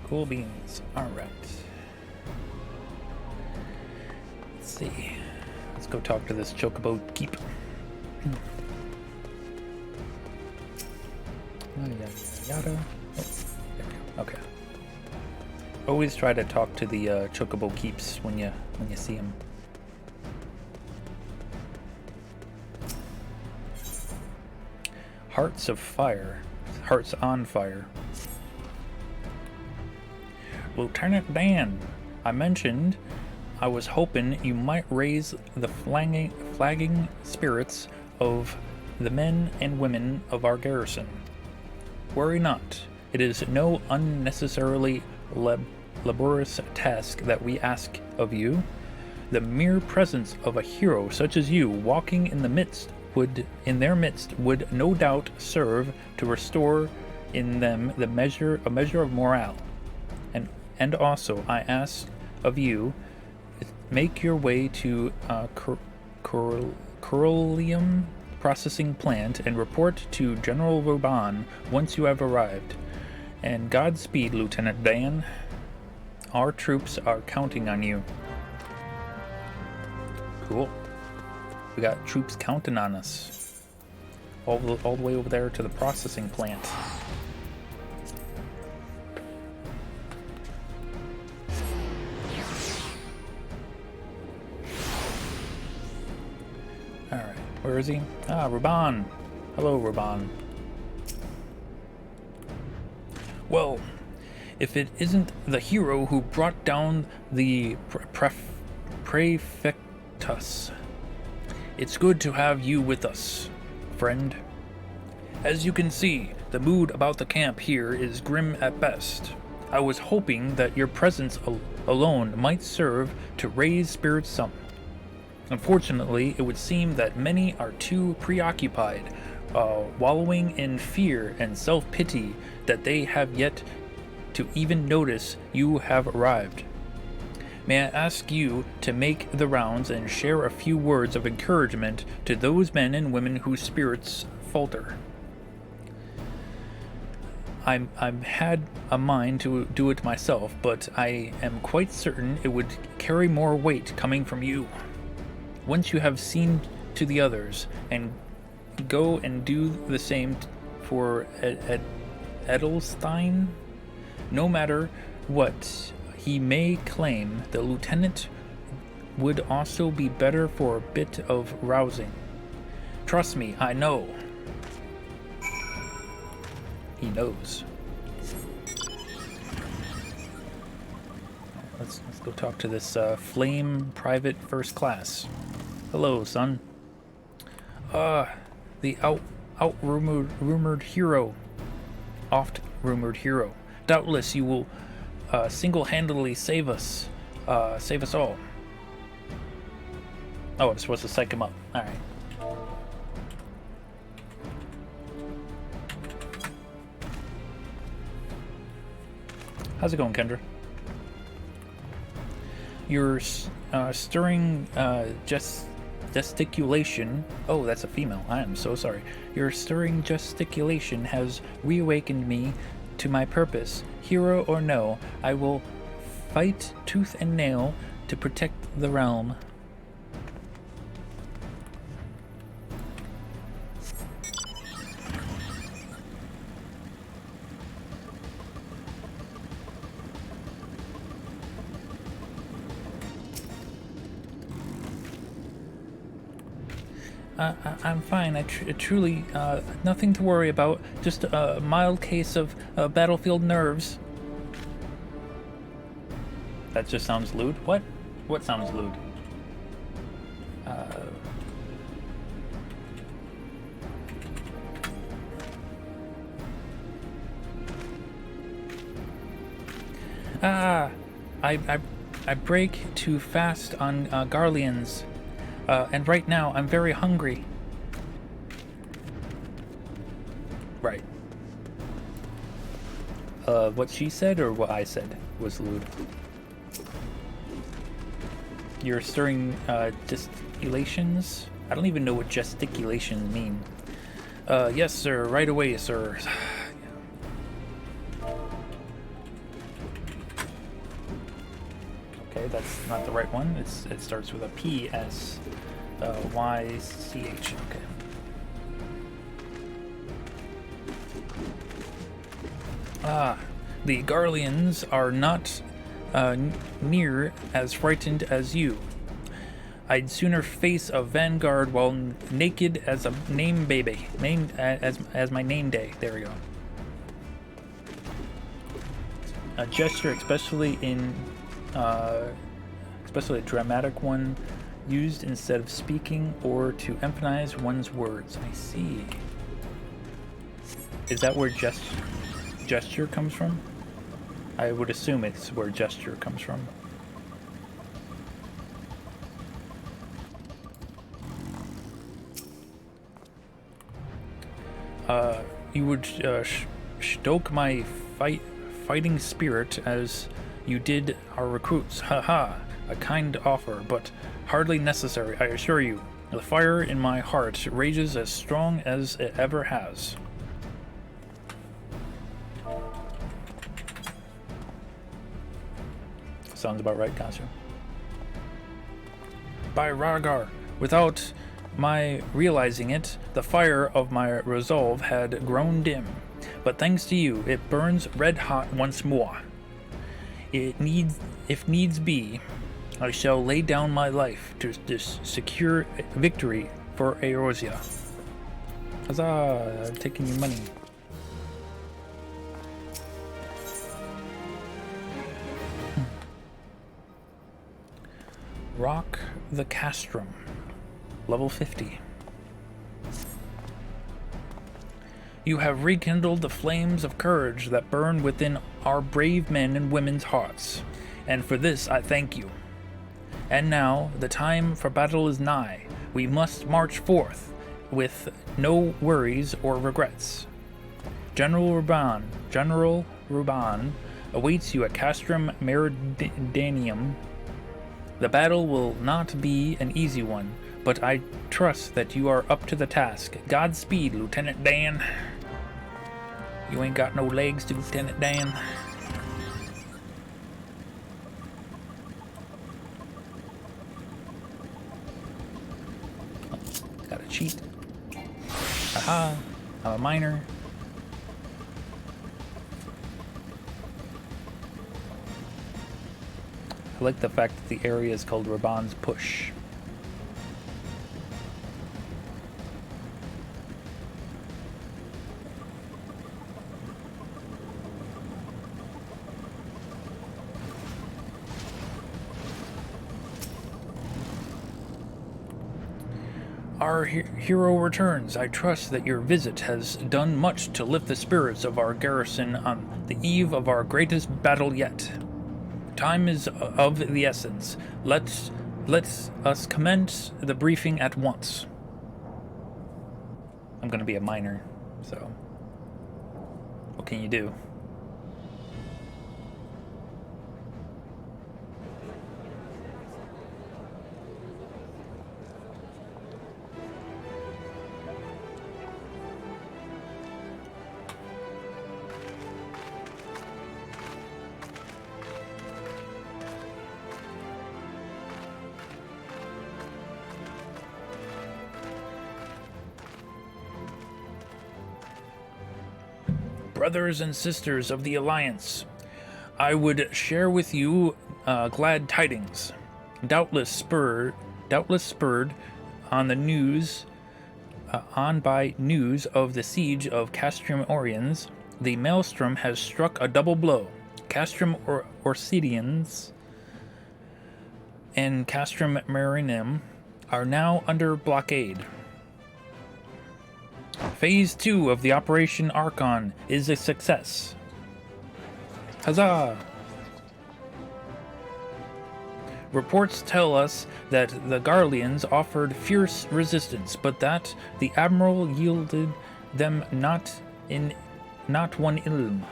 Cool beans. Alright. Let's see. Let's go talk to this Chocobo Keep. Yada yada. Oh, there we go. Okay. Always try to talk to the Chocobo Keeps when you see them. Hearts of Fire. Hearts on Fire. Lieutenant Dan, I mentioned I was hoping you might raise the flagging spirits of the men and women of our garrison. Worry not. It is no unnecessarily laborious task that we ask of you. The mere presence of a hero such as you walking in their midst would no doubt serve to restore in them a measure of morale. And also, I ask of you, make your way to Corollium processing plant and report to General Reborn once you have arrived. And Godspeed, Lieutenant Dan. Our troops are counting on you. Cool. We got troops counting on us. All the way over there to the processing plant. Alright, where is he? Ah, Reborn. Hello, Reborn. Well, if it isn't the hero who brought down the Prefectus, it's good to have you with us, friend. As you can see, the mood about the camp here is grim at best. I was hoping that your presence alone might serve to raise spirits some. Unfortunately, it would seem that many are too preoccupied, wallowing in fear and self-pity, that they have yet to even notice you have arrived. May I ask you to make the rounds and share a few words of encouragement to those men and women whose spirits falter? I had a mind to do it myself, but I am quite certain it would carry more weight coming from you. Once you have seen to the others, and go and do the same for Edelstein, no matter what he may claim, the lieutenant would also be better for a bit of rousing. Trust me, I know. He knows. Let's go talk to this Flame Private First Class. Hello, son. The rumored hero. Oft-rumored hero. Doubtless you will single-handedly save us all. Oh, I'm supposed to psych him up. Alright. How's it going, Kendra? Your stirring gesticulation. Oh, that's a female. I am so sorry. Your stirring gesticulation has reawakened me to my purpose. Hero or no, I will fight tooth and nail to protect the realm. I'm fine. I truly, nothing to worry about. Just a mild case of battlefield nerves. That just sounds lewd. What? What sounds lewd? I break too fast on Garleans. And right now, I'm very hungry. Right. What she said or what I said was lewd. You're stirring gesticulations? I don't even know what gesticulations mean. Yes, sir. Right away, sir. Okay, that's not the right one. It starts with a P S Y C H. Okay. Ah, the Garleans are not near as frightened as you. I'd sooner face a vanguard while naked as a name baby. Name as my name day. There we go. A gesture, especially a dramatic one, used instead of speaking or to emphasize one's words. I see. Is that where gesture comes from? I would assume it's where gesture comes from. You would stoke my fighting spirit as you did our recruits. Haha, a kind offer, but hardly necessary, I assure you. The fire in my heart rages as strong as it ever has. Sounds about right, Kasu. By Ragar, without my realizing it, the fire of my resolve had grown dim. But thanks to you, it burns red hot once more. If needs be, I shall lay down my life to secure victory for Eorzea. Huzzah! I'm taking your money. Rock the Castrum. Level 50. You have rekindled the flames of courage that burn within our brave men and women's hearts, and for this I thank you. And now, the time for battle is nigh. We must march forth with no worries or regrets. General Ruban awaits you at Castrum Meridianium. The battle will not be an easy one, but I trust that you are up to the task. Godspeed, Lieutenant Dan. You ain't got no legs to Lieutenant Dan. Gotta cheat. Aha, I'm a miner. I like the fact that the area is called Raban's Push. Our hero returns. I trust that your visit has done much to lift the spirits of our garrison on the eve of our greatest battle yet. Time is of the essence. Let us commence the briefing at once. I'm gonna be a miner, so what can you do? Brothers and sisters of the Alliance, I would share with you glad tidings. Doubtless spurred on the news, by news of the siege of Castrum Oriens, the Maelstrom has struck a double blow. Castrum Orcidians and Castrum Marinum are now under blockade. Phase 2 of the Operation Archon is a success. Huzzah! Reports tell us that the Garleans offered fierce resistance, but that the Admiral yielded them not one ilm.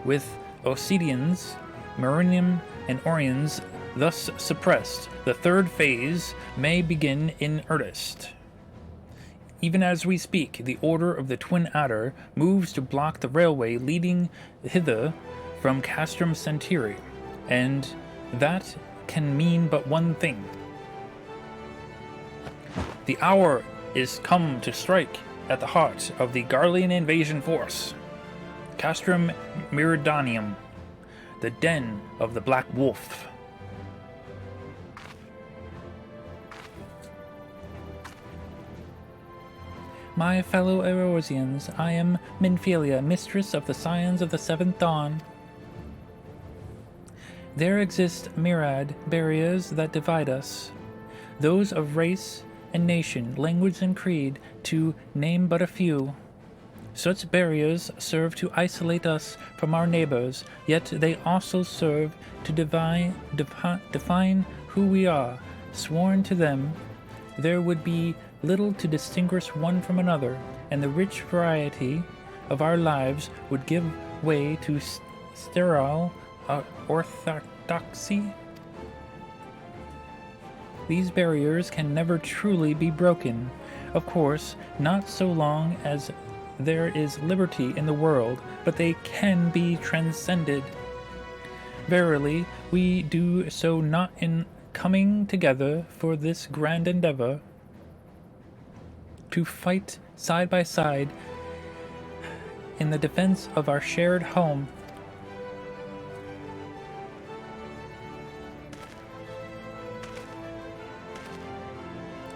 With Obsidians, Marinum, and Oriens thus suppressed, the third phase may begin in earnest. Even as we speak, the Order of the Twin Adder moves to block the railway leading hither from Castrum Centauri, and that can mean but one thing. The hour is come to strike at the heart of the Garlean invasion force. Castrum Meridianum, the den of the Black Wolf. My fellow Eorzeans, I am Minfilia, mistress of the scions of the Seventh Dawn. There exist myriad barriers that divide us, those of race and nation, language and creed, to name but a few. Such barriers serve to isolate us from our neighbors, yet they also serve to define who we are. Sworn to them, there would be little to distinguish one from another, and the rich variety of our lives would give way to sterile orthodoxy. These barriers can never truly be broken, of course, not so long as there is liberty in the world, but they can be transcended. Verily, we do so not in coming together for this grand endeavor, to fight side by side in the defense of our shared home.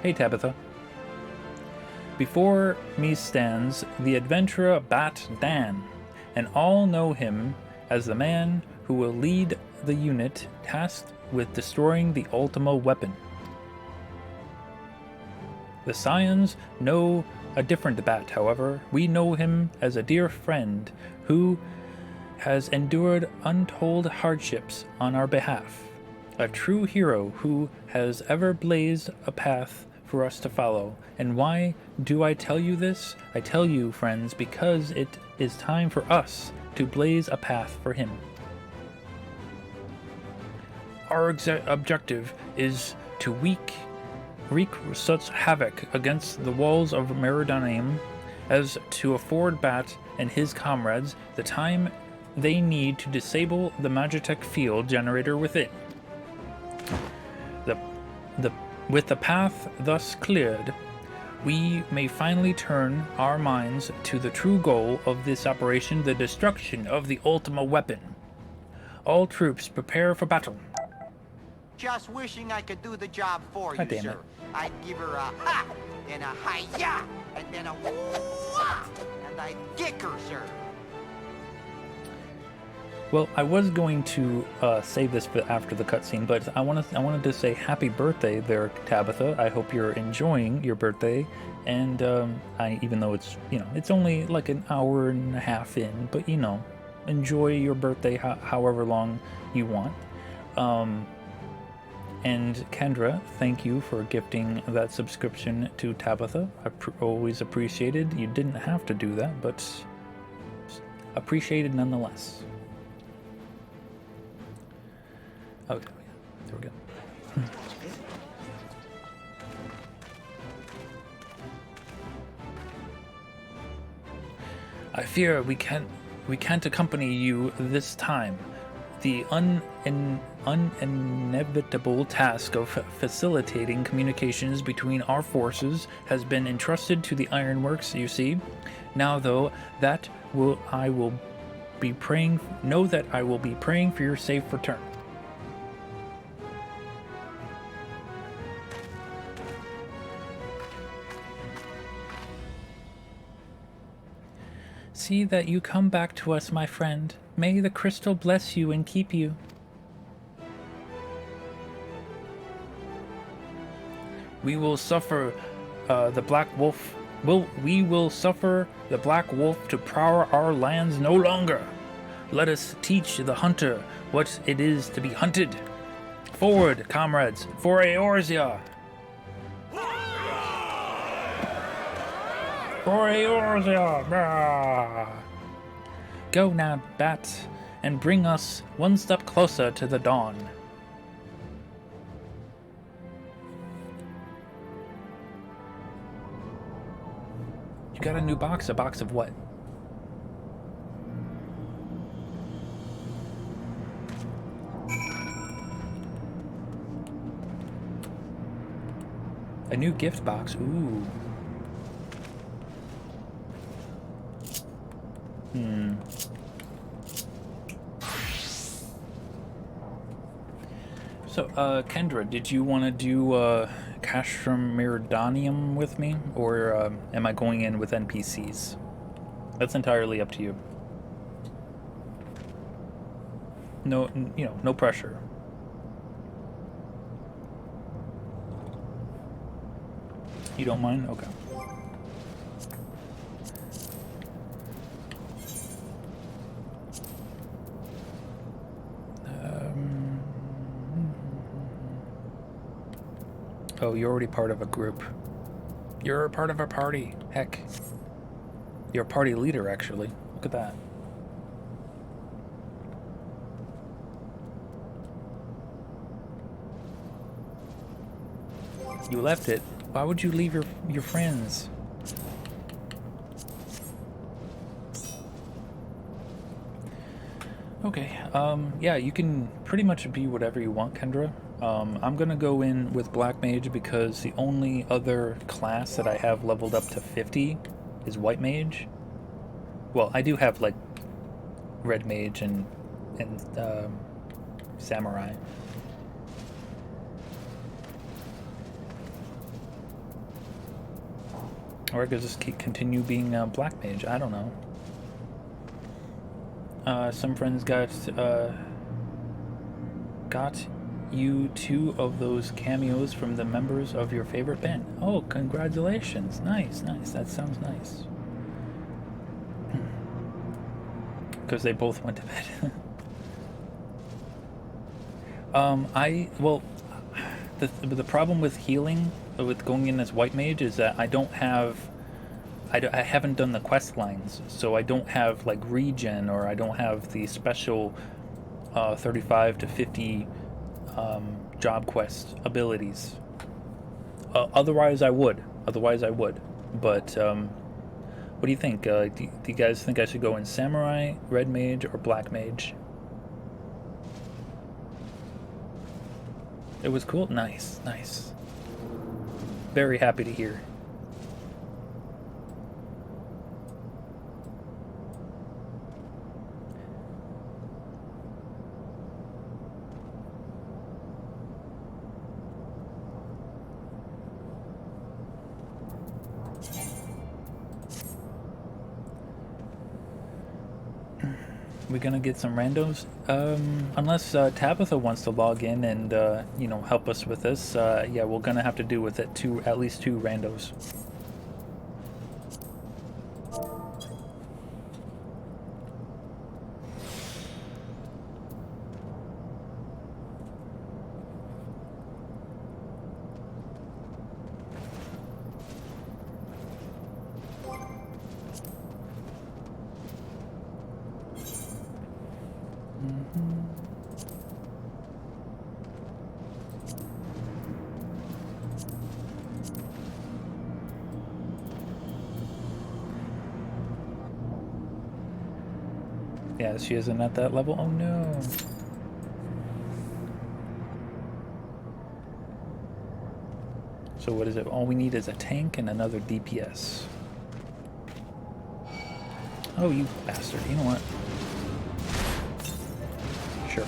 Hey Tabitha. Before me stands the adventurer BatDan, and all know him as the man who will lead the unit tasked with destroying the Ultima weapon. The Scions know a different Bat, however. We know him as a dear friend who has endured untold hardships on our behalf. A true hero who has ever blazed a path for us to follow. And why do I tell you this? I tell you, friends, because it is time for us to blaze a path for him. Our objective is to wreak such havoc against the walls of Meridianum as to afford Bat and his comrades the time they need to disable the Magitech field generator within. With the path thus cleared, we may finally turn our minds to the true goal of this operation, the destruction of the Ultima weapon. All troops prepare for battle. Just wishing I could do the job for God you, damn sir. it. I'd give her a ha, and a hi-ya, and then a woo-ah, and I'd kick her, sir. Well, I was going to save this for after the cutscene, but I wanted to say happy birthday there, Tabitha. I hope you're enjoying your birthday, and even though it's it's only like an hour and a half in, but enjoy your birthday however long you want. And Kendra, thank you for gifting that subscription to Tabitha. I always appreciated. You didn't have to do that, but appreciated nonetheless. Okay, there we go. I fear we can't accompany you this time. The inevitable task of facilitating communications between our forces has been entrusted to the Ironworks, you see. Now, though, know that I will be praying for your safe return. See that you come back to us, my friend. May the crystal bless you and keep you. We will suffer the Black Wolf. We will suffer the Black Wolf to prowl our lands no longer. Let us teach the hunter what it is to be hunted. Forward, comrades, for Eorzea! For Eorzea! Go now, Bat, and bring us one step closer to the dawn. You got a new box? A box of what? A new gift box. Ooh. So, Kendra, did you want to do Castrum Miridanium with me, or am I going in with NPCs? That's entirely up to you. No, you know, no pressure. You don't mind? Okay. Oh, you're already part of a group. You're part of a party. Heck. You're a party leader, actually. Look at that. You left it. Why would you leave your friends? Okay, yeah, you can pretty much be whatever you want, Kendra. I'm gonna go in with Black Mage because the only other class that I have leveled up to 50 is White Mage. Well, I do have, like, Red Mage and Samurai. Or I could just continue being Black Mage, I don't know. Some friends got you 2 of those cameos from the members of your favorite band. Oh, congratulations. Nice, nice. That sounds nice. Because they both went to bed. Well, the problem with healing, with going in as White Mage, is that I haven't done the quest lines, so I don't have, like, regen, or I don't have the special 35 to 50 job quest abilities. Otherwise I would. But, what do you think? Do you guys think I should go in Samurai, Red Mage, or Black Mage? It was cool? Nice, nice. Very happy to hear. We gonna get some randos? Unless Tabitha wants to log in and you know, help us with this. Yeah, we're gonna have to do with it at least 2 randos. Yeah, she isn't at that level. Oh no. So what is it? All we need is a tank and another DPS. Oh, you bastard. You know what? Sure.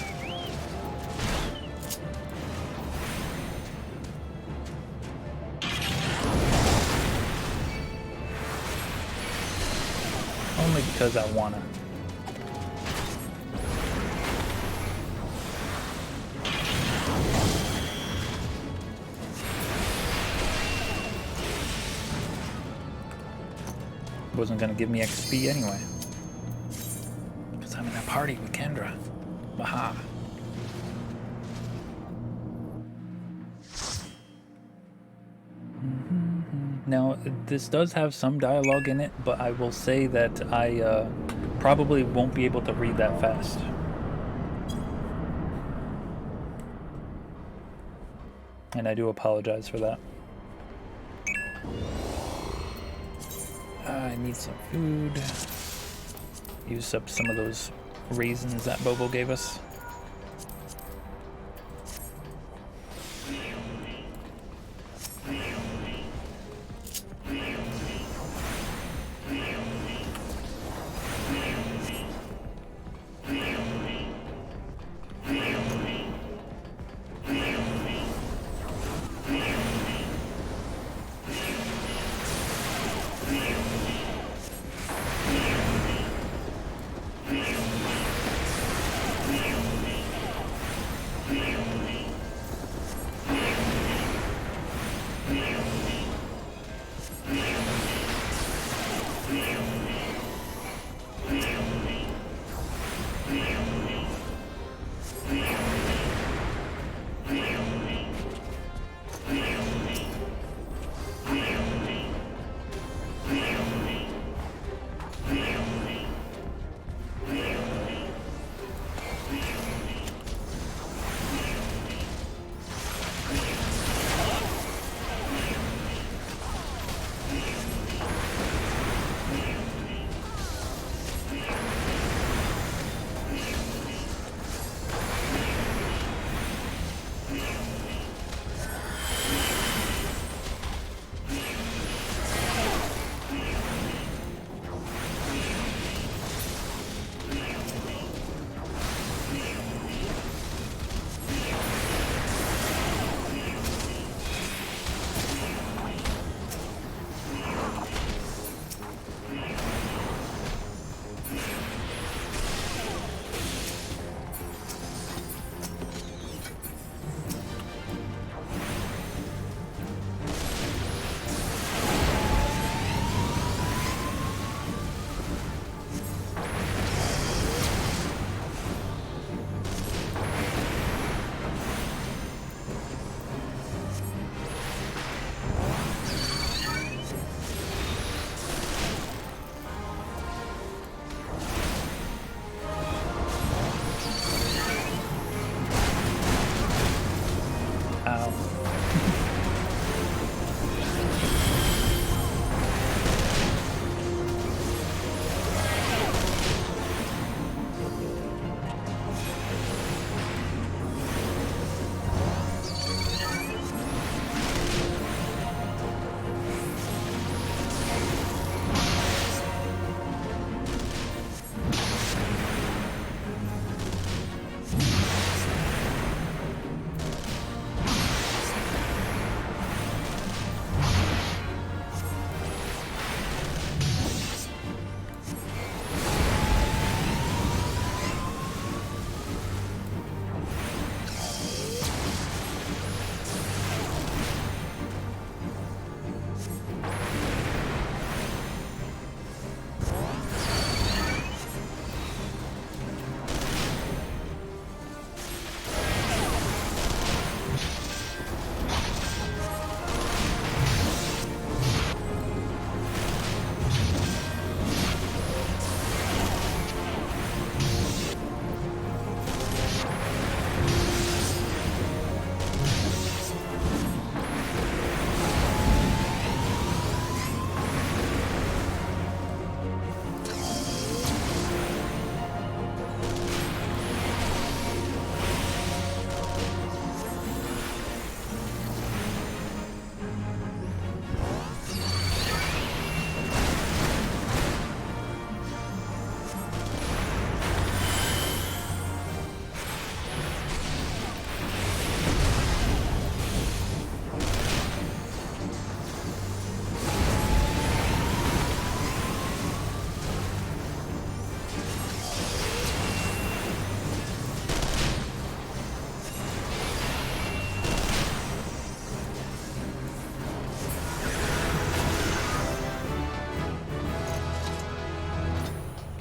Only because I wanna. Wasn't gonna give me XP anyway. Because I'm in a party with Kendra. Baha. Now, this does have some dialogue in it, but I will say that I probably won't be able to read that fast. And I do apologize for that. I need some food. Use up some of those raisins that Bobo gave us.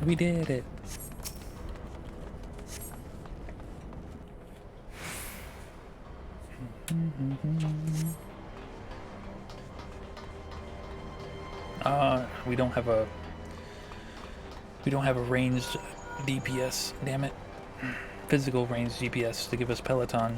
We did it. We don't have a ranged DPS, damn it. Physical ranged DPS to give us Peloton.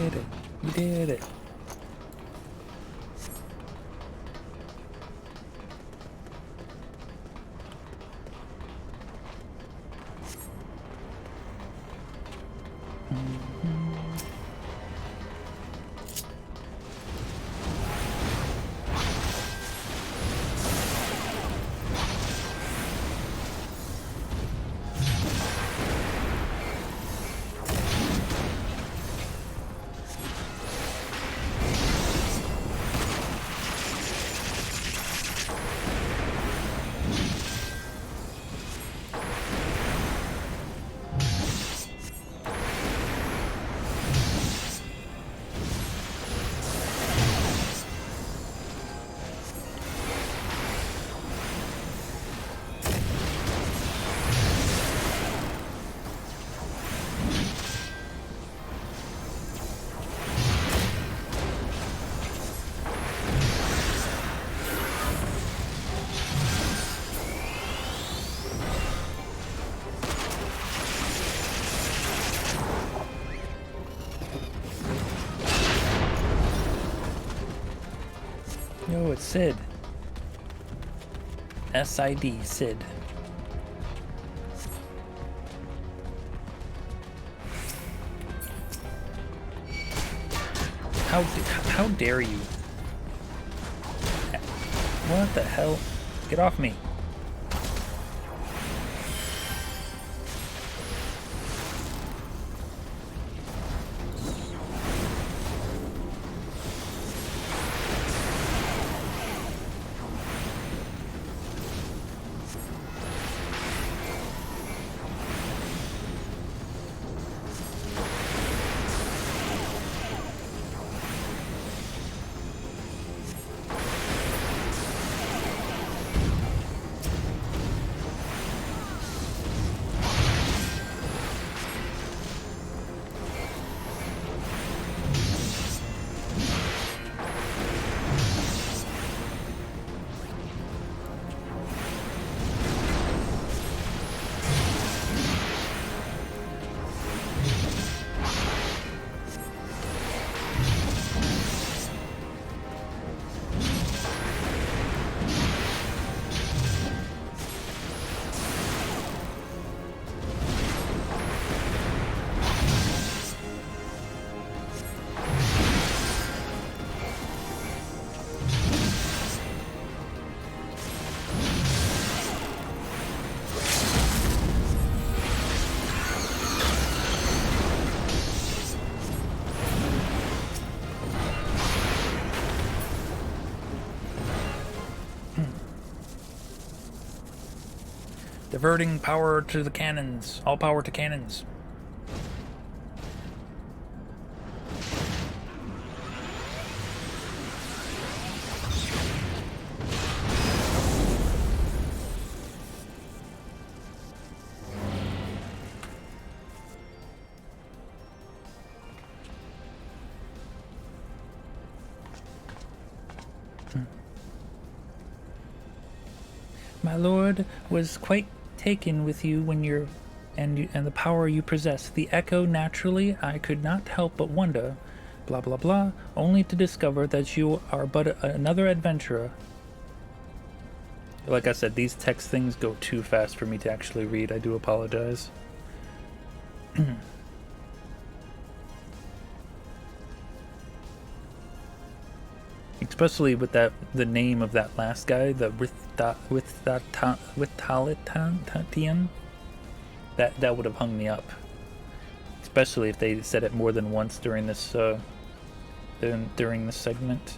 did it. You did it. Yo, it's Sid. SID, Sid. How dare you? What the hell? Get off me. Diverting power to the cannons. All power to cannons. My lord was quite taken with you when and the power you possess. The echo, naturally, I could not help but wonder, blah blah blah, only to discover that you are but another adventurer. Like I said, these text things go too fast for me to actually read. I do apologize. Especially with the name of that last guy, the Withalitian, that would have hung me up. Especially if they said it more than once during this segment.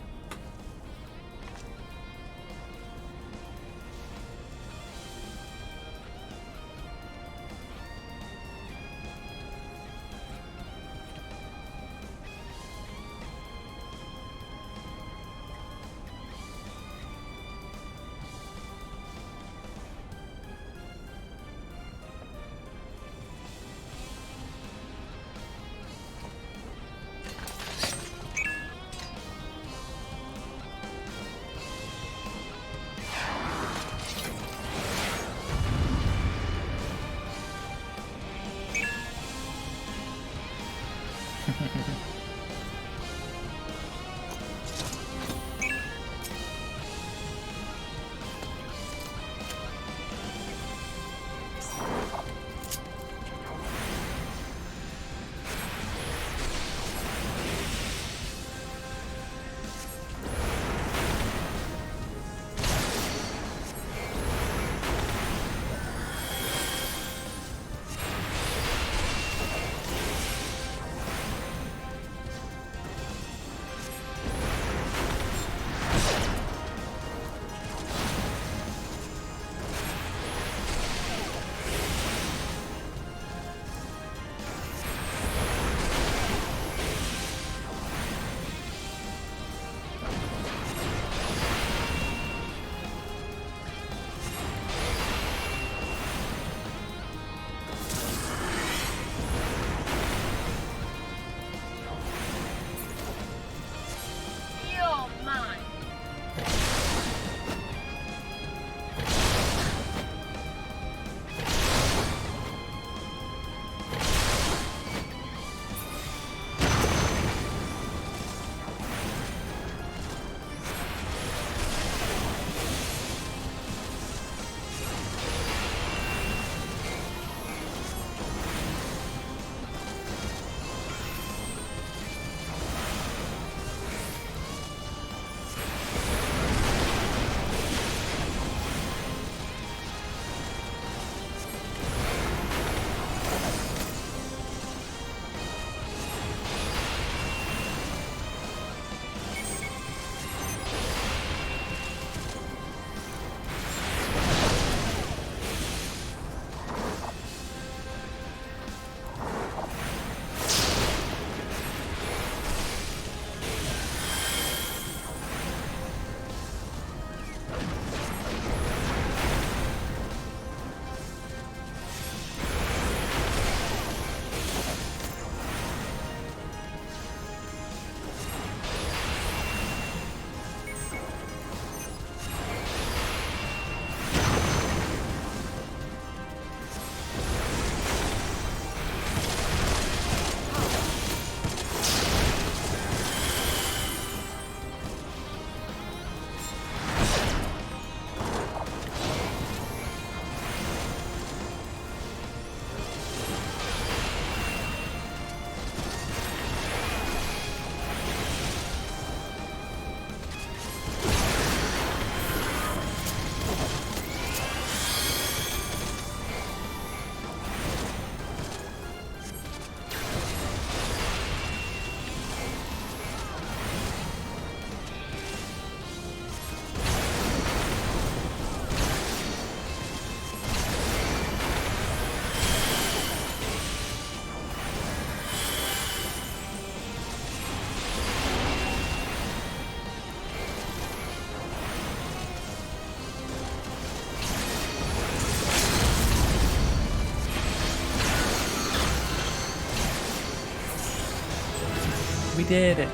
We did it.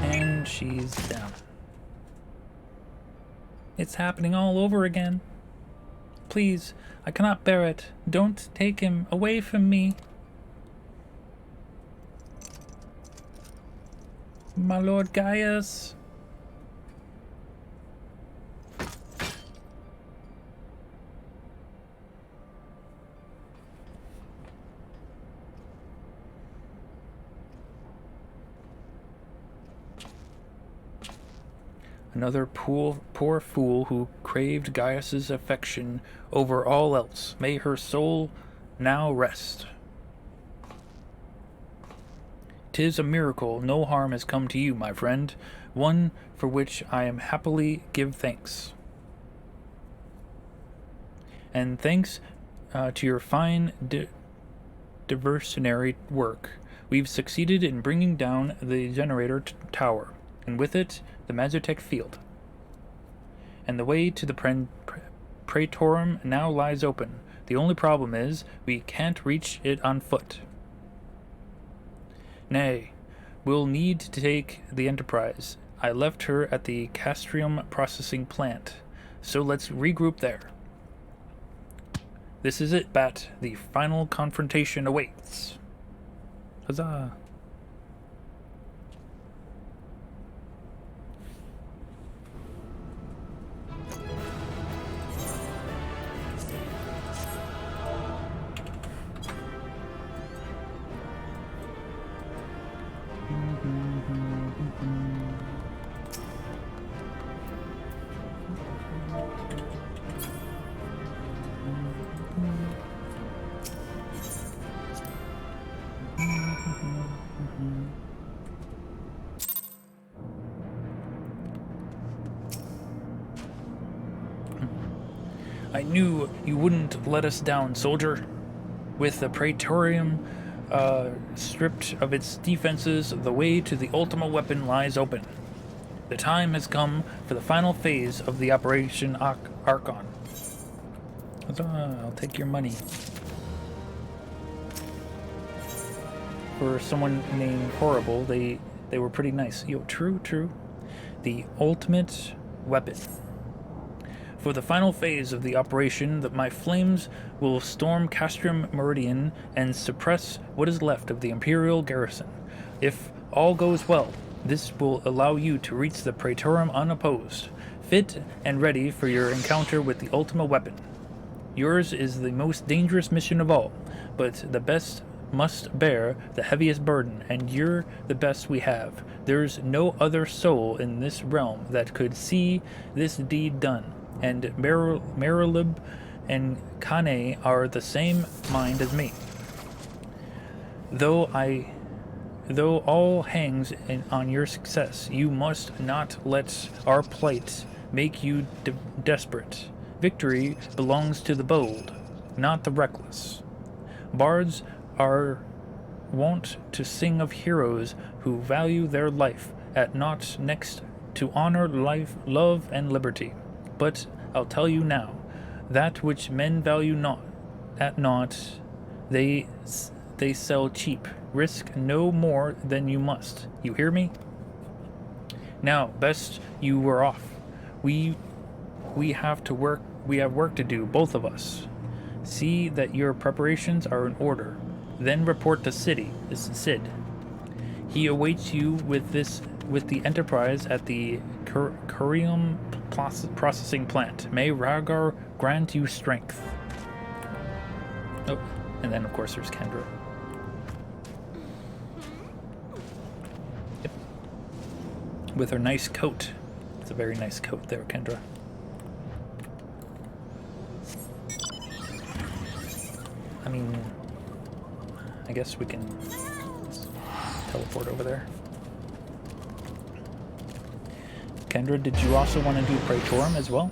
And she's down. It's happening all over again. Please, I cannot bear it. Don't take him away from me. My Lord Gaius. Another poor fool who craved Gaius's affection over all else. May her soul now rest. 'Tis a miracle no harm has come to you, my friend, one for which I am happily give thanks. And thanks to your fine diversionary work, we've succeeded in bringing down the generator tower, and with it, the Magitech field. And the way to the Praetorium now lies open. The only problem is, we can't reach it on foot. Nay, we'll need to take the Enterprise. I left her at the Castrium processing plant, so let's regroup there. This is it, Bat. The final confrontation awaits. Huzzah! I knew you wouldn't let us down, soldier. With the Praetorium stripped of its defenses, the way to the Ultima weapon lies open. The time has come for the final phase of the Operation Archon. I'll take your money. For someone named Horrible, they were pretty nice. Yo, true. The ultimate weapon. For the final phase of the operation, my flames will storm Castrium Meridian and suppress what is left of the Imperial garrison. If all goes well, this will allow you to reach the Praetorium unopposed, fit and ready for your encounter with the Ultima weapon. Yours is the most dangerous mission of all, but the best must bear the heaviest burden, and you're the best we have. There's no other soul in this realm that could see this deed done, and Marilib and Kane are the same mind as me. Though all hangs on your success, you must not let our plight make you desperate. Victory belongs to the bold, not the reckless. Bards are wont to sing of heroes who value their life at naught next to honor, life, love, and liberty. But I'll tell you now, that which men value not at naught, they sell cheap. Risk no more than you must. You hear me? Now, best you were off. We have work to do, both of us. See that your preparations are in order. Then report to Sid. He awaits you with the Enterprise at the Curium processing plant. May Ragar grant you strength. Oh, and then of course there's Kendra. Yep. With her nice coat. It's a very nice coat there, Kendra. I mean, I guess we can teleport over there. Kendra, did you also want to do Praetorium as well?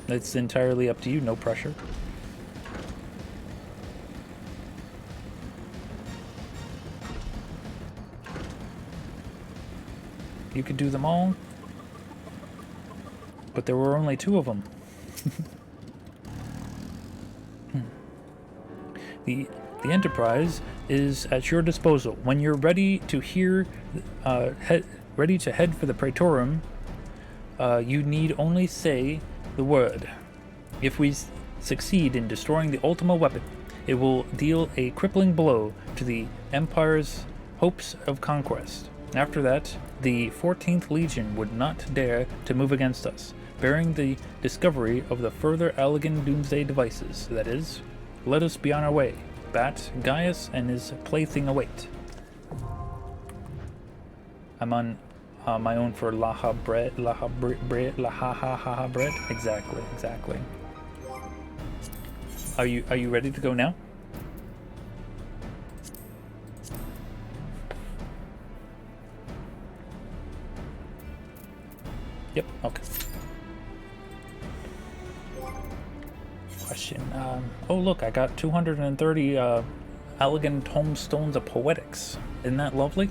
It's entirely up to you, no pressure. You could do them all, but there were only 2 of them. The The Enterprise is at your disposal. When you're ready to head for the Praetorium, you need only say the word. If we succeed in destroying the Ultima weapon, it will deal a crippling blow to the Empire's hopes of conquest. After that, the 14th Legion would not dare to move against us, bearing the discovery of the further Allegan doomsday devices. That is, let us be on our way. Bat, Gaius, and his plaything await. I'm on my own for Laha bread. Laha bread. Exactly. Are you ready to go now? Yep. Okay. Question. Oh look, I got 230 Allegan tomestones of poetics. Isn't that lovely?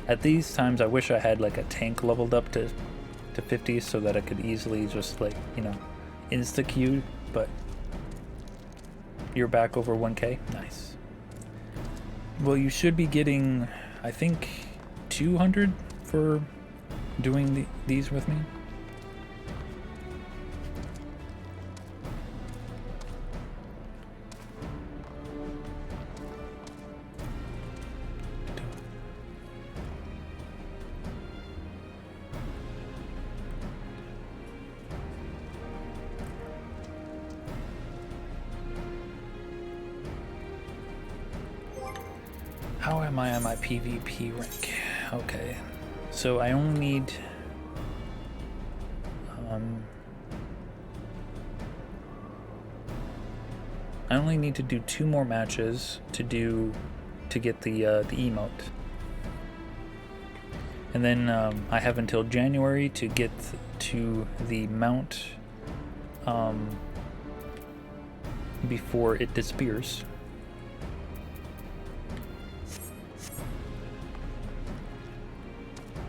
At these times, I wish I had like a tank leveled up to 50 so that I could easily just like, you know, insta-queue, but you're back over 1k. Nice. Well, you should be getting, I think, 200 for doing these with me. How am I on my PvP rank? Okay, so I only need to do 2 more matches to get the emote, and then I have until January to get to the mount before it disappears.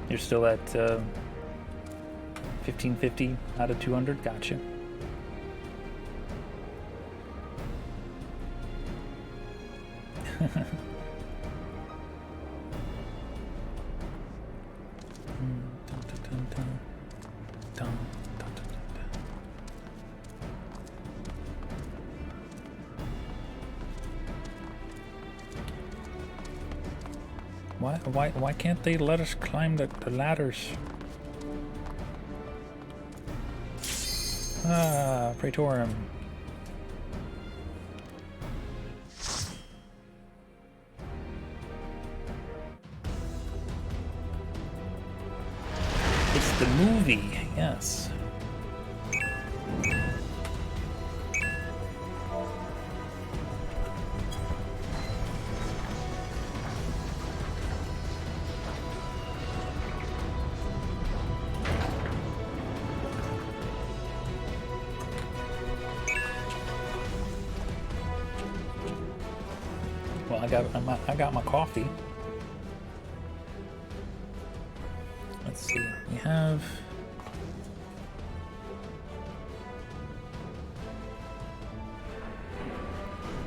You're still at 1550 out of 200? Gotcha. Why can't they let us climb the ladders? Ah, Praetorium. It's the movie, yes. Well, I got my coffee. Let's see. We have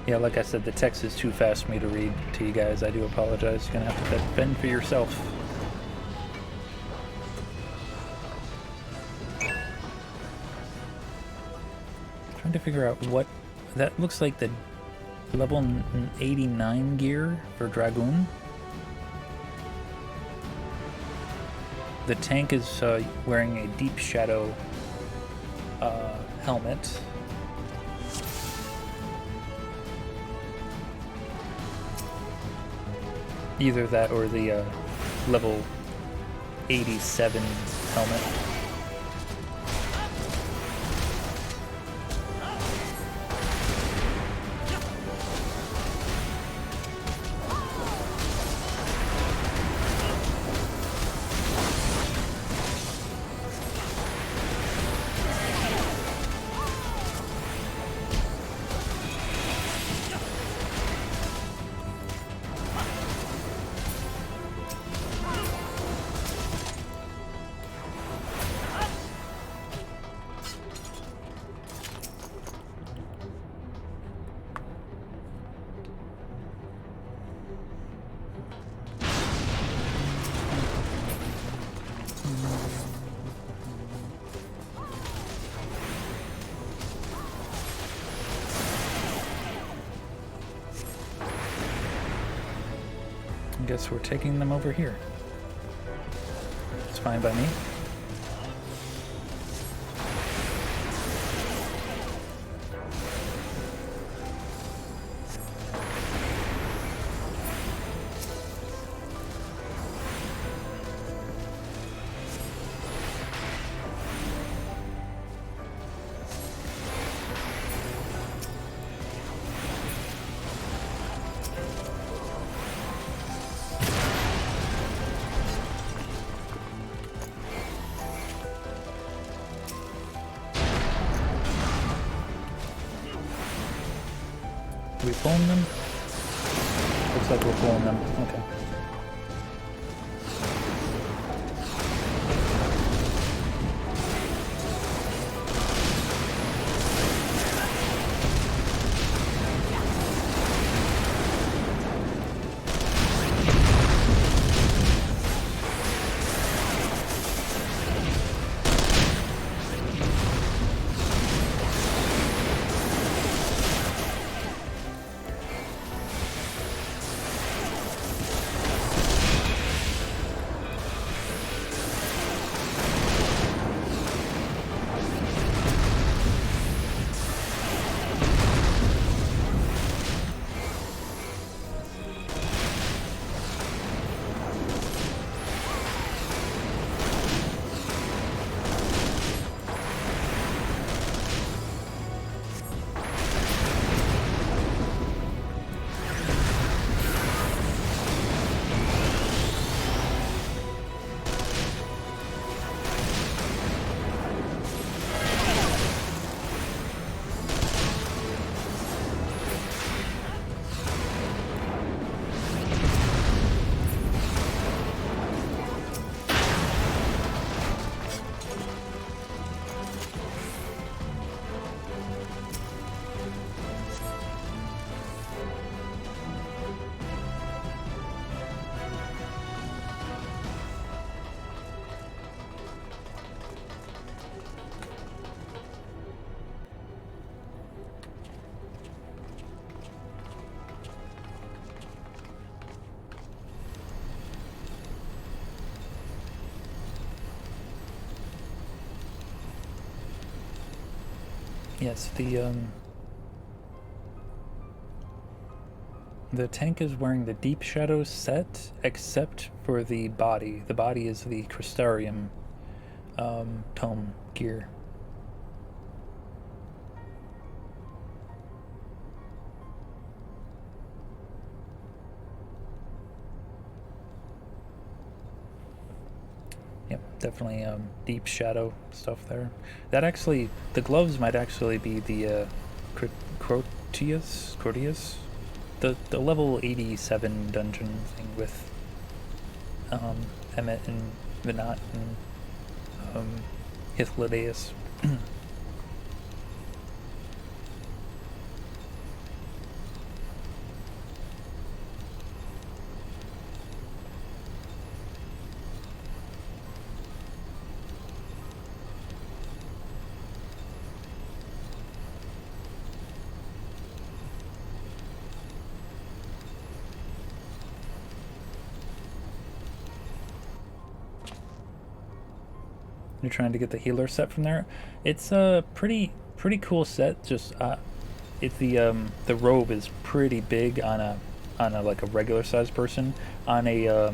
yeah, like I said, the text is too fast for me to read to you guys. I do apologize. You're gonna have to fend for yourself. Trying to figure out what that looks like. The level 89 gear for Dragoon. The tank is wearing a Deep Shadow helmet. Either that or the level 87 helmet. I guess we're taking them over here. It's fine by me. Are we pulling them? Looks like we're pulling them. Okay. Yes, the tank is wearing the Deep Shadow set, except for the body. The body is the Crystarium tome gear. Yep, definitely Deep Shadow stuff there. That actually, the gloves might actually be the Crotius? The level 87 dungeon thing with Emmett and Vinat and Hythlodaeus. You're trying to get the healer set from there. It's a pretty cool set. Just it's the robe is pretty big on a like a regular sized person. On a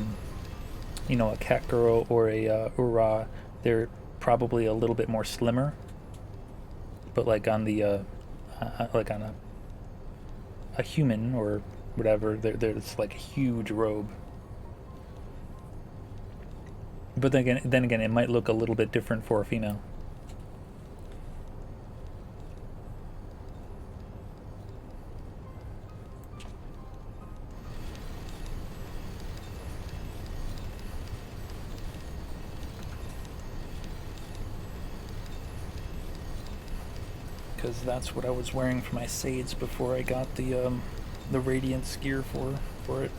you know, a cat girl or a Ura, they're probably a little bit more slimmer. But like on the like on a human or whatever, there's like a huge robe. But then again, it might look a little bit different for a female. Because that's what I was wearing for my Sades before I got the Radiance gear for it.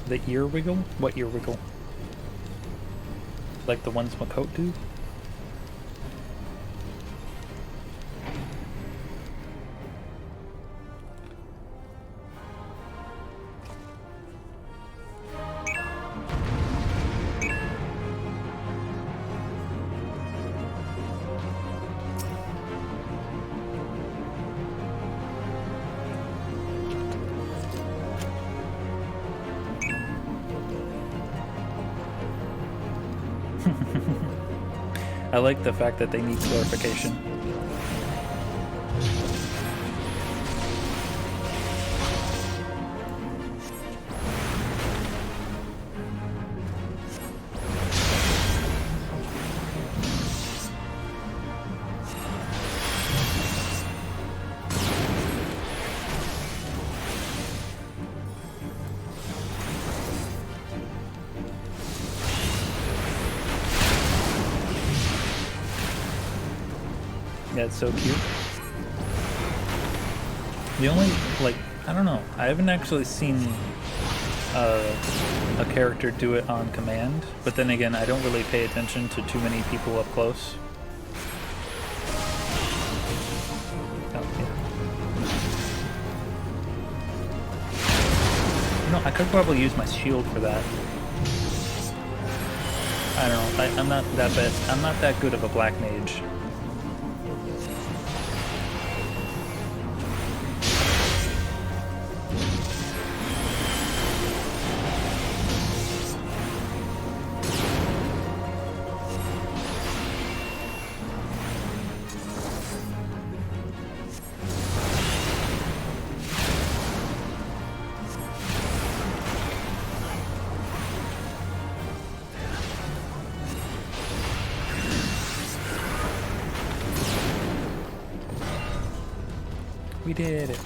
The ear wiggle? What ear wiggle? Like the ones Makot do? I like the fact that they need clarification. That's so cute. The only, like, I don't know, I haven't actually seen a character do it on command, but then again, I don't really pay attention to too many people up close. Oh, yeah. No, I could probably use my shield for that. I don't know, I'm not that bad, I'm not that good of a black mage. We did it.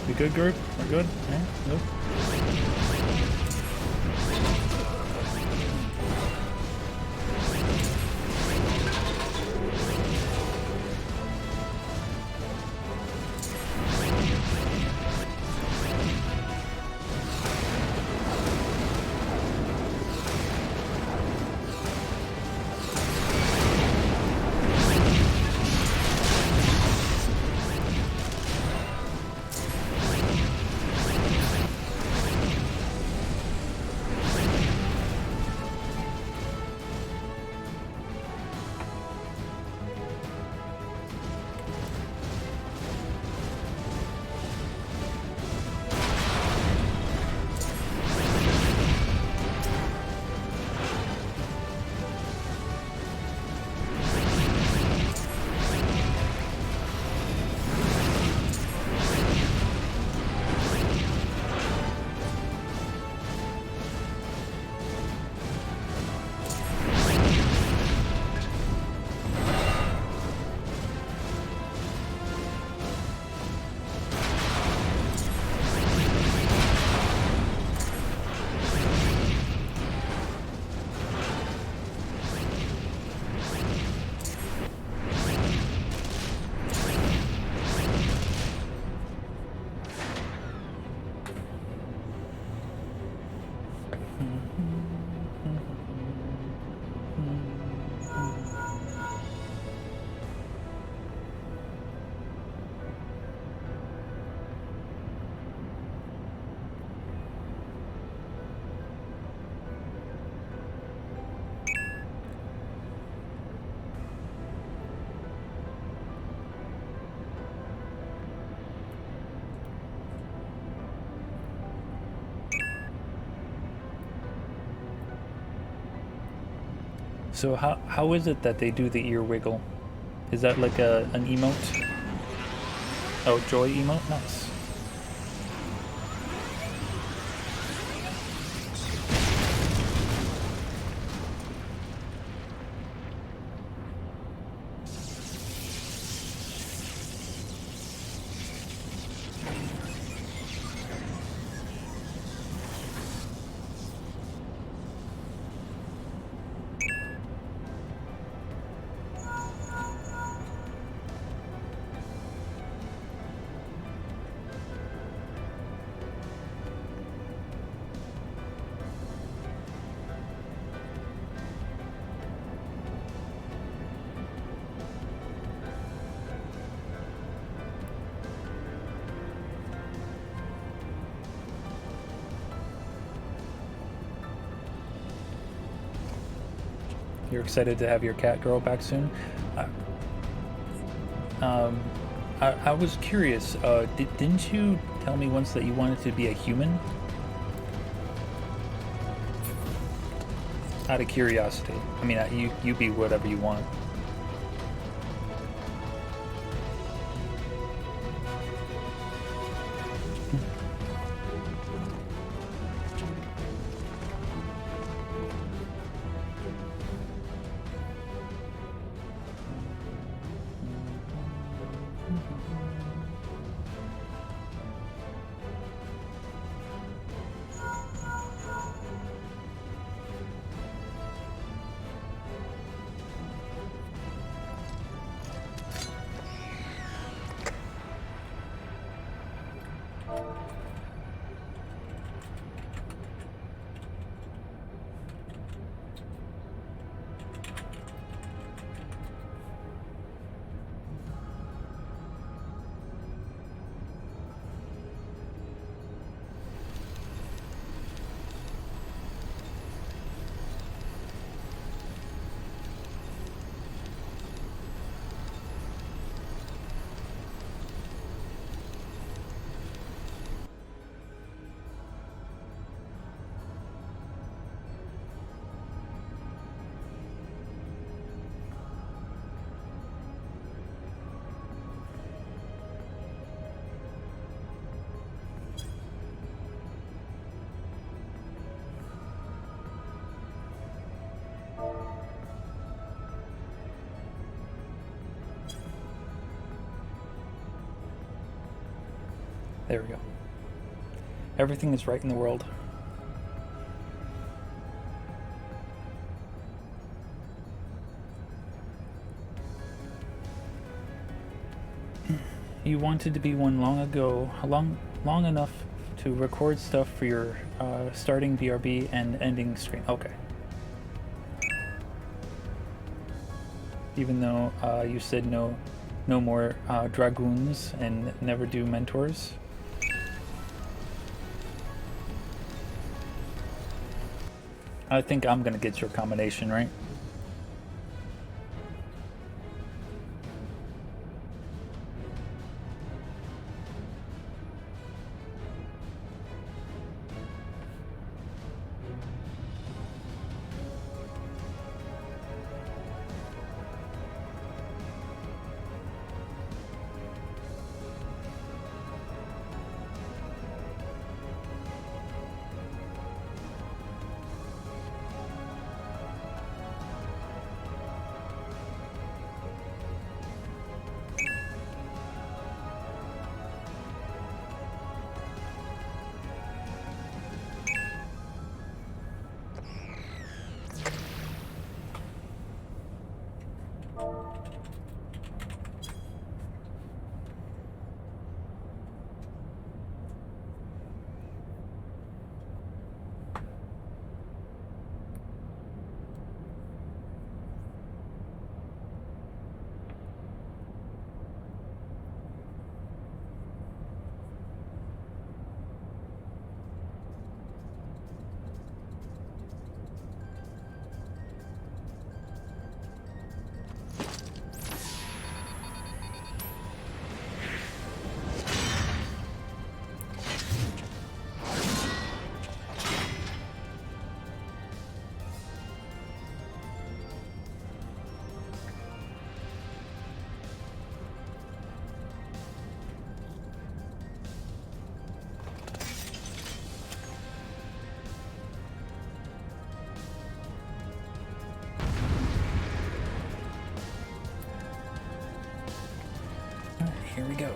We good, group? We're good? Yeah? Nope. So how is it that they do the ear wiggle? Is that like an emote? Oh, joy emote? Nice. You're excited to have your cat girl back soon. I was curious. Didn't you tell me once that you wanted to be a human? Out of curiosity. I mean, you be whatever you want. There we go. Everything is right in the world. You wanted to be one long ago, long enough to record stuff for your starting BRB and ending screen. Okay. Even though you said no more dragoons and never do mentors. I think I'm gonna get your combination, right? Here we go.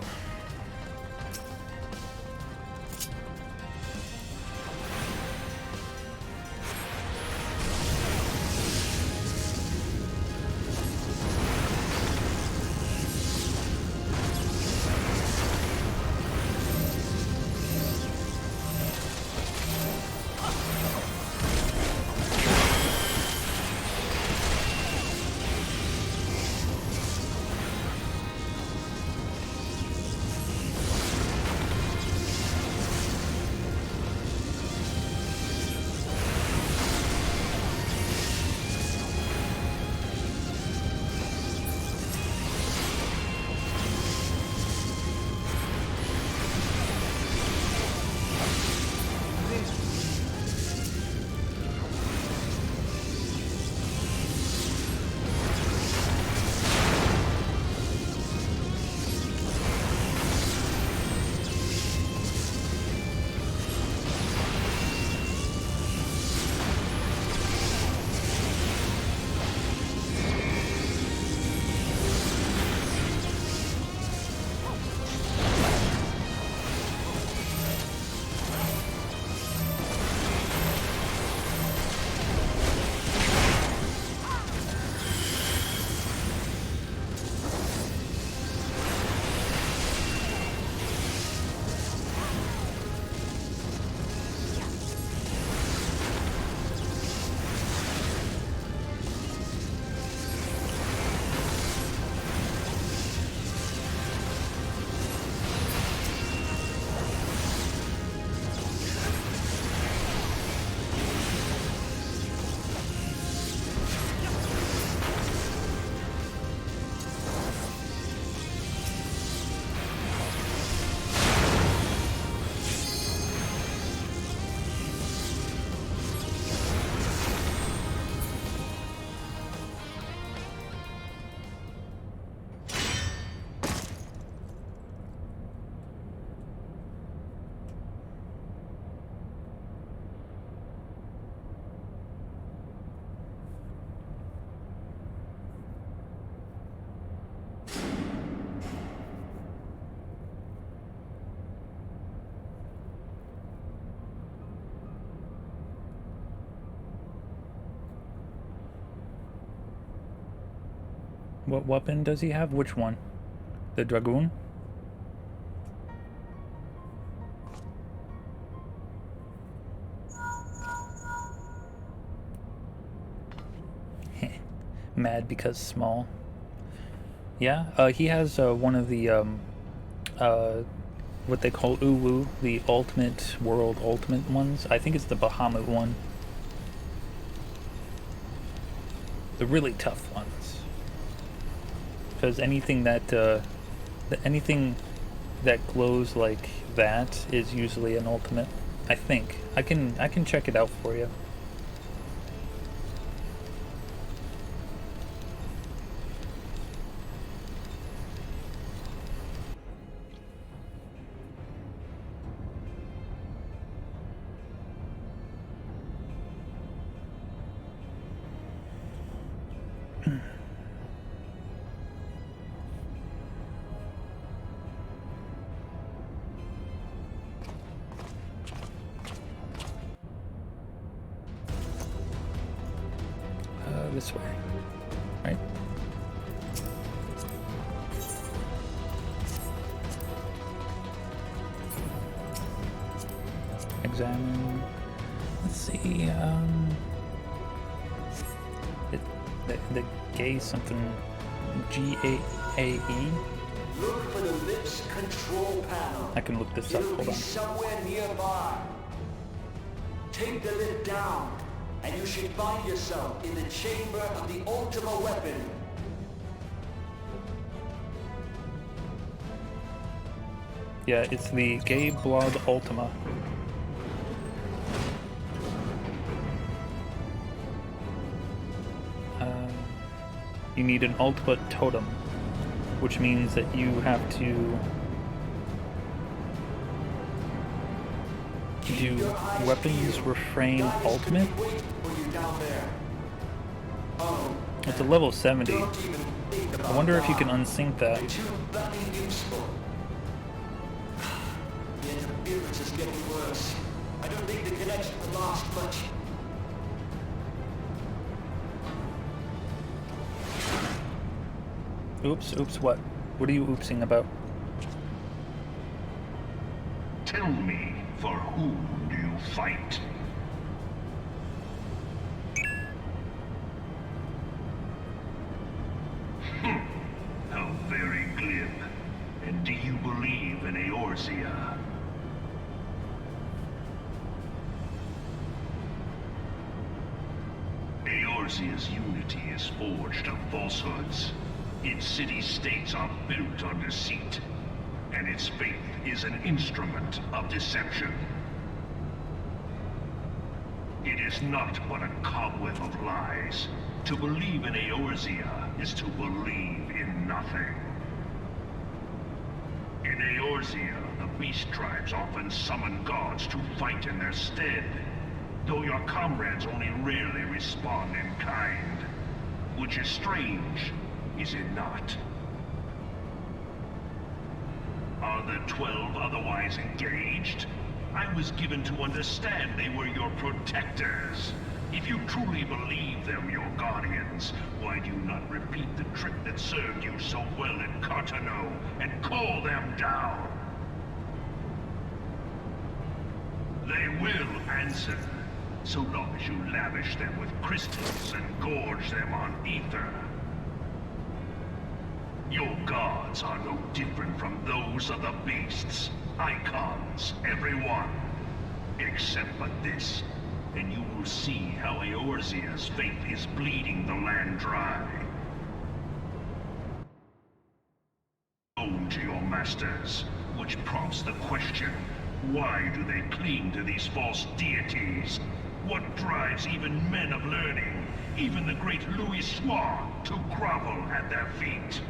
What weapon does he have? Which one? The Dragoon? Mad because small. Yeah, he has one of the what they call Uwu, the ultimate world ultimate ones. I think it's the Bahamut one. The really tough ones. Because anything that glows like that is usually an ultimate. I think. I can check it out for you. This way, right? Examine. Let's see. The gay something. GAAE. Look for the lips control panel. I can look this up. It'll Hold be on. somewhere nearby. Take the lid down, and you should find yourself in the chamber of the Ultima weapon. Yeah, it's the Gay Blood Ultima. You need an ultimate totem, which means that you have to do weapons refrain ultimate. It's a level 70. I wonder if you can unsync that. The interference is getting worse. I don't think the connection will last much. Oops, what? What are you oopsing about? Tell me, for whom do you fight? How very glib. And do you believe in Eorzea? Eorzea's unity is forged of falsehoods. Its city-states are built on deceit, and its faith is an instrument of deception. It is not but a cobweb of lies. To believe in Eorzea is to believe in nothing. In Eorzea, the beast tribes often summon gods to fight in their stead, though your comrades only rarely respond in kind, which is strange. Is it not? Are the 12 otherwise engaged? I was given to understand they were your protectors. If you truly believe them your guardians, why do you not repeat the trick that served you so well at Cartano and call them down? They will answer, so long as you lavish them with crystals and gorge them on ether. Your gods are no different from those of the beasts. Icons, every one. Except but this, and you will see how Eorzea's faith is bleeding the land dry. Own to your masters, which prompts the question, why do they cling to these false deities? What drives even men of learning, even the great Louis Soir, to grovel at their feet?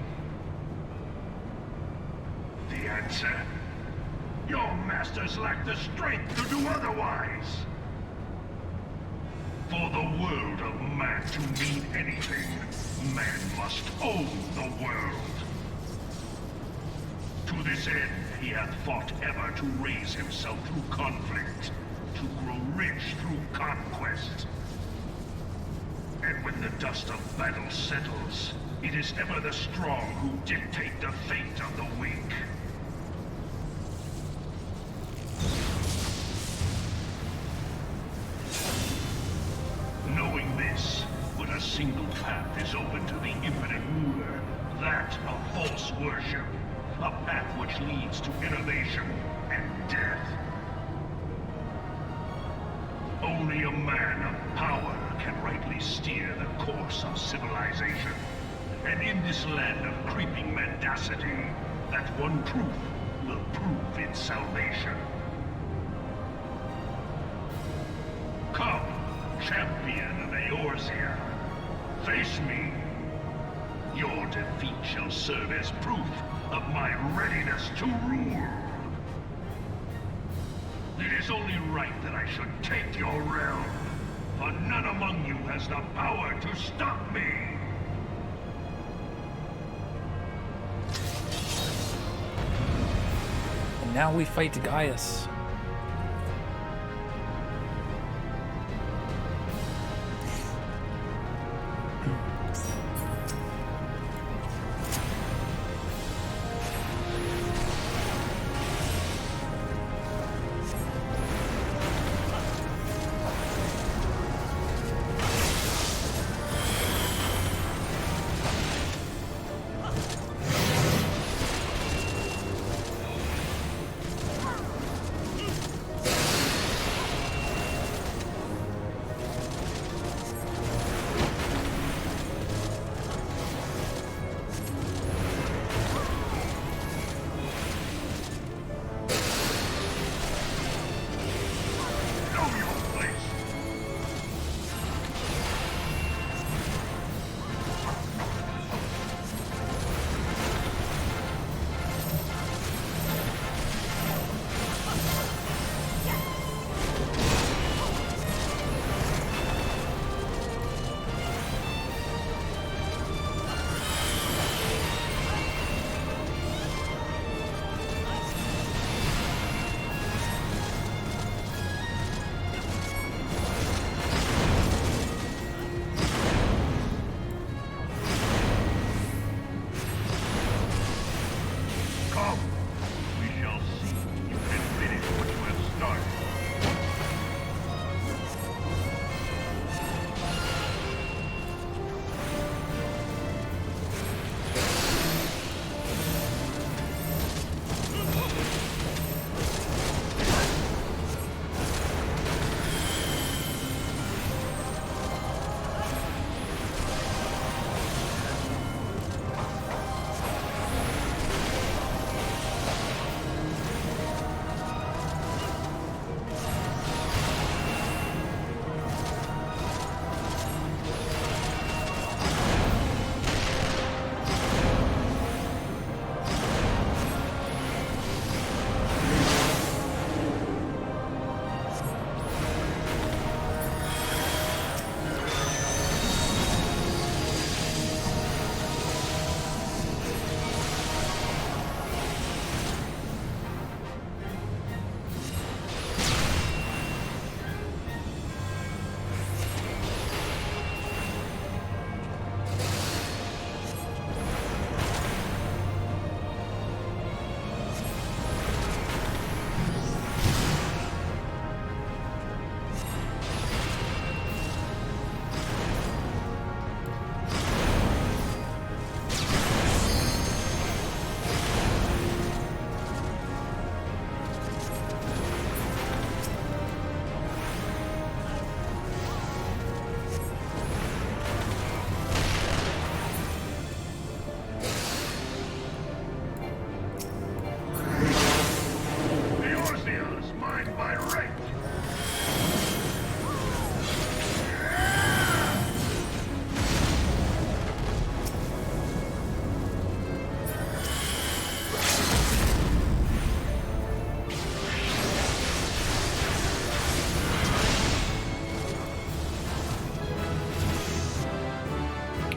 The answer? Your masters lack the strength to do otherwise. For the world of man to mean anything, man must own the world. To this end, he hath fought ever to raise himself through conflict, to grow rich through conquest. And when the dust of battle settles, It is ever the strong who dictate the fate of the weak. Knowing this, but a single path is open to the infinite ruler. That of false worship. A path which leads to innovation and death. Only a man of power can rightly steer the course of civilization. And in this land of creeping mendacity, that one truth will prove its salvation. Come, champion of Eorzea. Face me. Your defeat shall serve as proof of my readiness to rule. It is only right that I should take your realm, for none among you has the power to stop me. And now we fight Gaius.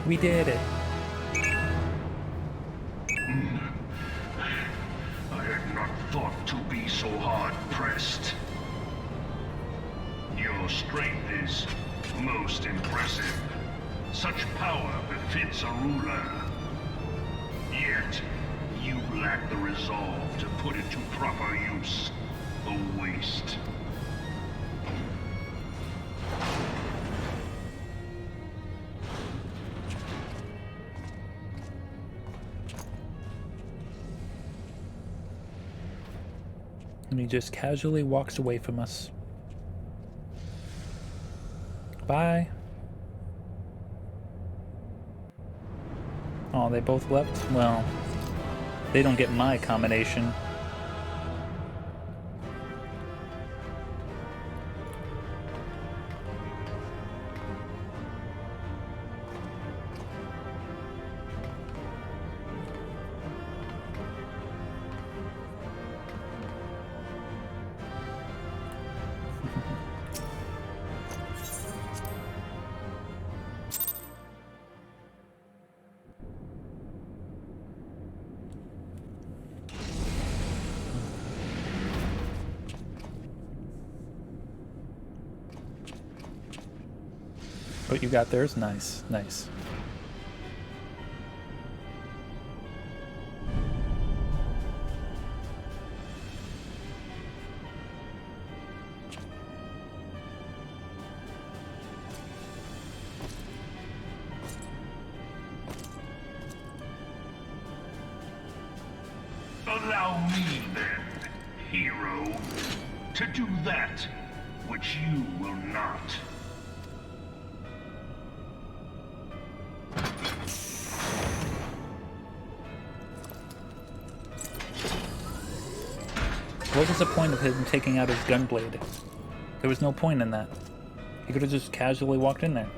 We did it. I had not thought to be so hard-pressed. Your strength is most impressive. Such power befits a ruler. Yet, you lack the resolve to put it to proper use. A waste. And he just casually walks away from us. Bye. Oh, they both left? Well, they don't get my combination. What you got there is nice, nice. Allow me then, hero, to do that which you will not. What was the point of him taking out his gunblade? There was no point in that. He could have just casually walked in there.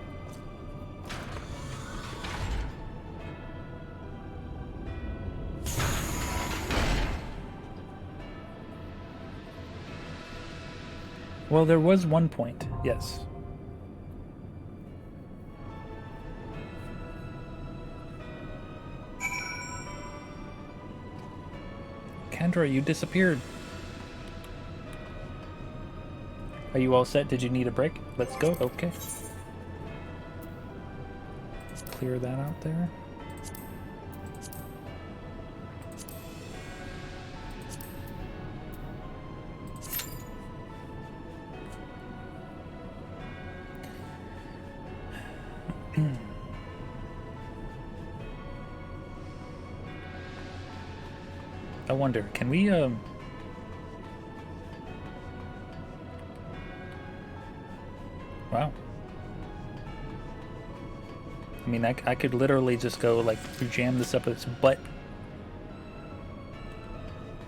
Well, there was one point, yes. Kendra, you disappeared. Are you all set? Did you need a break? Let's go. Okay. Let's clear that out there. I wonder, can we, Wow. I mean, I could literally just go, like, jam this up its butt.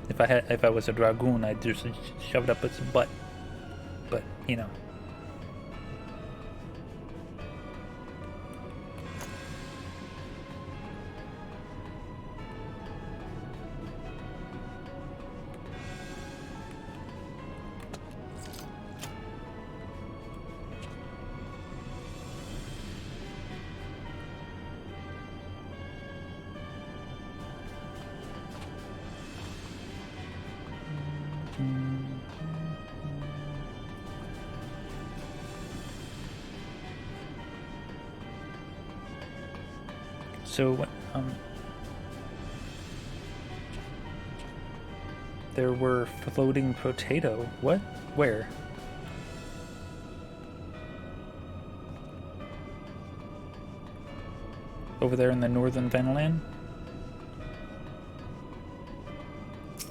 If I was a dragoon, I'd just shove it up its butt. But, you know. So, there were floating potato. What? Where? Over there in the northern Vanland?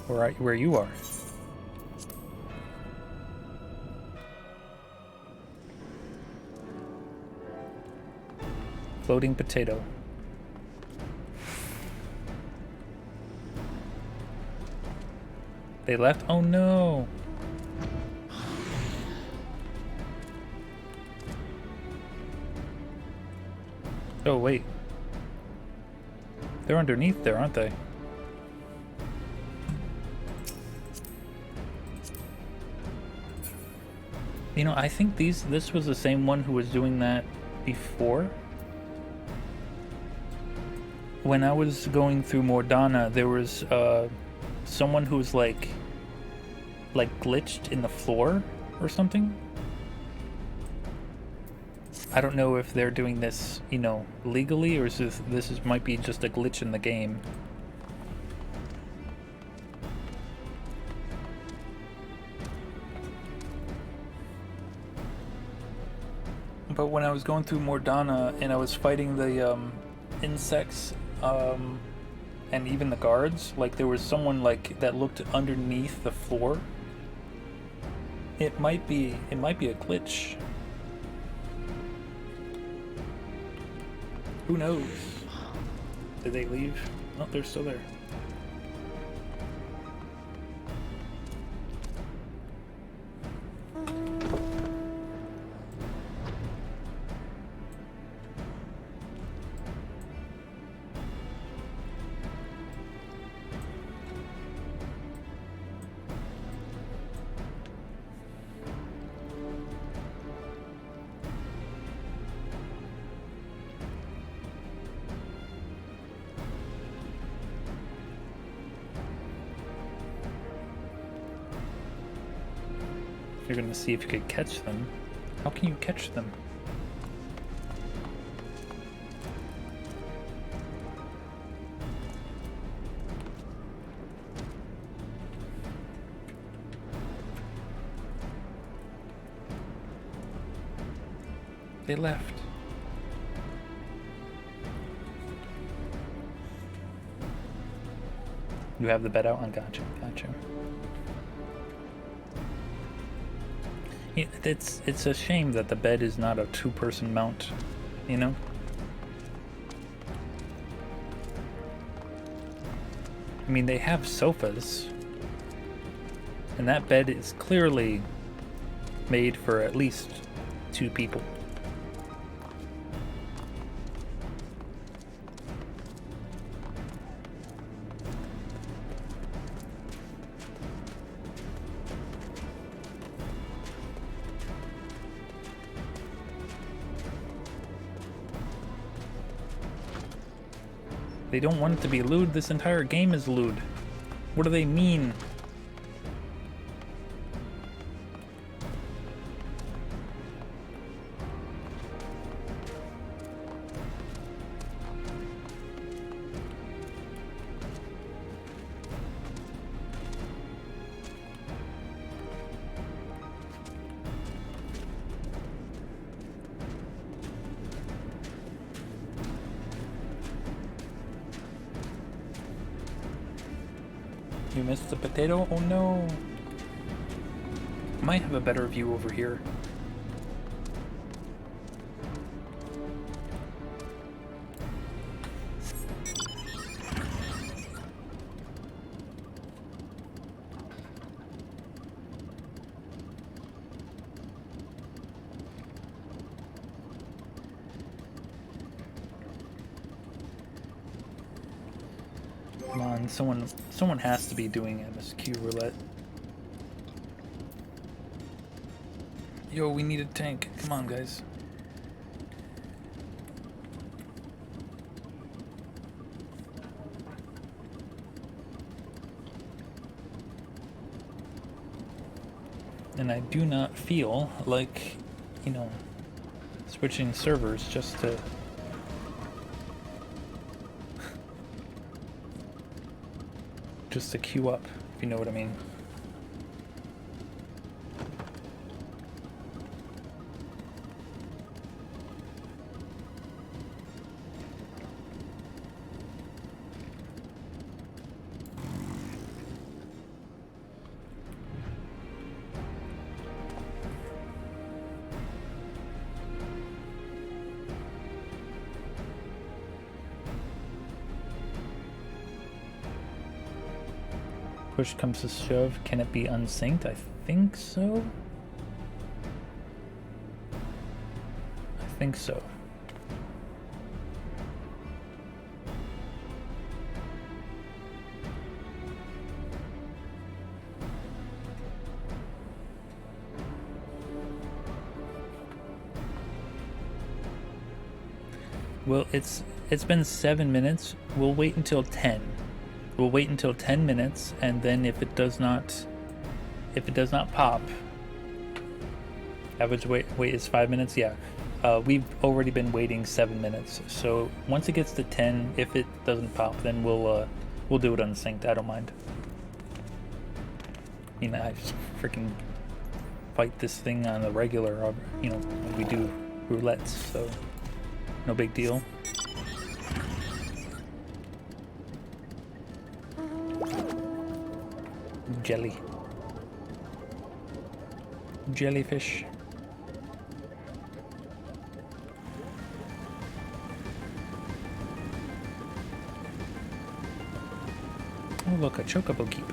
Where you are? Floating potato. They left? Oh no! Oh wait. They're underneath there, aren't they? You know, I think this was the same one who was doing that before. When I was going through Mordana, there was someone who was like glitched in the floor or something. I don't know if they're doing this, you know, legally, or is this might be just a glitch in the game. But when I was going through Mordana and I was fighting the insects and even the guards, like there was someone like that looked underneath the floor. It might be a glitch. Who knows? Did they leave? Oh, they're still there. You're gonna see if you could catch them. How can you catch them? They left. You have the bed out? Gotcha. It's a shame that the bed is not a two-person mount, you know? I mean, they have sofas, and that bed is clearly made for at least 2 people. They don't want it to be lewd. This entire game is lewd. What do they mean? You missed the potato? Oh no. Might have a better view over here. Come on, someone has to be doing MSQ roulette. Yo, we need a tank. Come on, guys. And I do not feel like, you know, switching servers just to queue up, if you know what I mean. Push comes to shove, can it be unsynced? I think so. I think so. Well, it's been 7 minutes. We'll wait until 10. We'll wait until 10 minutes, and then if it does not pop, average wait is 5 minutes. Yeah, We've already been waiting 7 minutes, so once it gets to 10, if it doesn't pop, then we'll do it unsynced. I don't mind. You know, I just freaking fight this thing on the regular, you know, when we do roulettes, so no big deal. Jelly. Jellyfish. Oh look, a chocobo keep.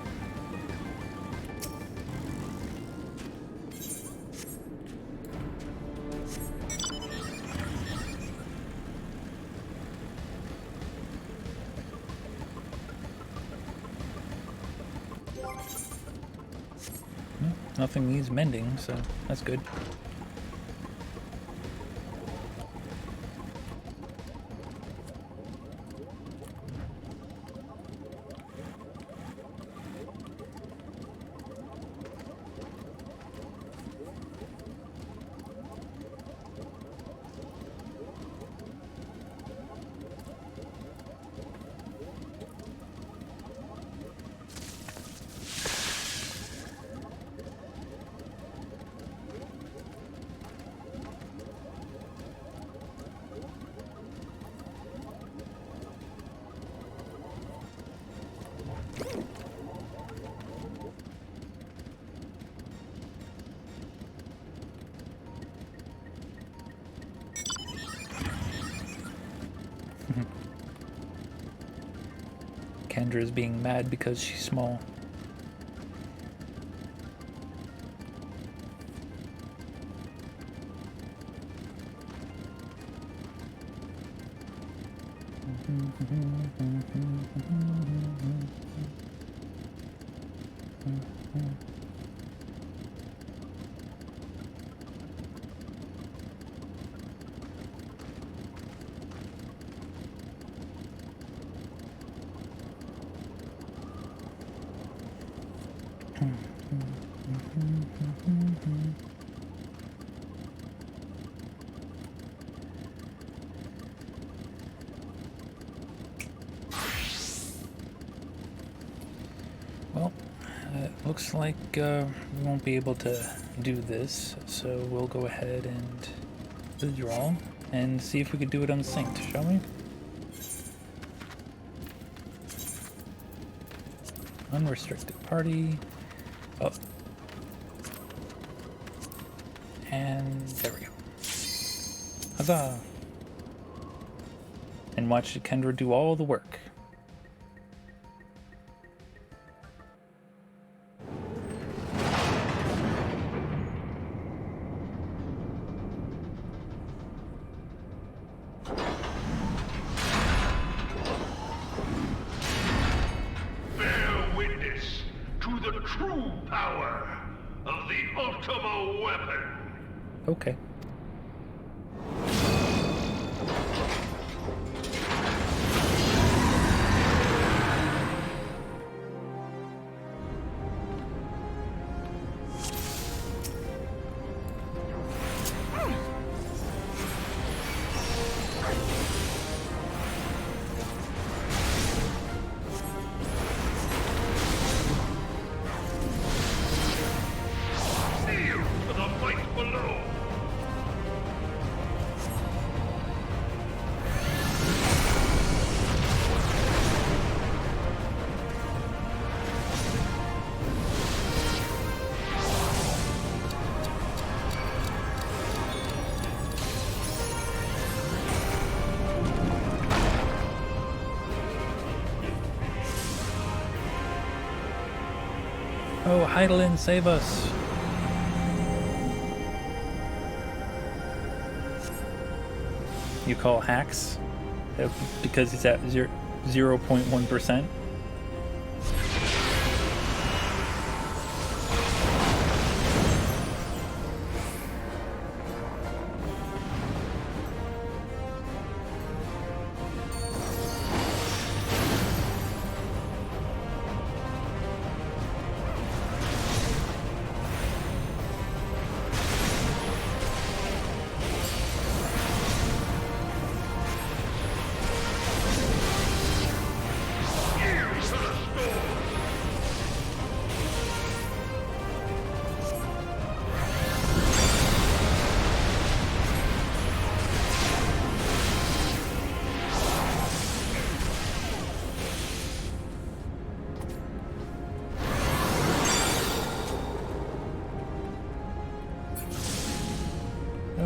Nothing needs mending, so that's good. Kendra's being mad because she's small. Well, it looks like we won't be able to do this, so we'll go ahead and withdraw and see if we could do it unsynced, shall we? Unrestricted party. Oh. And there we go. Huzzah! And watch Kendra do all the work. Bear witness to the true power of the Ultima weapon. Okay. See you for the fight below. Oh, Heidelin, save us! You call hacks? Because it's at 0.1%?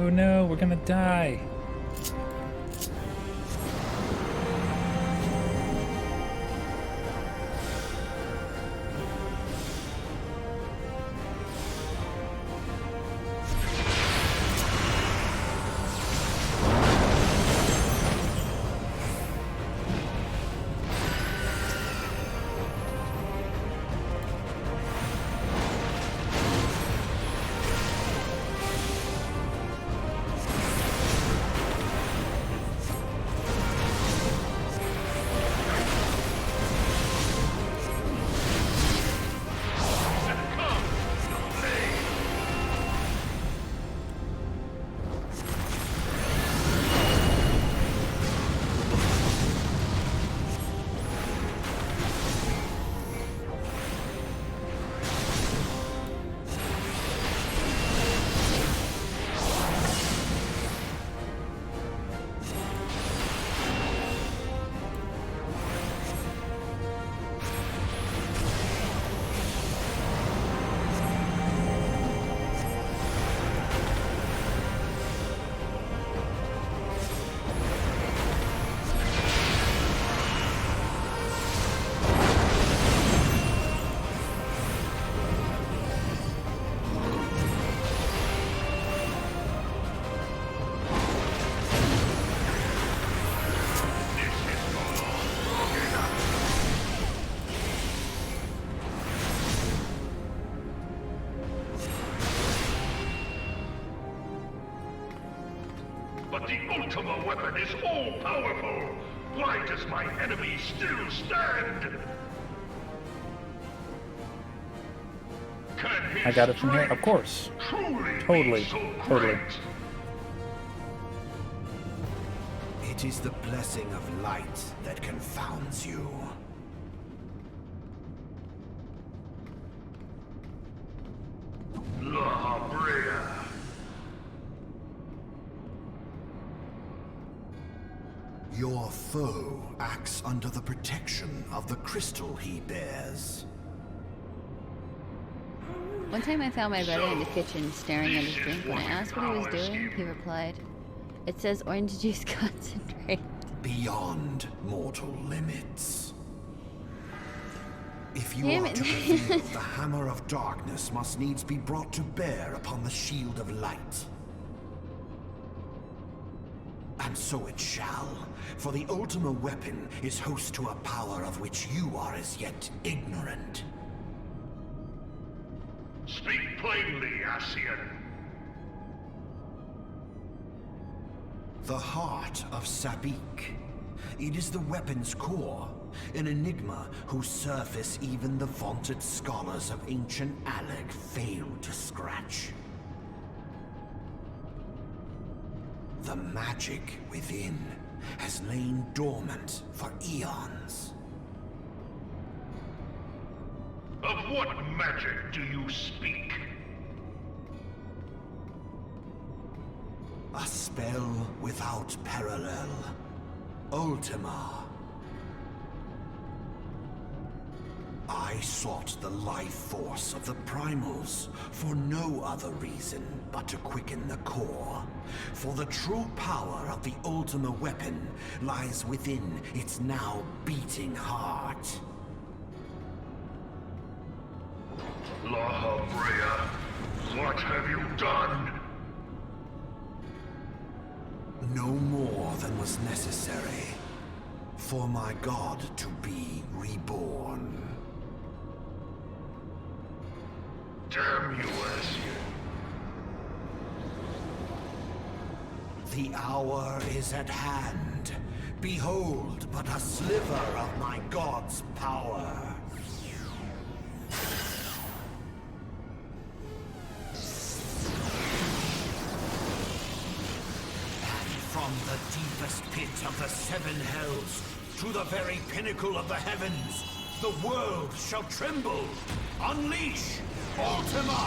Oh no, we're gonna die. But the Ultima weapon is all-powerful! Why does my enemy still stand? Can his I got it from here, of strength course. truly Totally, be so totally. great? It is the blessing of light that confounds you. La Brea. Your foe acts under the protection of the crystal he bears. One time I found my brother in the kitchen staring at his drink. When I asked what he was doing, he replied, "It says orange juice concentrate." Beyond mortal limits. If you Damn are it. to prevail, the hammer of darkness must needs be brought to bear upon the shield of light. And so it shall, for the Ultima weapon is host to a power of which you are as yet ignorant. Speak plainly, Ascian. The heart of Sabik. It is the weapon's core, an enigma whose surface even the vaunted scholars of ancient Aleg failed to scratch. The magic within has lain dormant for eons. Of what magic do you speak? A spell without parallel. Ultima. I sought the life force of the primals for no other reason but to quicken the core. For the true power of the Ultima weapon lies within its now beating heart. La Brea, what have you done? No more than was necessary for my god to be reborn. Damn you, Ascian. The hour is at hand. Behold but a sliver of my god's power. From the deepest pit of the seven hells to the very pinnacle of the heavens, the world shall tremble. Unleash Ultima!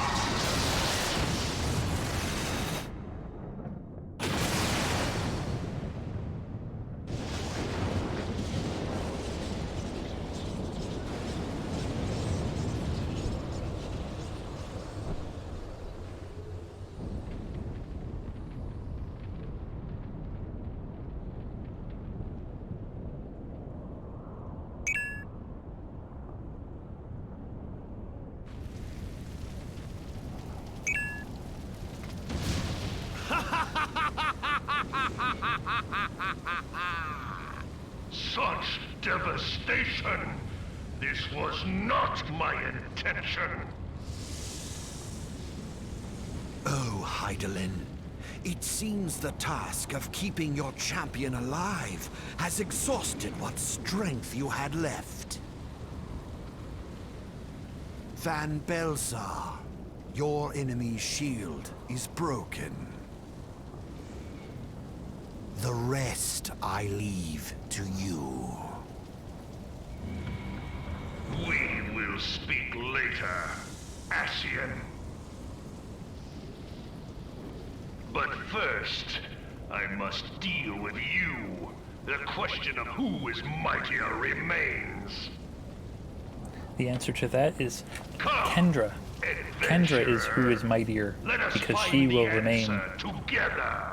Such devastation! This was not my intention! Oh, Hydaelyn. It seems the task of keeping your champion alive has exhausted what strength you had left. Van Belsar, your enemy's shield is broken. The rest I leave to you. We will speak later, Ascian. But first, I must deal with you. The question of who is mightier remains. The answer to that is Come, Kendra. Kendra is who is mightier, Let us because find she the will remain. answer together.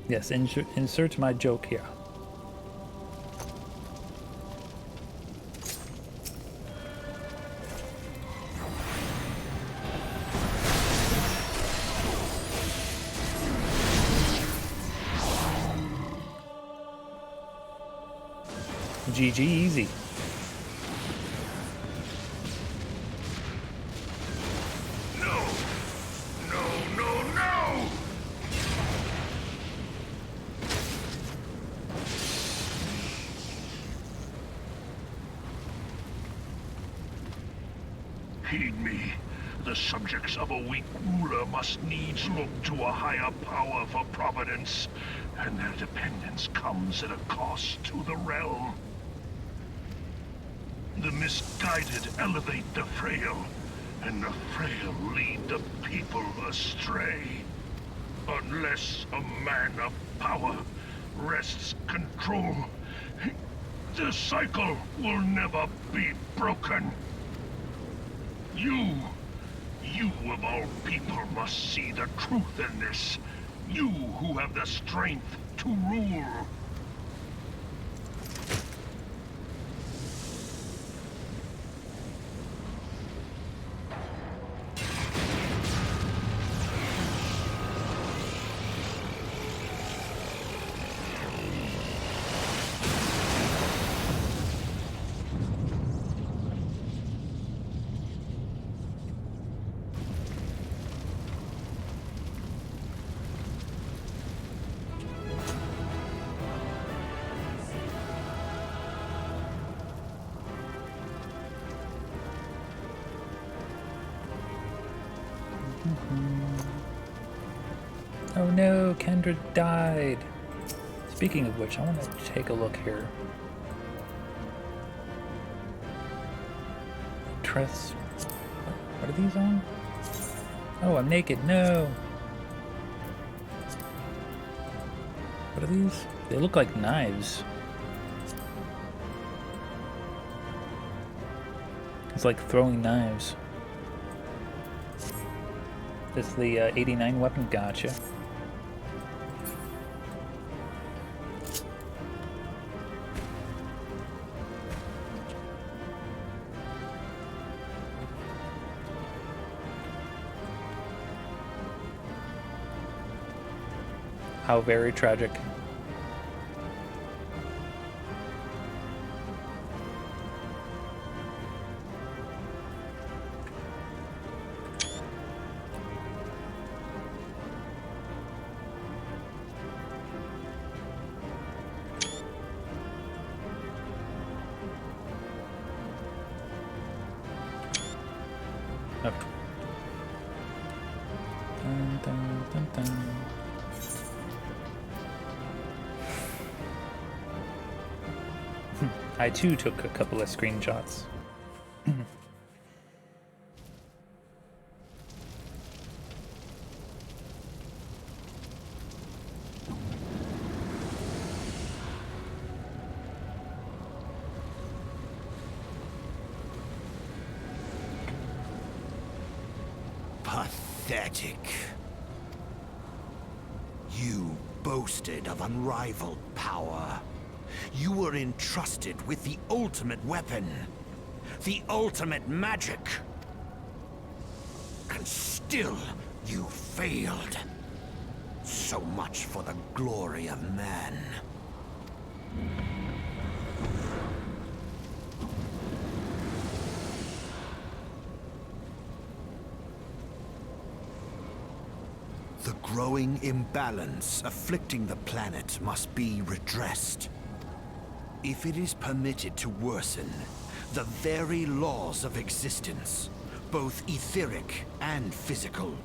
Yes, insert my joke here. GG easy. No! No, no, no! Heed me. The subjects of a weak ruler must needs look to a higher power for providence, and their dependence comes at a cost to the realm. The misguided elevate the frail, and the frail lead the people astray. Unless a man of power wrests control, the cycle will never be broken. You of all people must see the truth in this. You who have the strength to rule. Oh no, Kendra died. Speaking of which, I want to take a look here. Tress. What are these on? Oh, I'm naked. No. What are these? They look like knives. It's like throwing knives. It's the 89 weapon. Gotcha. How very tragic. Okay. Dun, dun, dun, dun. I too took a couple of screenshots. Pathetic. You boasted of unrivaled power. You were entrusted with the ultimate weapon. the ultimate magic. And still, you failed. So much for the glory of man. The growing imbalance afflicting the planet must be redressed. If it is permitted to worsen, the very laws of existence, both etheric and physical,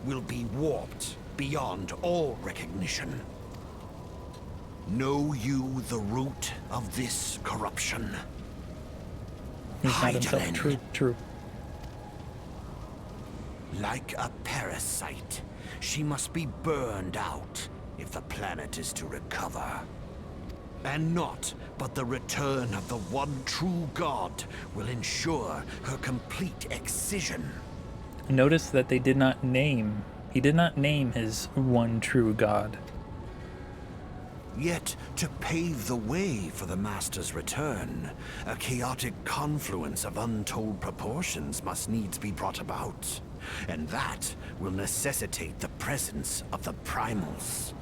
will be warped beyond all recognition. Know you the root of this corruption? He's not himself. Hydralin. True. Like a parasite, she must be burned out if the planet is to recover. And naught but the return of the one true god will ensure her complete excision. Notice that they did not name. He did not name his one true god. Yet, to pave the way for the Master's return, a chaotic confluence of untold proportions must needs be brought about. And that will necessitate the presence of the primals.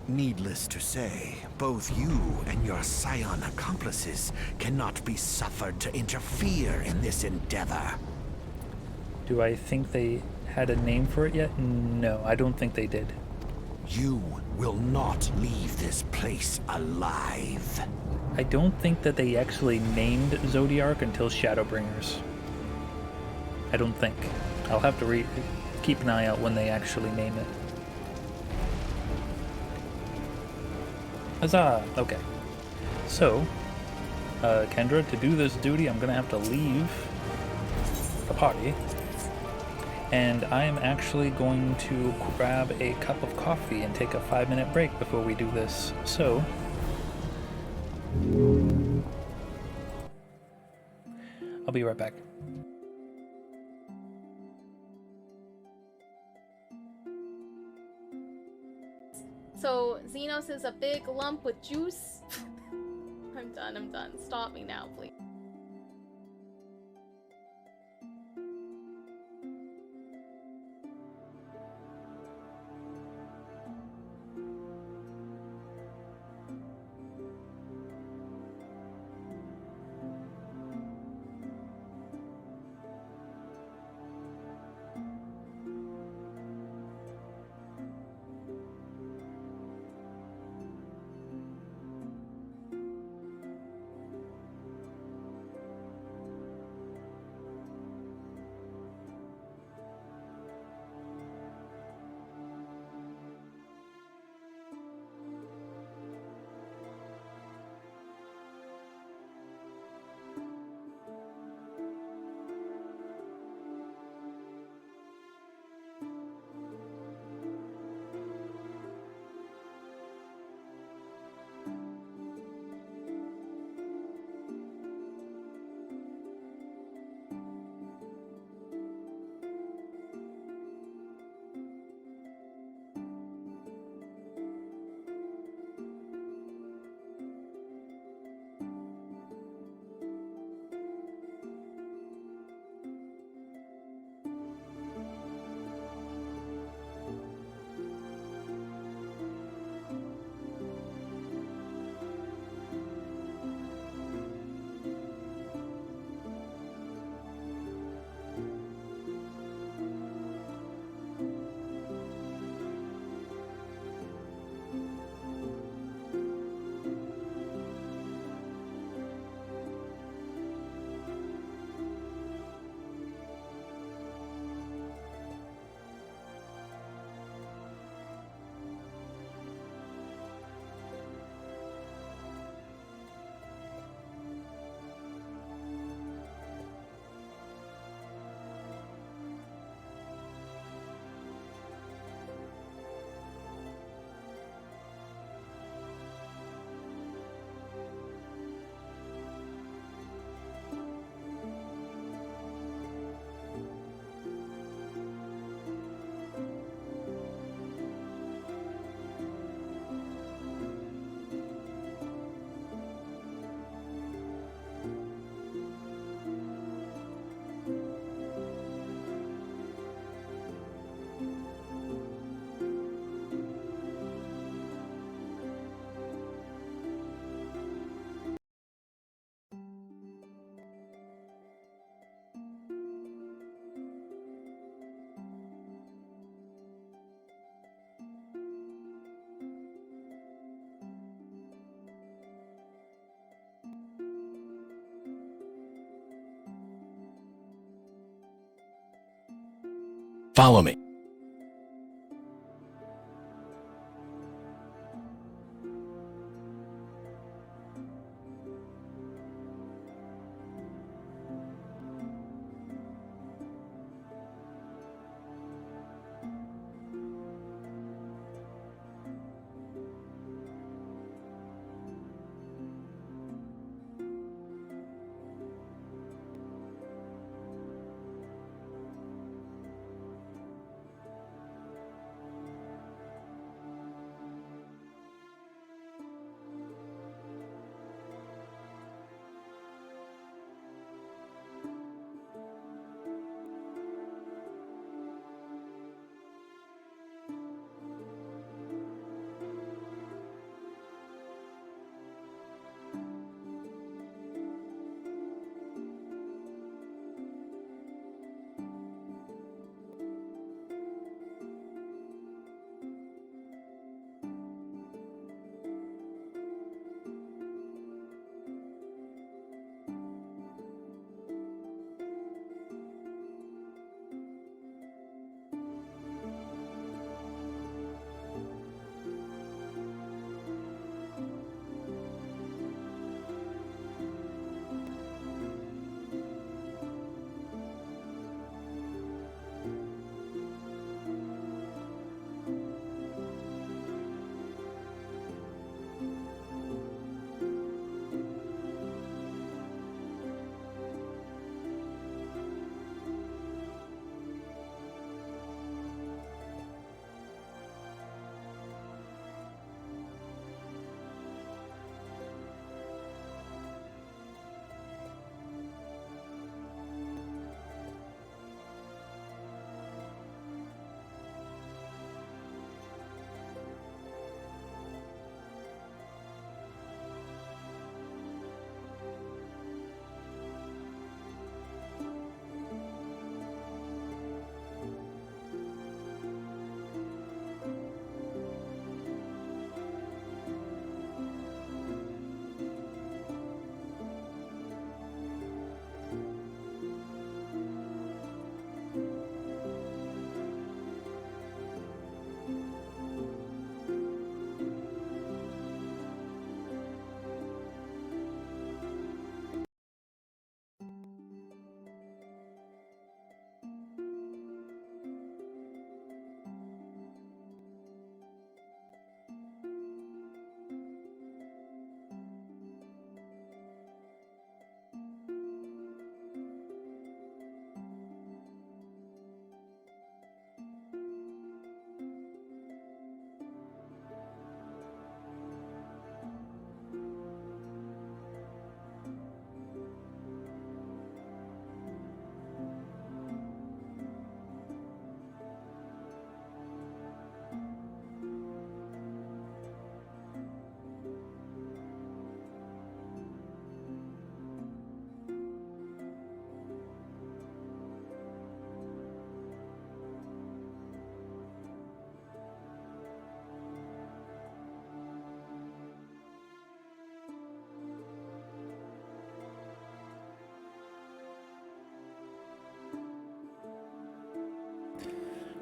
Needless to say, both you and your scion accomplices cannot be suffered to interfere in this endeavor. Do I think they had a name for it yet? No, I don't think they did. You will not leave this place alive. I don't think that they actually named Zodiark until Shadowbringers. I don't think. I'll have to keep an eye out when they actually name it. Huzzah! Okay. So, Kendra, to do this duty, I'm gonna have to leave the party. And I am actually going to grab a cup of coffee and take a 5-minute break before we do this. So, I'll be right back. So, Xenos is a big lump with juice. I'm done. Stop me now, please. Follow me.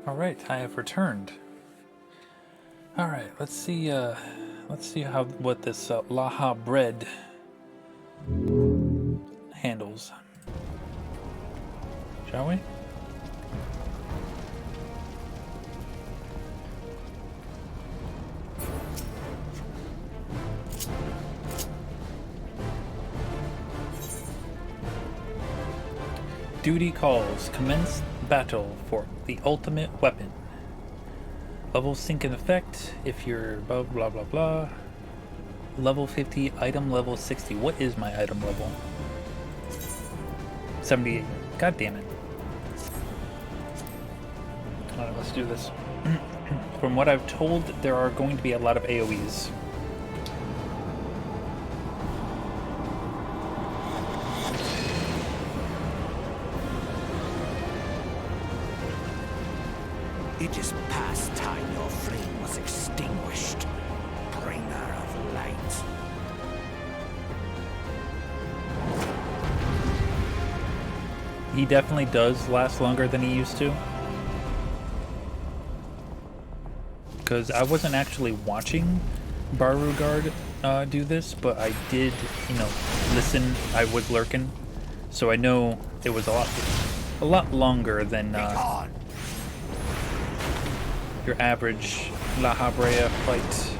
Alright, I have returned. Alright, let's see how what this Laha bread handles. Shall we? Duty calls. Commence battle for the ultimate weapon. Level sync in effect if you're above blah blah blah. Level 50, item level 60. What is my item level? 78. God damn it. Alright, let's do this. From what I've told, there are going to be a lot of AoEs. It is past time your flame was extinguished, bringer of light. He definitely does last longer than he used to. because I wasn't actually watching Beauregard do this, but I did, you know, listen. I was lurking, so I know it was a lot longer than your average La Habrea fight.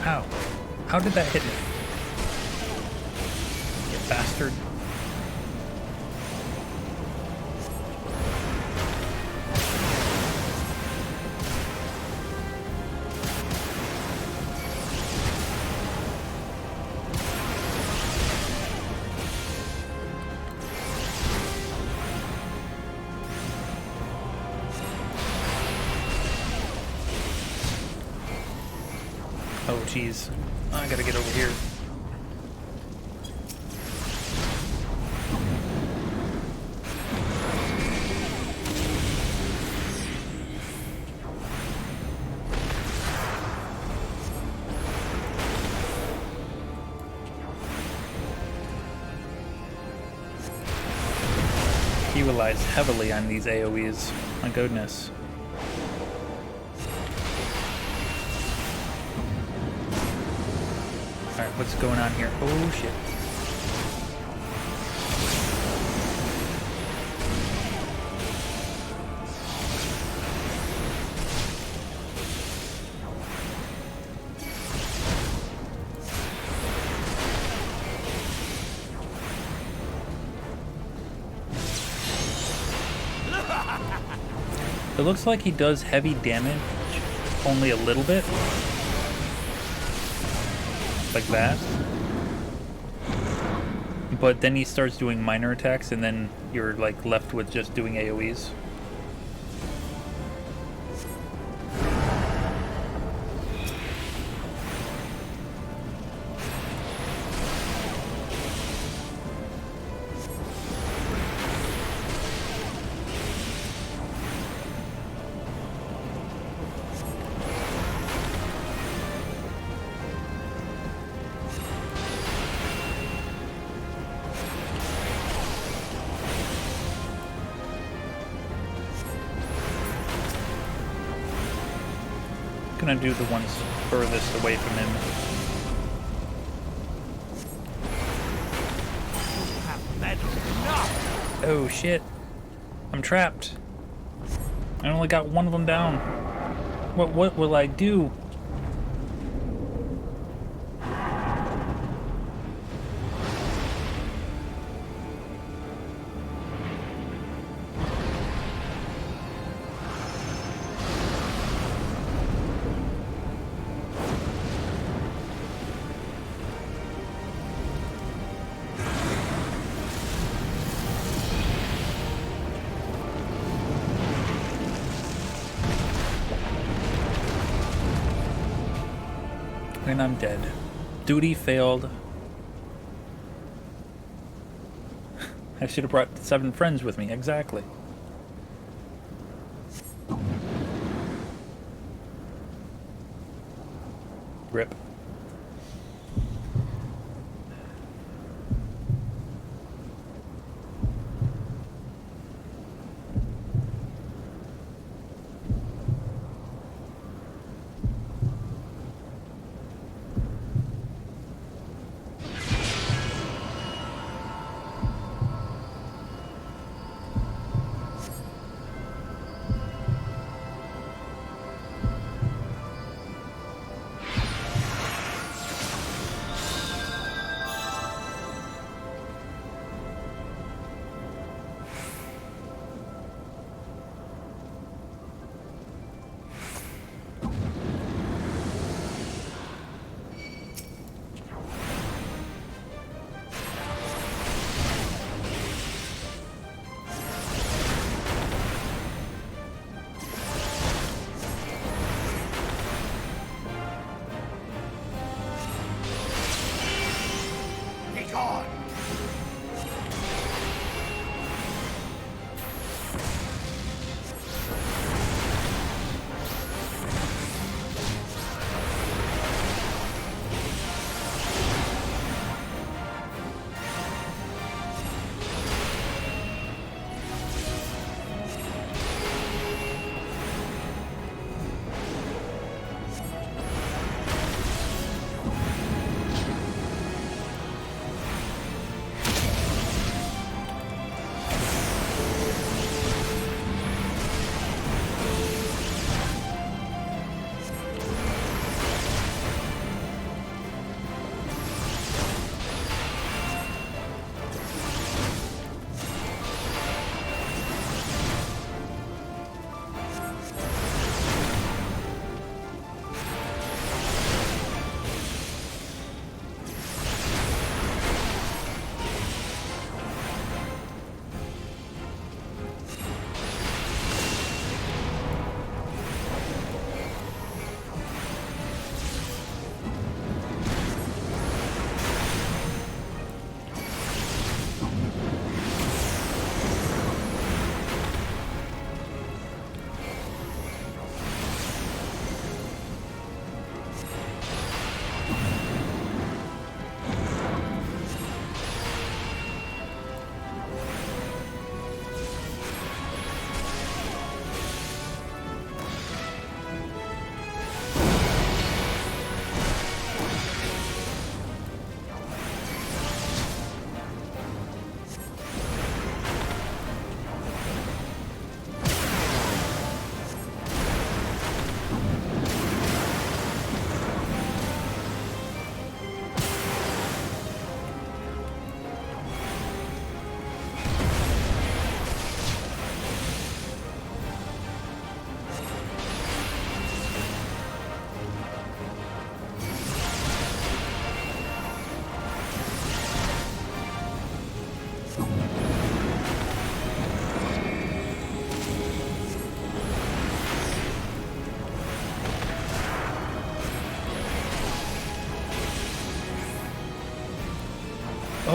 Ow. How did that hit me? You bastard. Oh, jeez. I gotta get over here. He relies heavily on these AoEs. My goodness. Alright, what's going on here? Oh shit. It looks like he does heavy damage, only a little bit. Like that. But then he starts doing minor attacks and then you're like left with just doing AoEs. Gonna do the ones furthest away from him. Oh shit. I'm trapped. I only got one of them down. What will I do? And I'm dead. Duty failed. I should have brought 7 friends with me, exactly. Rip.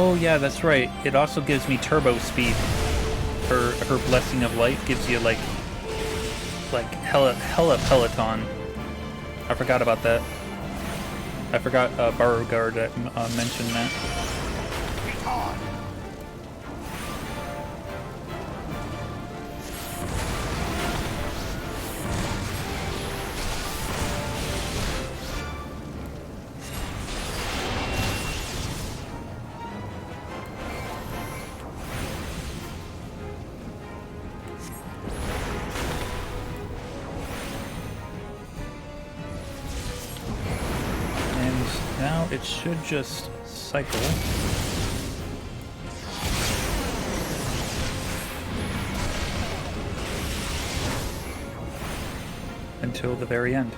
Oh yeah, that's right. It also gives me turbo speed. Her blessing of light gives you like hella Peloton. I forgot about that. I forgot Beauregard mentioned that. Now it should just cycle. Until the very end.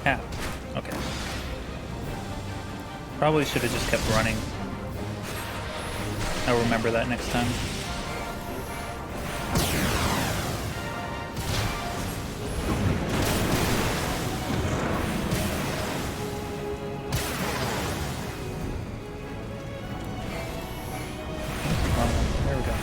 Yeah, okay. Probably should have just kept running. I'll remember that next time. There we go.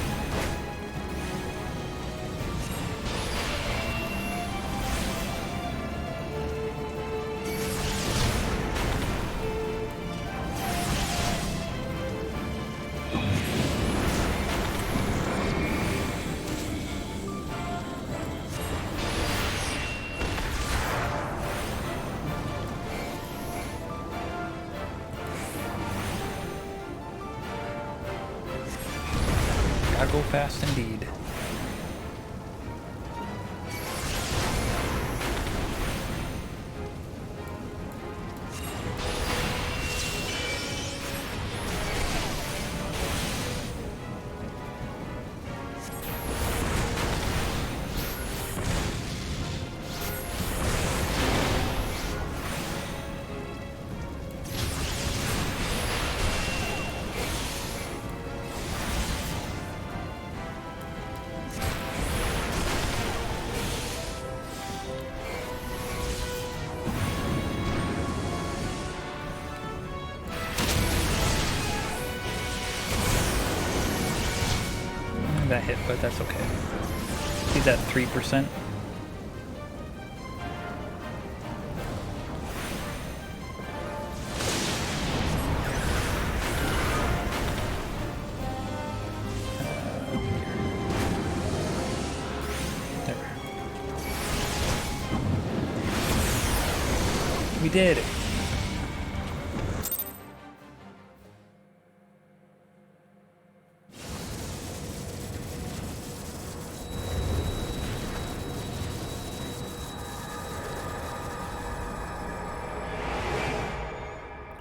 Gotta go fast indeed. That hit, but that's okay. See that 3%? There. We did it.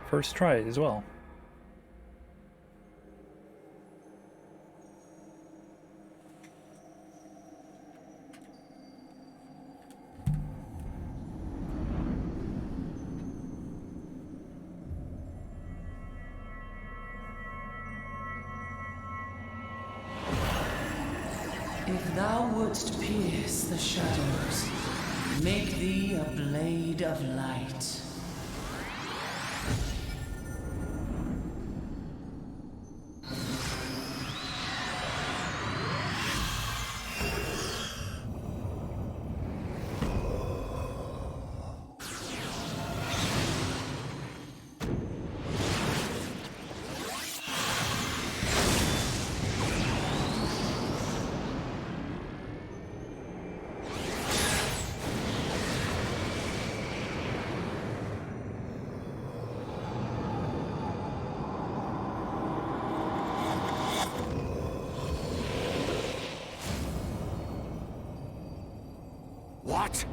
First try as well. If thou wouldst pierce the shadows, make thee a blade of light. What?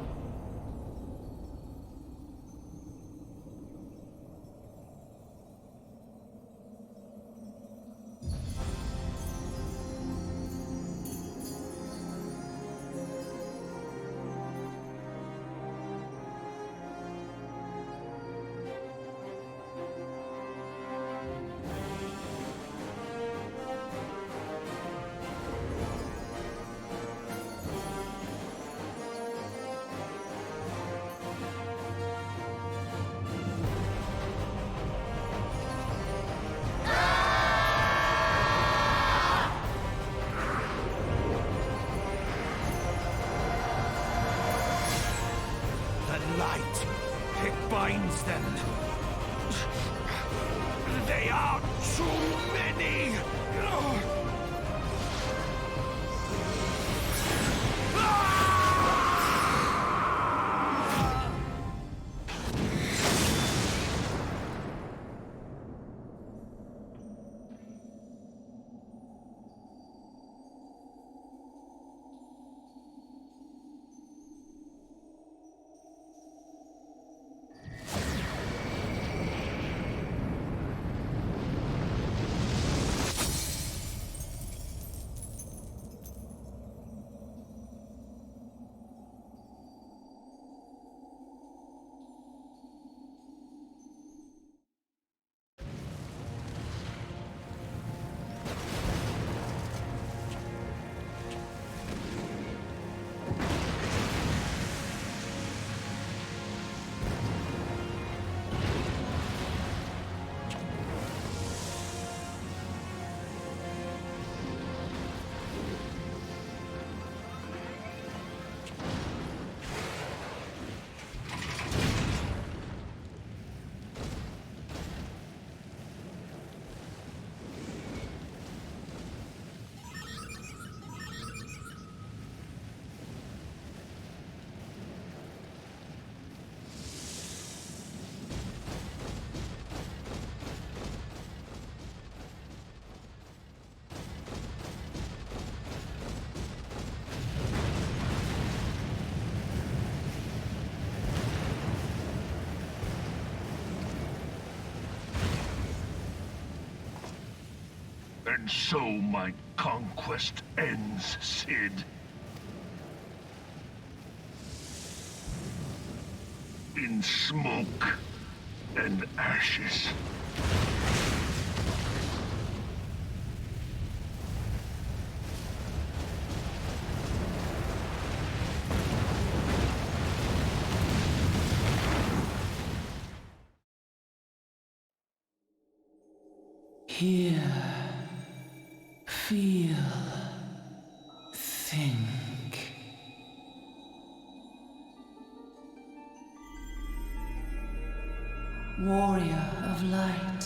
Light. It binds them. They are too many. And so my conquest ends, Cid. In smoke and ashes. Hear, feel, think. Warrior of light,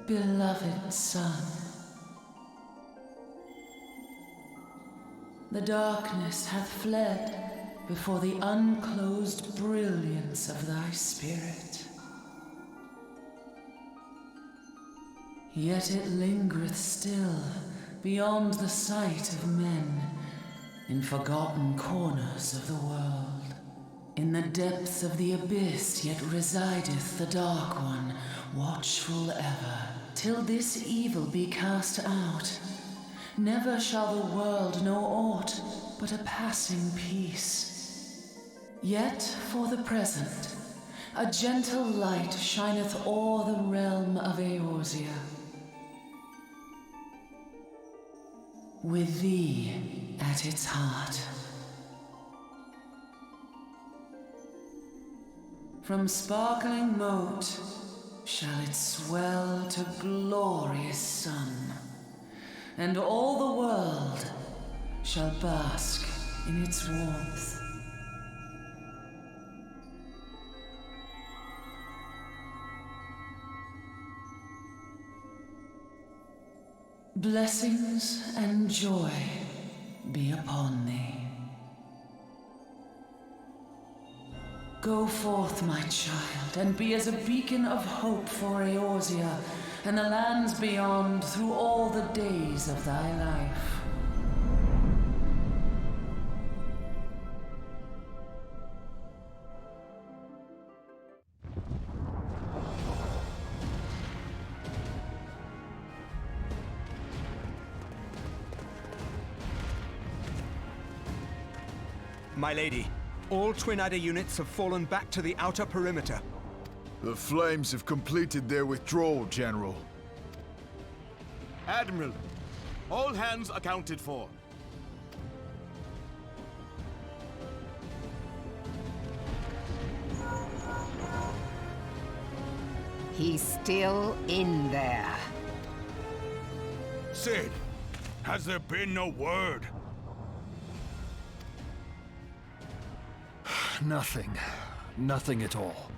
beloved son. The darkness hath fled before the unclosed brilliance of thy spirit. Yet it lingereth still beyond the sight of men, in forgotten corners of the world. In the depths of the abyss yet resideth the Dark One, watchful ever, till this evil be cast out. Never shall the world know aught but a passing peace. Yet for the present, a gentle light shineth o'er the realm of Eorzea. With thee at its heart. From sparkling moat shall it swell to glorious sun, and all the world shall bask in its warmth. Blessings and joy be upon thee. Go forth, my child, and be as a beacon of hope for Eorzea and the lands beyond through all the days of thy life. My lady, all Twin Adder units have fallen back to the outer perimeter. The Flames have completed their withdrawal, General. Admiral, all hands accounted for. He's still in there. Sid, has there been no word? Nothing. Nothing at all.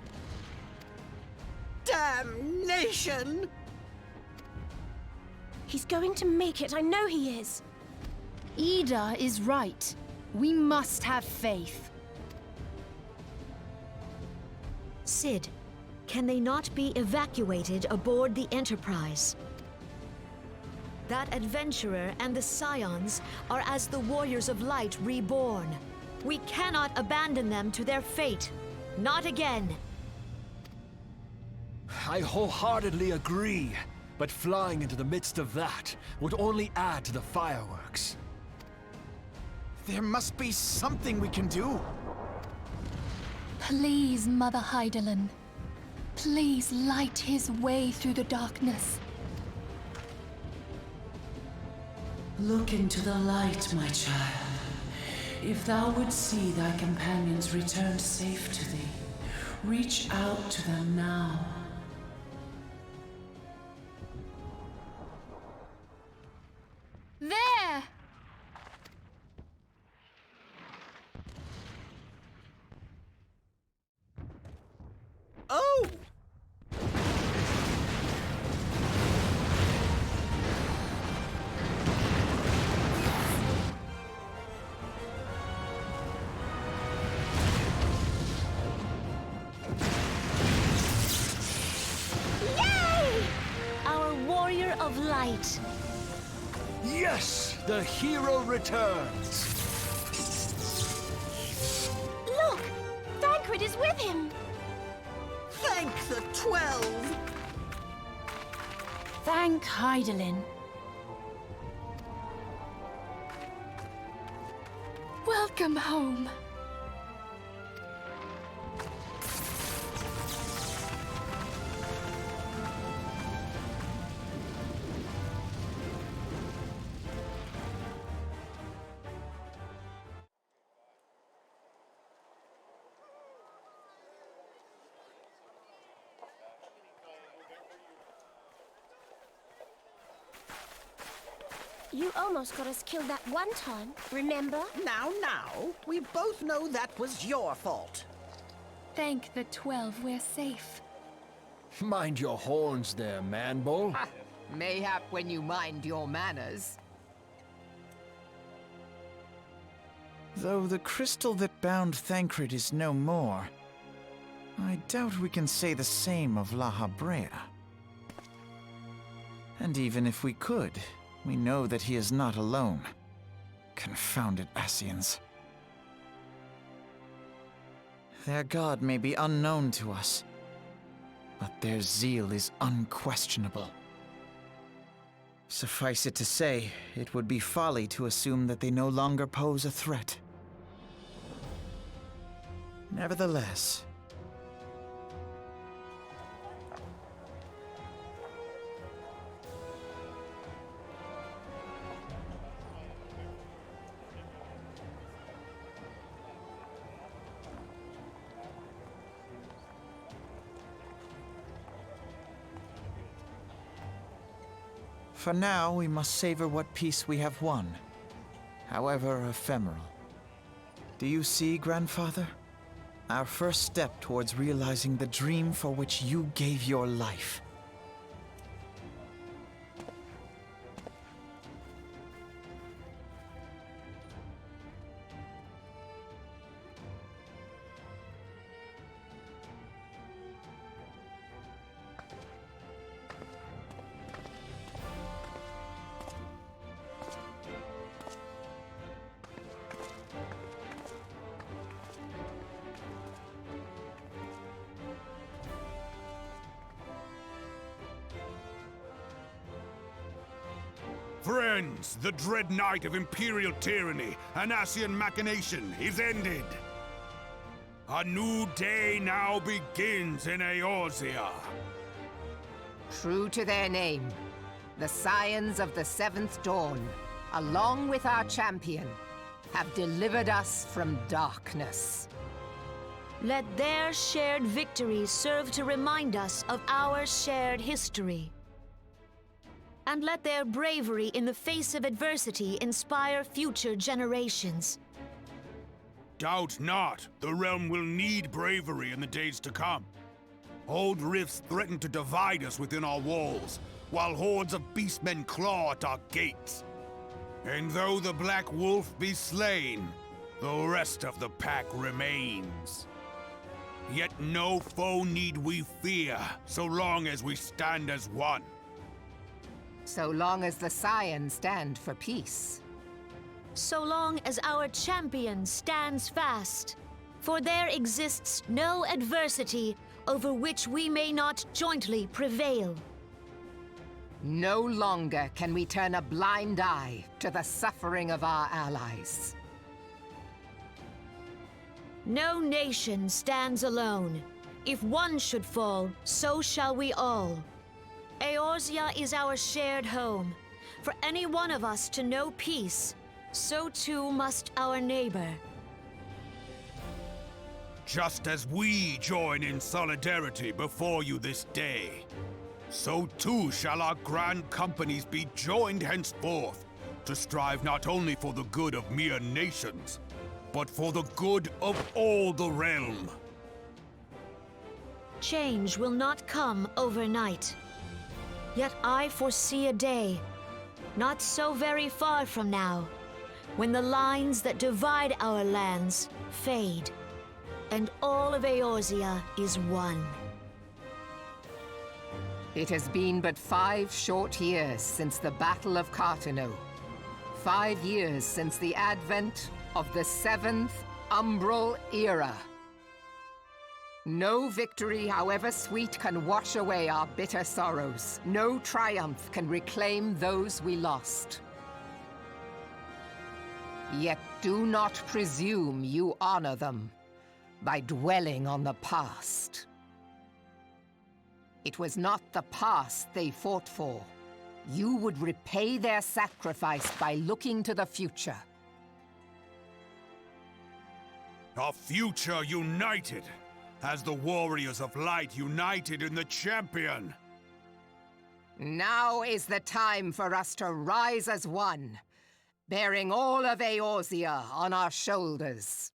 Damnation! He's going to make it, I know he is. Ida is right. We must have faith. Sid, can they not be evacuated aboard the Enterprise? That adventurer and the Scions are as the Warriors of Light reborn. We cannot abandon them to their fate. Not again. I wholeheartedly agree, but flying into the midst of that would only add to the fireworks. There must be something we can do. Please, Mother Hydaelyn. Please light his way through the darkness. Look into the light, my child. If thou would see thy companions returned safe to thee, reach out to them now. There! Oh! Yay! Our Warrior of Light. Yes! The hero returns! Look! Thancred is with him! Thank the 12! Thank Hydaelyn. Welcome home. You almost got us killed that one time, remember? Now, we both know that was your fault. Thank the 12 we're safe. Mind your horns there, man-bull. Mayhap when you mind your manners. Though the crystal that bound Thancred is no more, I doubt we can say the same of La Habrea. And even if we could, we know that he is not alone. Confounded Ascians. Their god may be unknown to us, but their zeal is unquestionable. Suffice it to say, it would be folly to assume that they no longer pose a threat. Nevertheless, for now, we must savor what peace we have won, however ephemeral. Do you see, Grandfather? Our first step towards realizing the dream for which you gave your life. Friends, the dread night of Imperial tyranny and Ascian machination is ended. A new day now begins in Eorzea. True to their name, the Scions of the Seventh Dawn, along with our champion, have delivered us from darkness. Let their shared victory serve to remind us of our shared history. And let their bravery in the face of adversity inspire future generations. Doubt not, the realm will need bravery in the days to come. Old rifts threaten to divide us within our walls, while hordes of beastmen claw at our gates. And though the Black Wolf be slain, the rest of the pack remains. Yet no foe need we fear, so long as we stand as one. So long as the Scions stand for peace. So long as our champion stands fast. For there exists no adversity over which we may not jointly prevail. No longer can we turn a blind eye to the suffering of our allies. No nation stands alone. If one should fall, so shall we all. Eorzea is our shared home. For any one of us to know peace, so too must our neighbor. Just as we join in solidarity before you this day, so too shall our grand companies be joined henceforth to strive not only for the good of mere nations, but for the good of all the realm. Change will not come overnight. Yet I foresee a day, not so very far from now, when the lines that divide our lands fade, and all of Eorzea is one. It has been but 5 short years since the Battle of Cartano. 5 years since the advent of the 7th Umbral Era. No victory, however sweet, can wash away our bitter sorrows. No triumph can reclaim those we lost. Yet do not presume you honor them by dwelling on the past. It was not the past they fought for. You would repay their sacrifice by looking to the future. A future united, as the warriors of light united in the champion. Now is the time for us to rise as one, bearing all of Eorzea on our shoulders.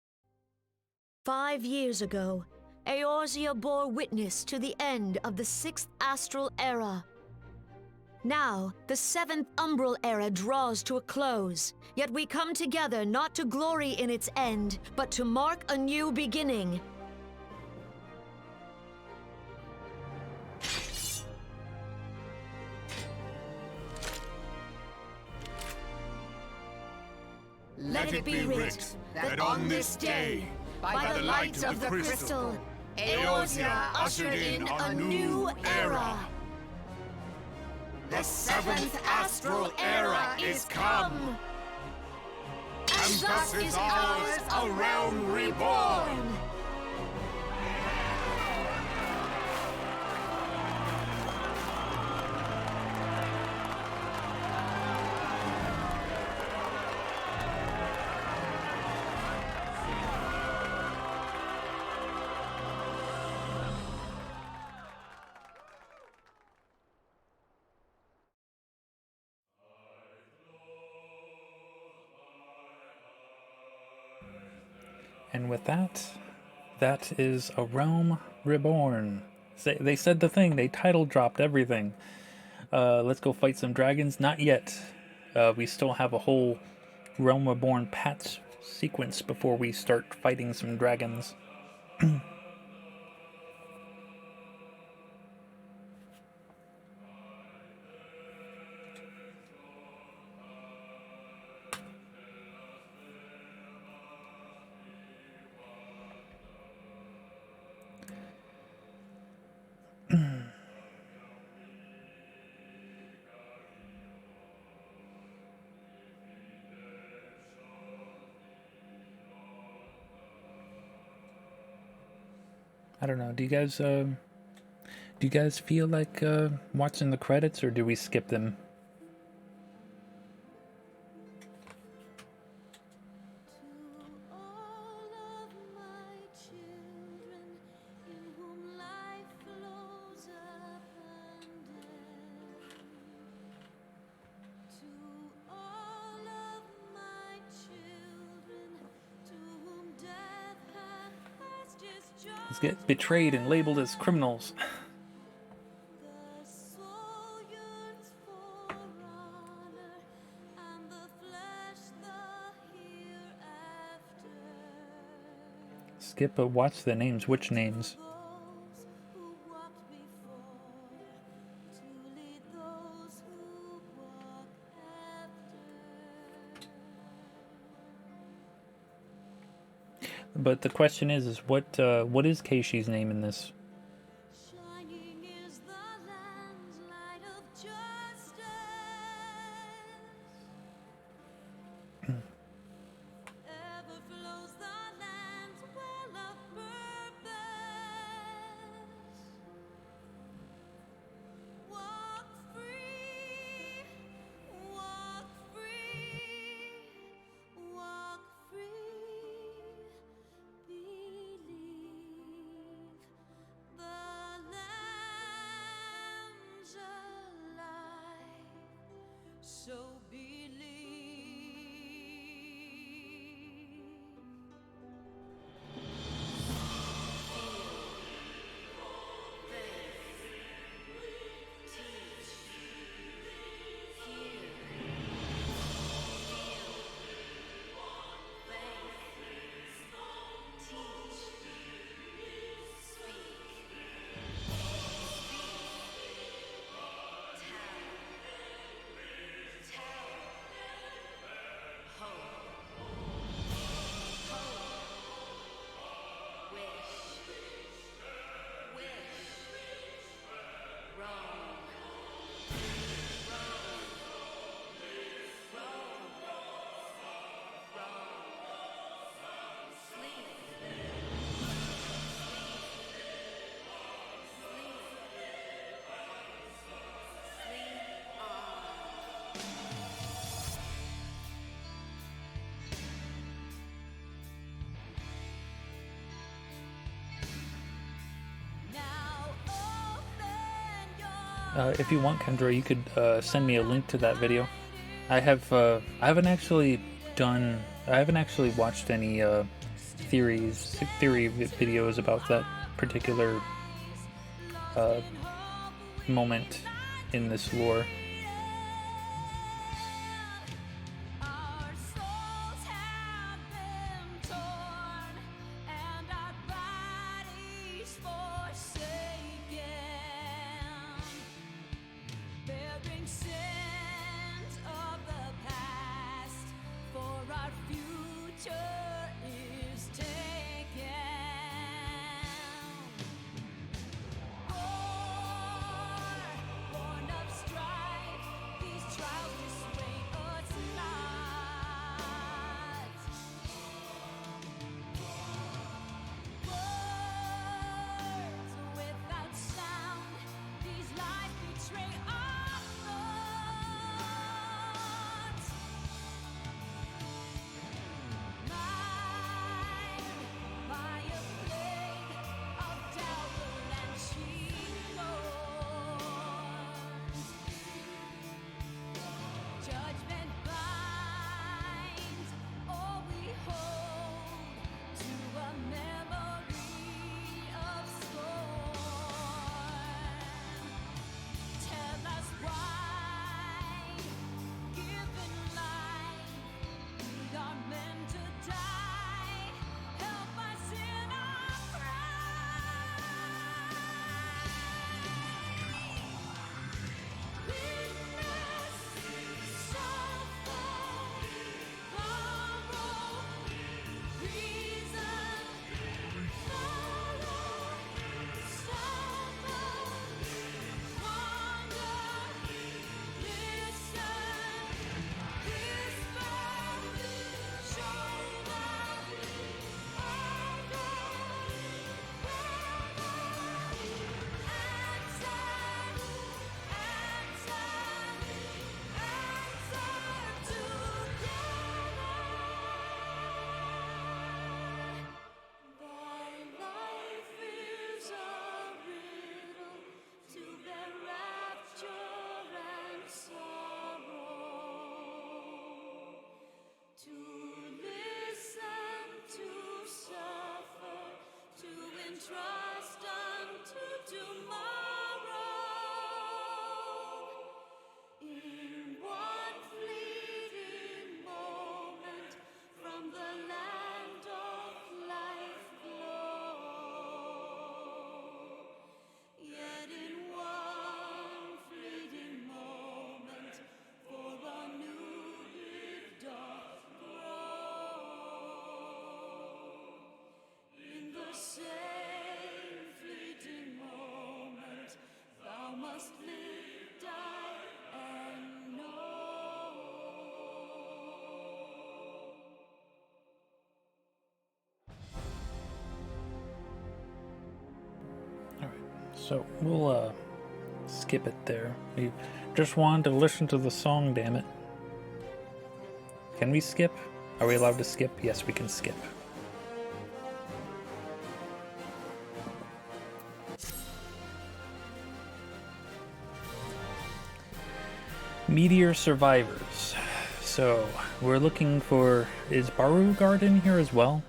5 years ago, Eorzea bore witness to the end of the 6th Astral Era. Now, the 7th Umbral Era draws to a close, yet we come together not to glory in its end, but to mark a new beginning. Let it be writ that on this day, by the light of the crystal, Eorzea ushered in a new era. The 7th Astral Era is come! And thus is ours a realm reborn! And with that, that is A Realm Reborn. They said the thing, they title dropped everything. Let's go fight some dragons. Not yet. We still have a whole Realm Reborn patch sequence before we start fighting some dragons. don't know. Do you guys feel like watching the credits, or do we skip them? Let's get betrayed and labeled as criminals. Skip, but watch the names. Which names? But the question is what is Keishi's name in this? If you want, Kendra, you could send me a link to that video. I haven't actually watched any theory videos about that particular moment in this lore. trust unto tomorrow. In one fleeting moment from the land of life glow. Yet in one fleeting moment for a new gift doth grow. In the same fleeting moment thou must live, die, and know. So we'll skip it there. We just wanted to listen to the song, damn it. Can we skip? Are we allowed to skip? Yes, we can skip. Meteor survivors. So we're looking for, is Barugard in here as well?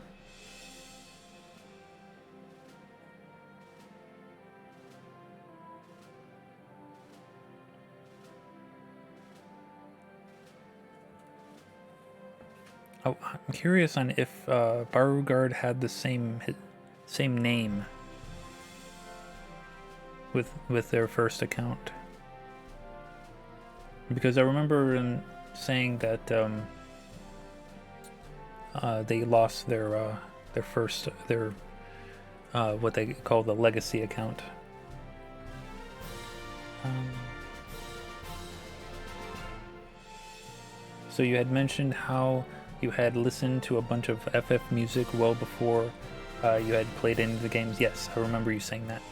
Oh, I'm curious on if Barugard had the same name with their first account, because I remember saying that they lost their what they call the legacy account. So you had mentioned how you had listened to a bunch of FF music well before you had played any of the games. Yes, I remember you saying that.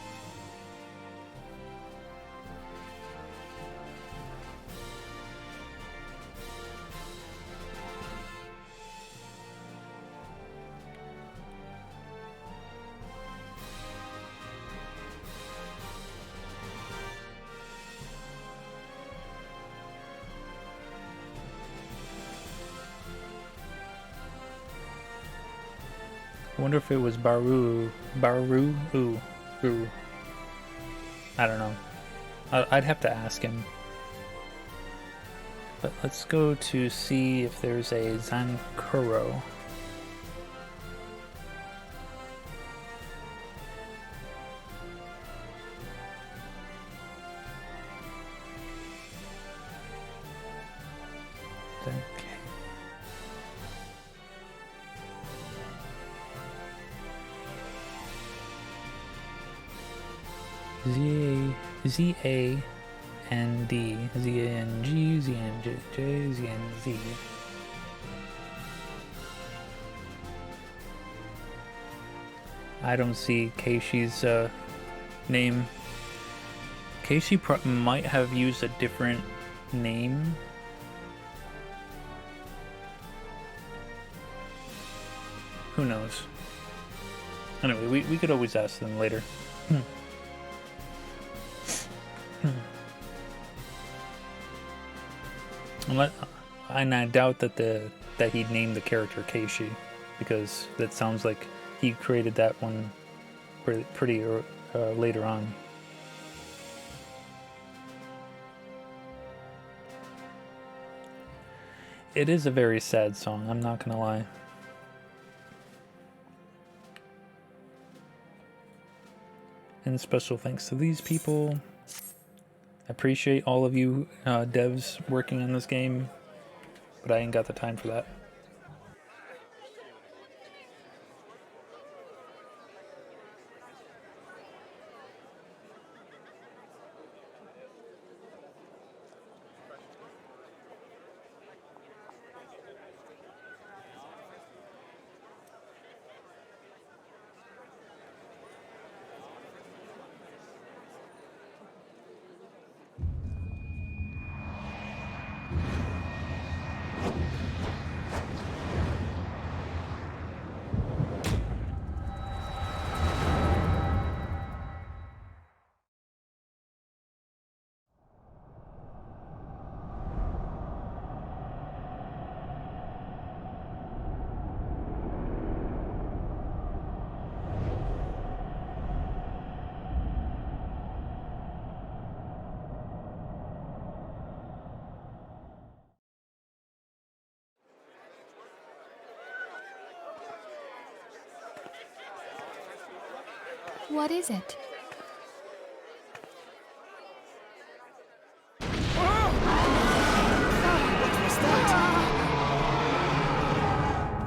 I wonder if it was Baru. Ooh. I don't know. I'd have to ask him. But let's go to see if there's a Zankuro. Z-A-N-D, Z-A-N-G, Z-N-J, Z-N-Z. I don't see Keishi's name. Keishi might have used a different name. Who knows? Anyway, we could always ask them later. And I doubt that he named the character Keishi, because that sounds like he created that one pretty later on. It is a very sad song, I'm not gonna lie. And special thanks to these people. I appreciate all of you devs working on this game, but I ain't got the time for that. What is it?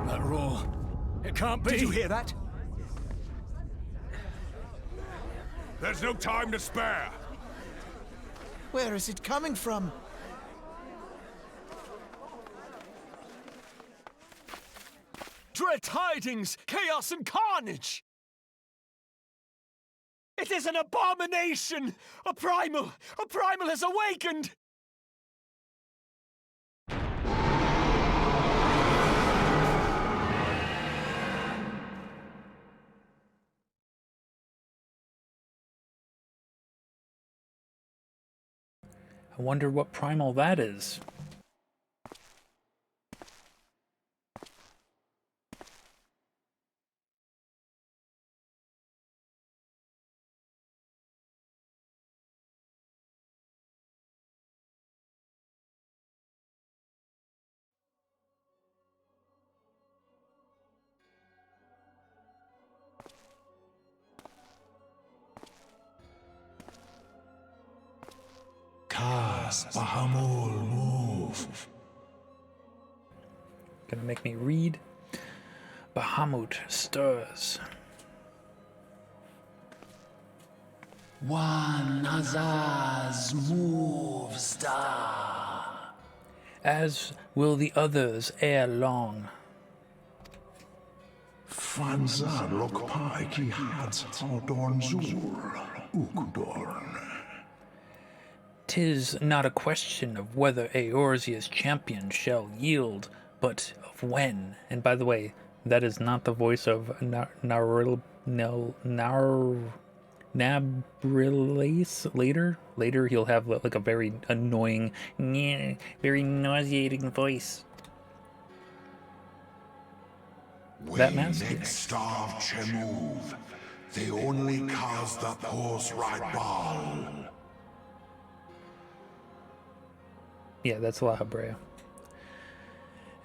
That roar. It can't be. Did you hear that? There's no time to spare. Where is it coming from? Dread tidings! Chaos and carnage! It is an abomination! A primal! A primal has awakened! I wonder what primal that is. Cast Bahamul move. Gonna make me read. Bahamut stirs. One Azaz moves da. As will the others ere long. Franza lokpai ki hat Aldorn Zur Ukdorn. 'Tis not a question of whether Eorzea's champion shall yield, but of when. And by the way, that is not the voice of Nabrilace later. Later he'll have like a very annoying, very nauseating voice. That mask? Starve Chemuv. They only cause the pose right ball. Yeah, that's La Habrea.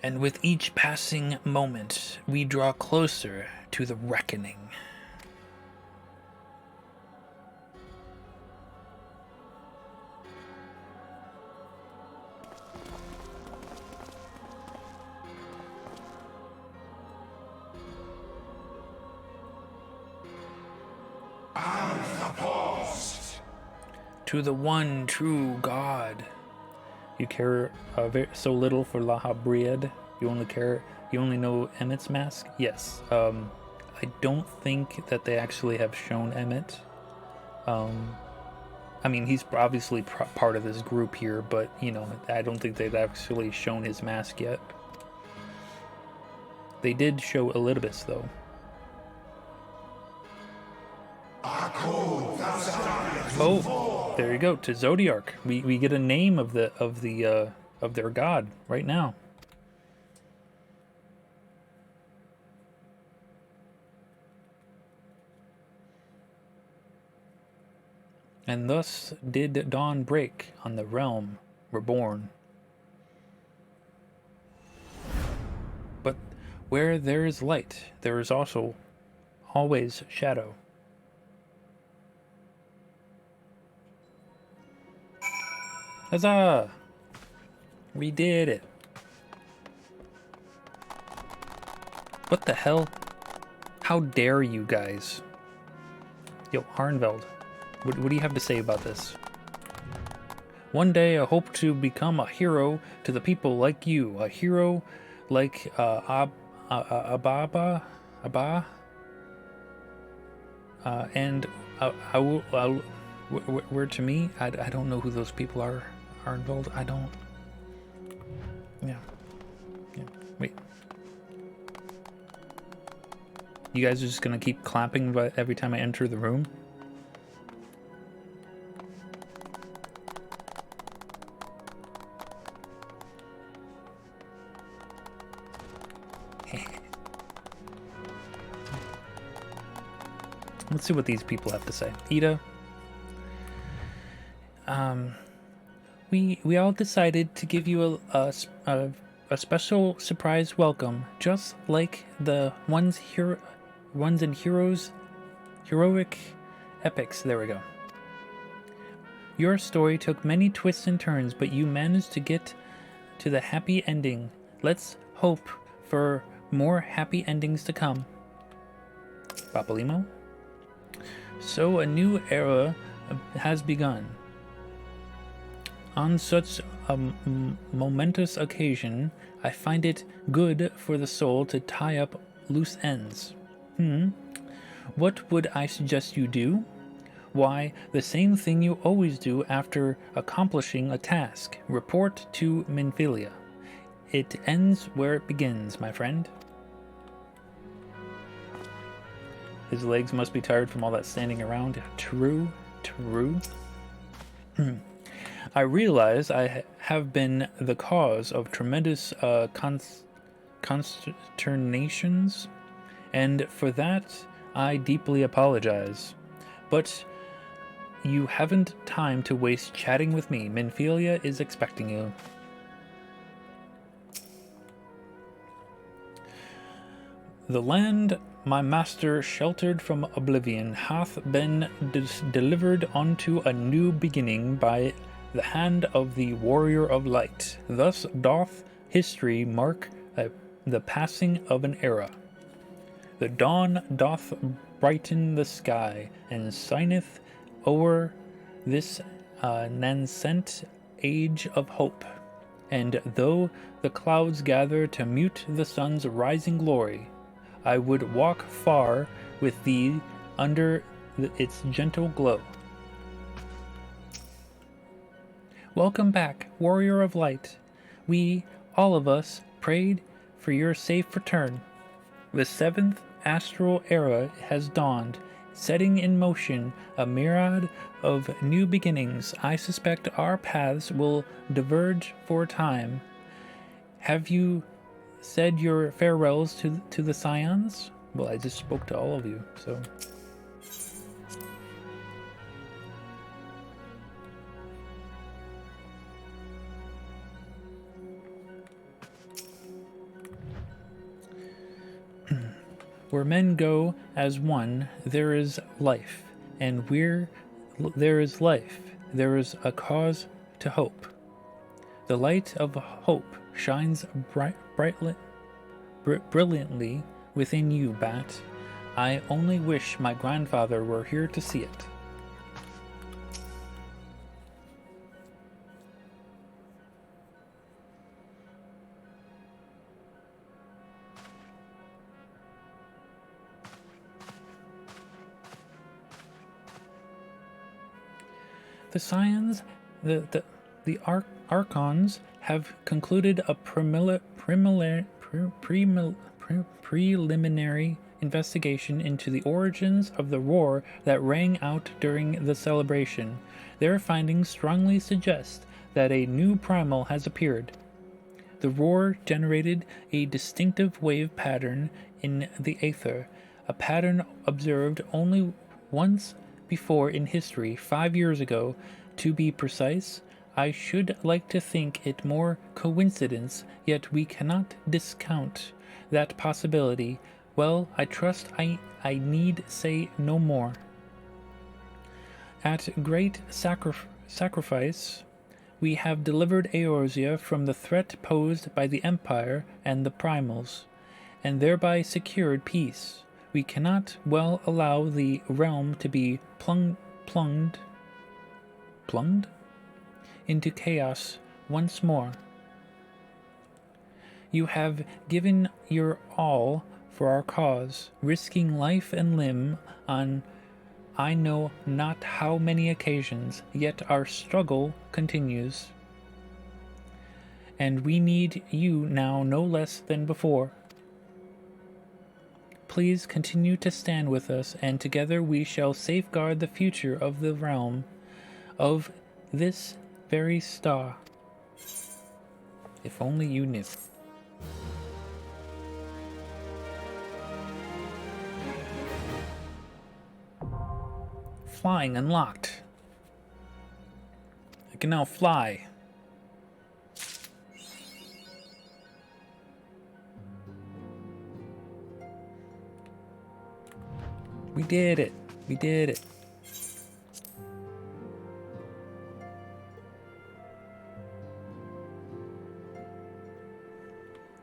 And with each passing moment, we draw closer to the reckoning. To the one true God. You care so little for La Habrea. You only know Emmett's mask? Yes. I don't think that they actually have shown Emmett. I mean, he's obviously part of this group here, but, you know, I don't think they've actually shown his mask yet. They did show Elidibus, though. Oh, there you go, to Zodiark. We get a name of their god right now. And thus did dawn break on the realm reborn. But where there is light, there is also always shadow. Huzzah! We did it. What the hell? How dare you guys? Yo, Harnveld, what do you have to say about this? One day I hope to become a hero to the people like you. A hero like Abba. And I will... where to me? I don't know who those people are. Harnveld, I don't... Yeah. Wait. You guys are just gonna keep clapping every time I enter the room? Let's see what these people have to say. Ida. We all decided to give you a special surprise welcome, just like the ones in Heroes heroic epics. There we go. Your story took many twists and turns, but you managed to get to the happy ending. Let's hope for more happy endings to come. Bapalimo. So a new era has begun. On such a momentous occasion, I find it good for the soul to tie up loose ends. What would I suggest you do? Why, the same thing you always do after accomplishing a task. Report to Minfilia. It ends where it begins, my friend. His legs must be tired from all that standing around. True. I realize I have been the cause of tremendous consternations, and for that I deeply apologize. But you haven't time to waste chatting with me. Minfilia is expecting you. The land my master sheltered from oblivion hath been delivered unto a new beginning by the hand of the Warrior of Light. Thus doth history mark the passing of an era. The dawn doth brighten the sky, and shineth o'er this nascent age of hope. And though the clouds gather to mute the sun's rising glory, I would walk far with thee under its gentle glow. Welcome back, Warrior of Light. We, all of us, prayed for your safe return. The seventh astral era has dawned, setting in motion a myriad of new beginnings. I suspect our paths will diverge for a time. Have you said your farewells to the Scions? Well, I just spoke to all of you, so... Where men go as one, there is life, and where there is life, there is a cause to hope. The light of hope shines brilliantly within you, Bat. I only wish my grandfather were here to see it. The Scions, the Archons have concluded a preliminary investigation into the origins of the roar that rang out during the celebration. Their findings strongly suggest that a new primal has appeared. The roar generated a distinctive wave pattern in the aether, a pattern observed only once before in history, 5 years ago, to be precise. I should like to think it more coincidence, yet we cannot discount that possibility. Well, I trust I need say no more. At great sacrifice, we have delivered Eorzea from the threat posed by the Empire and the Primals, and thereby secured peace. We cannot well allow the realm to be plunged into chaos once more. You have given your all for our cause, risking life and limb on I know not how many occasions, yet our struggle continues. And we need you now no less than before. Please continue to stand with us, and together we shall safeguard the future of the realm, of this very star. If only you knew. Flying unlocked. I can now fly. We did it. We did it.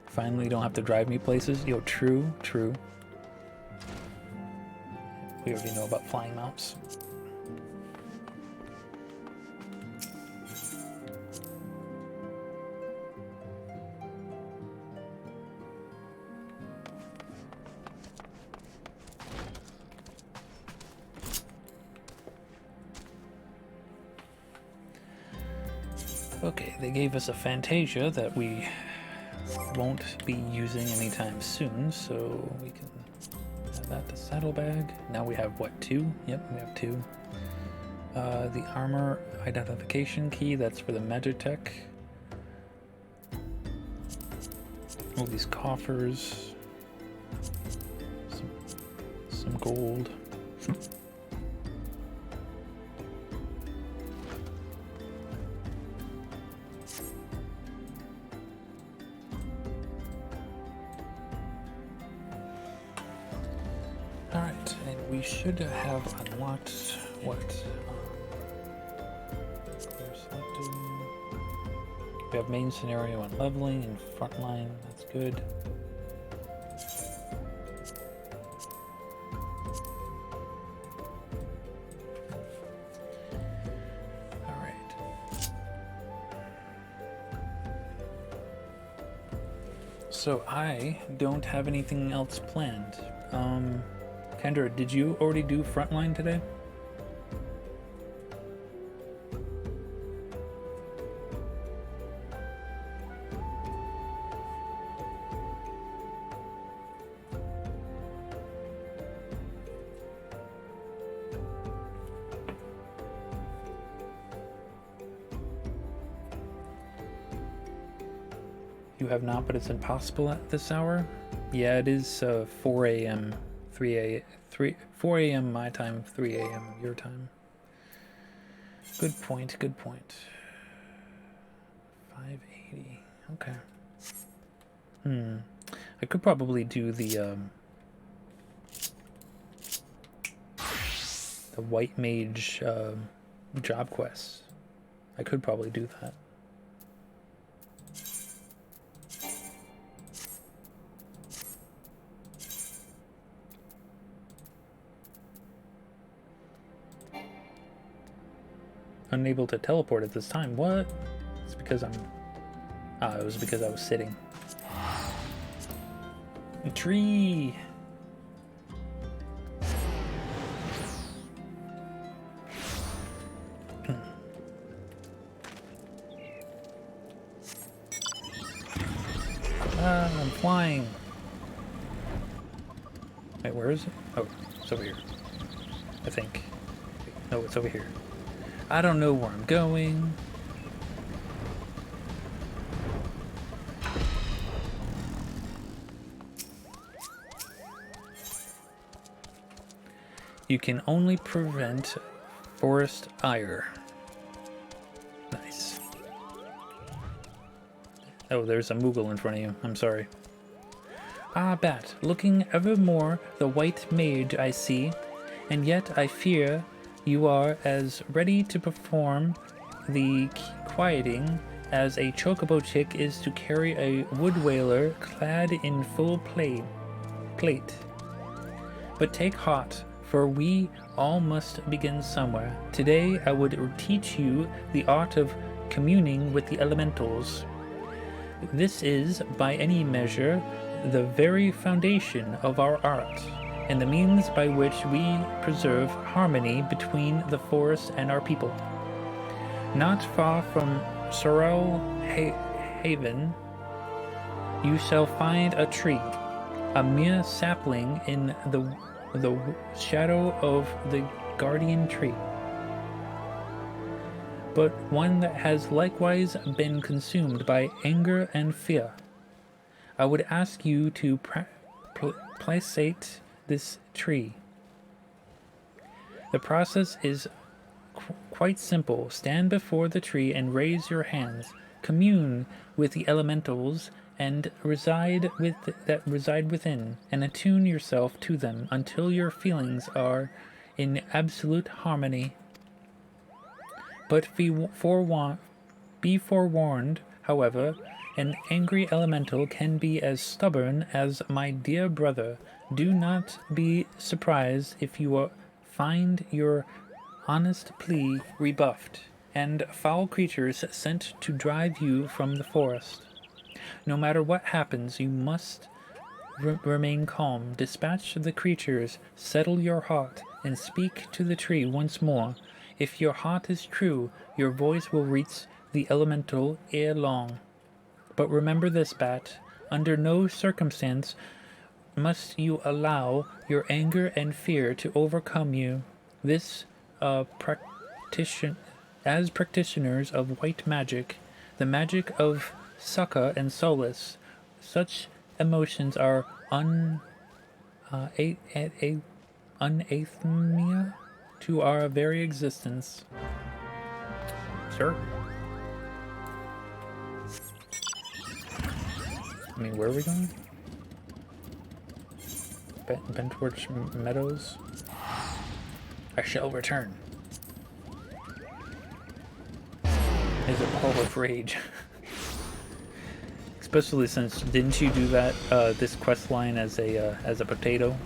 Finally, don't have to drive me places. Yo, true, true. We already know about flying mounts. Okay, they gave us a Fantasia that we won't be using anytime soon, so we can add that to saddlebag. Now we have, what, 2? Yep, we have 2. The armor identification key, that's for the Magitech. All these coffers. Some gold. Alright, and we should have unlocked what? Clear selected. We have main scenario and leveling and frontline, that's good. So I don't have anything else planned. Kendra, did you already do frontline today? You have not, but it's impossible at this hour? Yeah, it is 4 a.m. 4 a.m. my time, 3 a.m. your time. Good point, good point. 580, okay. I could probably do the White Mage job quests. I could probably do that. Unable to teleport at this time. What? It's because I'm... Ah, it was because I was sitting. A tree! I'm flying. Wait, where is it? Oh, it's over here. I think. No, it's over here. I don't know where I'm going. You can only prevent forest ire. Nice. Oh, there's a Moogle in front of you. I'm sorry. Ah, Bat, looking ever more the white mage I see, and yet I fear you are as ready to perform the quieting as a chocobo chick is to carry a wood whaler clad in full plate. But take heart, for we all must begin somewhere. Today I would teach you the art of communing with the elementals. This is, by any measure, the very foundation of our art, and the means by which we preserve harmony between the forest and our people. Not far from Sorrel Haven, you shall find a tree, a mere sapling in the shadow of the guardian tree, but one that has likewise been consumed by anger and fear. I would ask you to placate this tree. The process is quite simple. Stand before the tree and raise your hands. Commune with the elementals and reside within, and attune yourself to them until your feelings are in absolute harmony. But be forewarned, however, an angry elemental can be as stubborn as my dear brother. Do not be surprised if you find your honest plea rebuffed, and foul creatures sent to drive you from the forest. No matter what happens, you must remain calm. Dispatch the creatures, settle your heart, and speak to the tree once more. If your heart is true, your voice will reach the elemental ere long. But remember this, Bat. Under no circumstance must you allow your anger and fear to overcome you. This as practitioners of white magic, the magic of succor and solace, such emotions are anathema to our very existence. Sure. I mean, where are we going? Bentward Meadows? I shall return. Is a ball of rage. Especially since, didn't you do that, this quest line as a potato?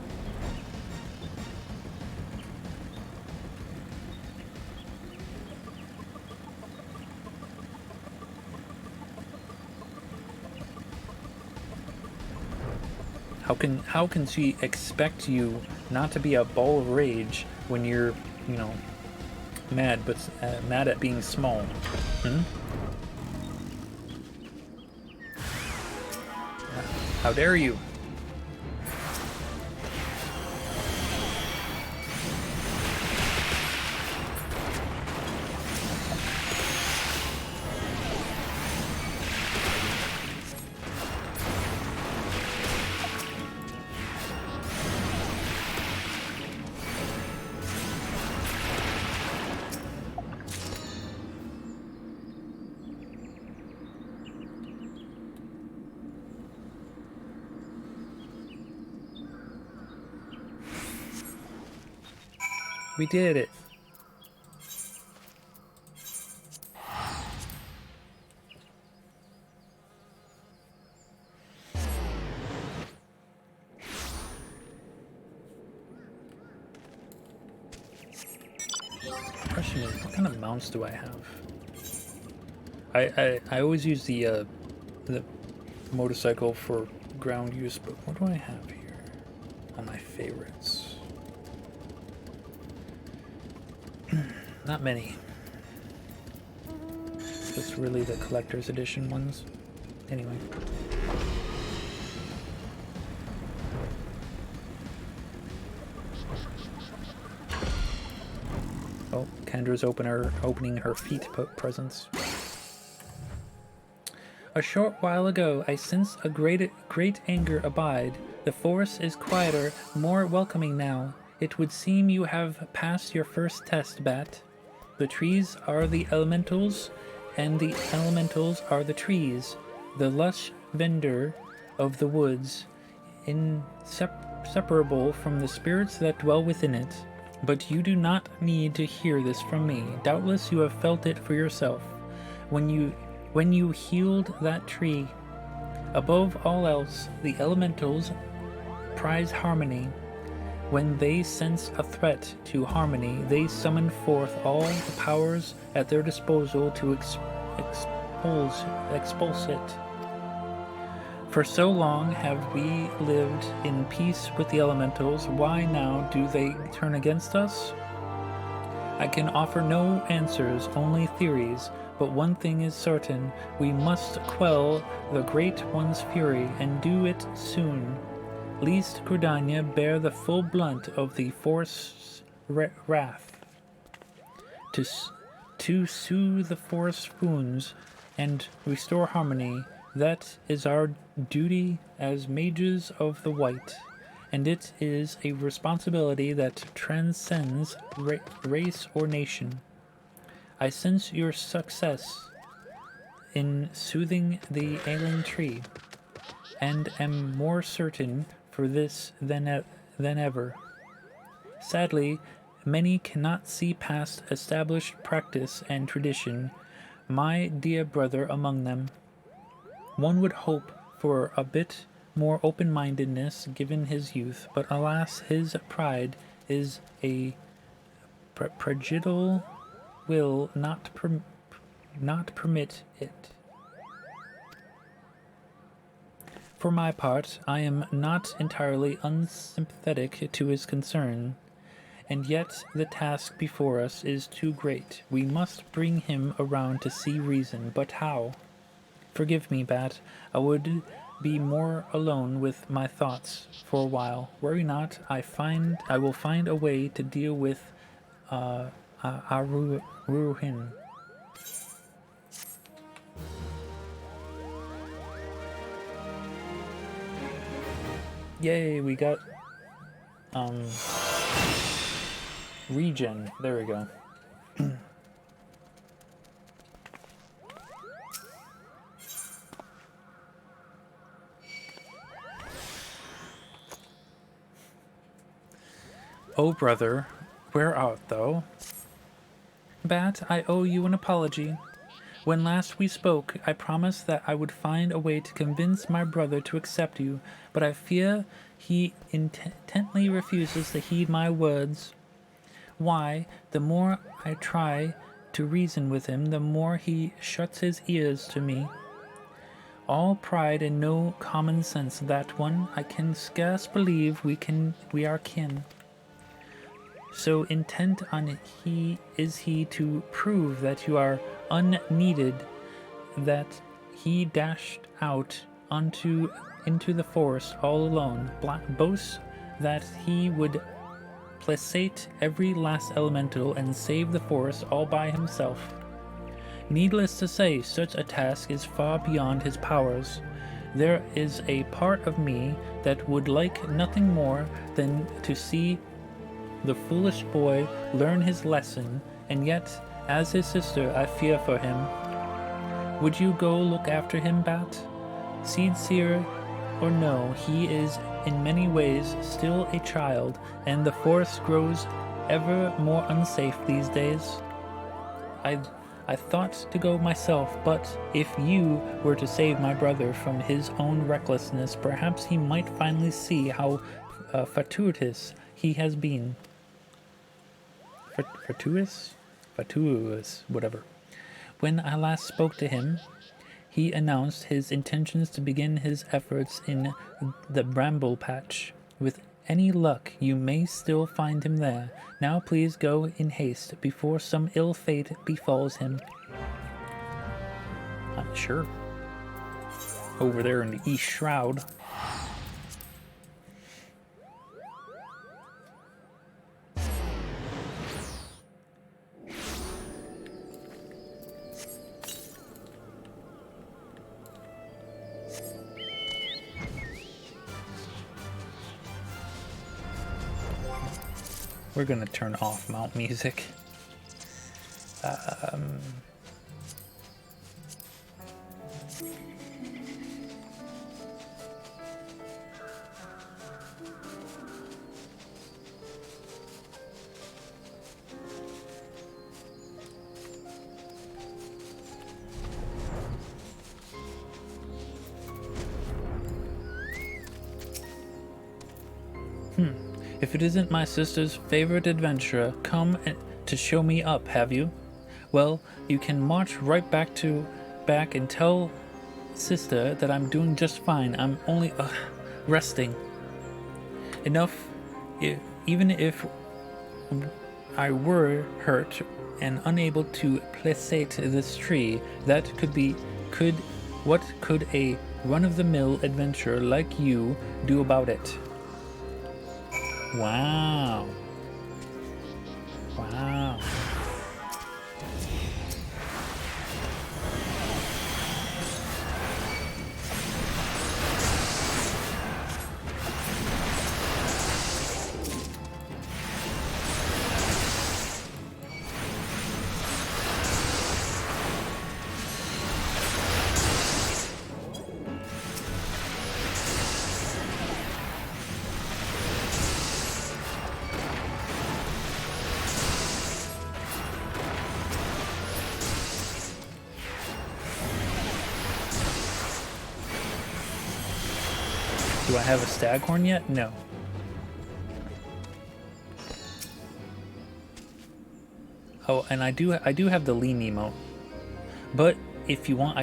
How can she expect you not to be a ball of rage when you're, you know, mad, but mad at being small? Hmm? How dare you? We did it. Question is, what kind of mounts do I have? I always use the motorcycle for ground use, but what do I have here on my favorites? Not many. Just really the collector's edition ones. Anyway. Oh, Kendra's opening her feet presents. A short while ago, I sensed a great anger abide. The forest is quieter, more welcoming now. It would seem you have passed your first test, Bat. The trees are the elementals, and the elementals are the trees. The lush verdure of the woods, inseparable from the spirits that dwell within it. But you do not need to hear this from me. Doubtless you have felt it for yourself. When you healed that tree. Above all else, the elementals prize harmony. When they sense a threat to harmony, they summon forth all the powers at their disposal to expulse it. For so long have we lived in peace with the elementals. Why now do they turn against us? I can offer no answers, only theories. But one thing is certain, we must quell the Great One's fury, and do it soon, lest Gridania bear the full blunt of the forest's wrath. To soothe the forest's wounds and restore harmony, that is our duty as mages of the white, and it is a responsibility that transcends race or nation. I sense your success in soothing the ailing tree, and am more certain for this than ever. Sadly, many cannot see past established practice and tradition, my dear brother among them. One would hope for a bit more open-mindedness given his youth, but alas, his pride is a prejudicial will not permit it. For my part, I am not entirely unsympathetic to his concern, and yet the task before us is too great. We must bring him around to see reason, but how? Forgive me, Bat. I would be more alone with my thoughts for a while. Worry not. I will find a way to deal with Ruhin. Yay, we got regen. There we go. Oh, brother, where art thou? Bat, I owe you an apology. When last we spoke, I promised that I would find a way to convince my brother to accept you, but I fear he intently refuses to heed my words. Why, the more I try to reason with him, the more he shuts his ears to me. All pride and no common sense, that one. I can scarce believe we are kin. So intent on he to prove that you are unneeded, that he dashed out into the forest all alone, boasts that he would placate every last elemental and save the forest all by himself. Needless to say, such a task is far beyond his powers. There is a part of me that would like nothing more than to see the foolish boy learn his lesson, and yet, as his sister, I fear for him. Would you go look after him, Bat? Sincere or no, he is in many ways still a child, and the forest grows ever more unsafe these days. I thought to go myself, but if you were to save my brother from his own recklessness, perhaps he might finally see how fortuitous he has been. Fortuitous, whatever. When I last spoke to him, he announced his intentions to begin his efforts in the bramble patch. With any luck, you may still find him there. Now please go in haste before some ill fate befalls him. I'm sure. Over there in the East Shroud. We're gonna turn off mount music. If it isn't my sister's favorite adventurer, come to show me up, have you? Well, you can march right back and tell sister that I'm doing just fine. I'm only resting. Enough, even if I were hurt and unable to placate this tree, what could a run-of-the-mill adventurer like you do about it? Wow. Wow. Do I have a staghorn yet? No. Oh, and I do have the lean emote. But if you want,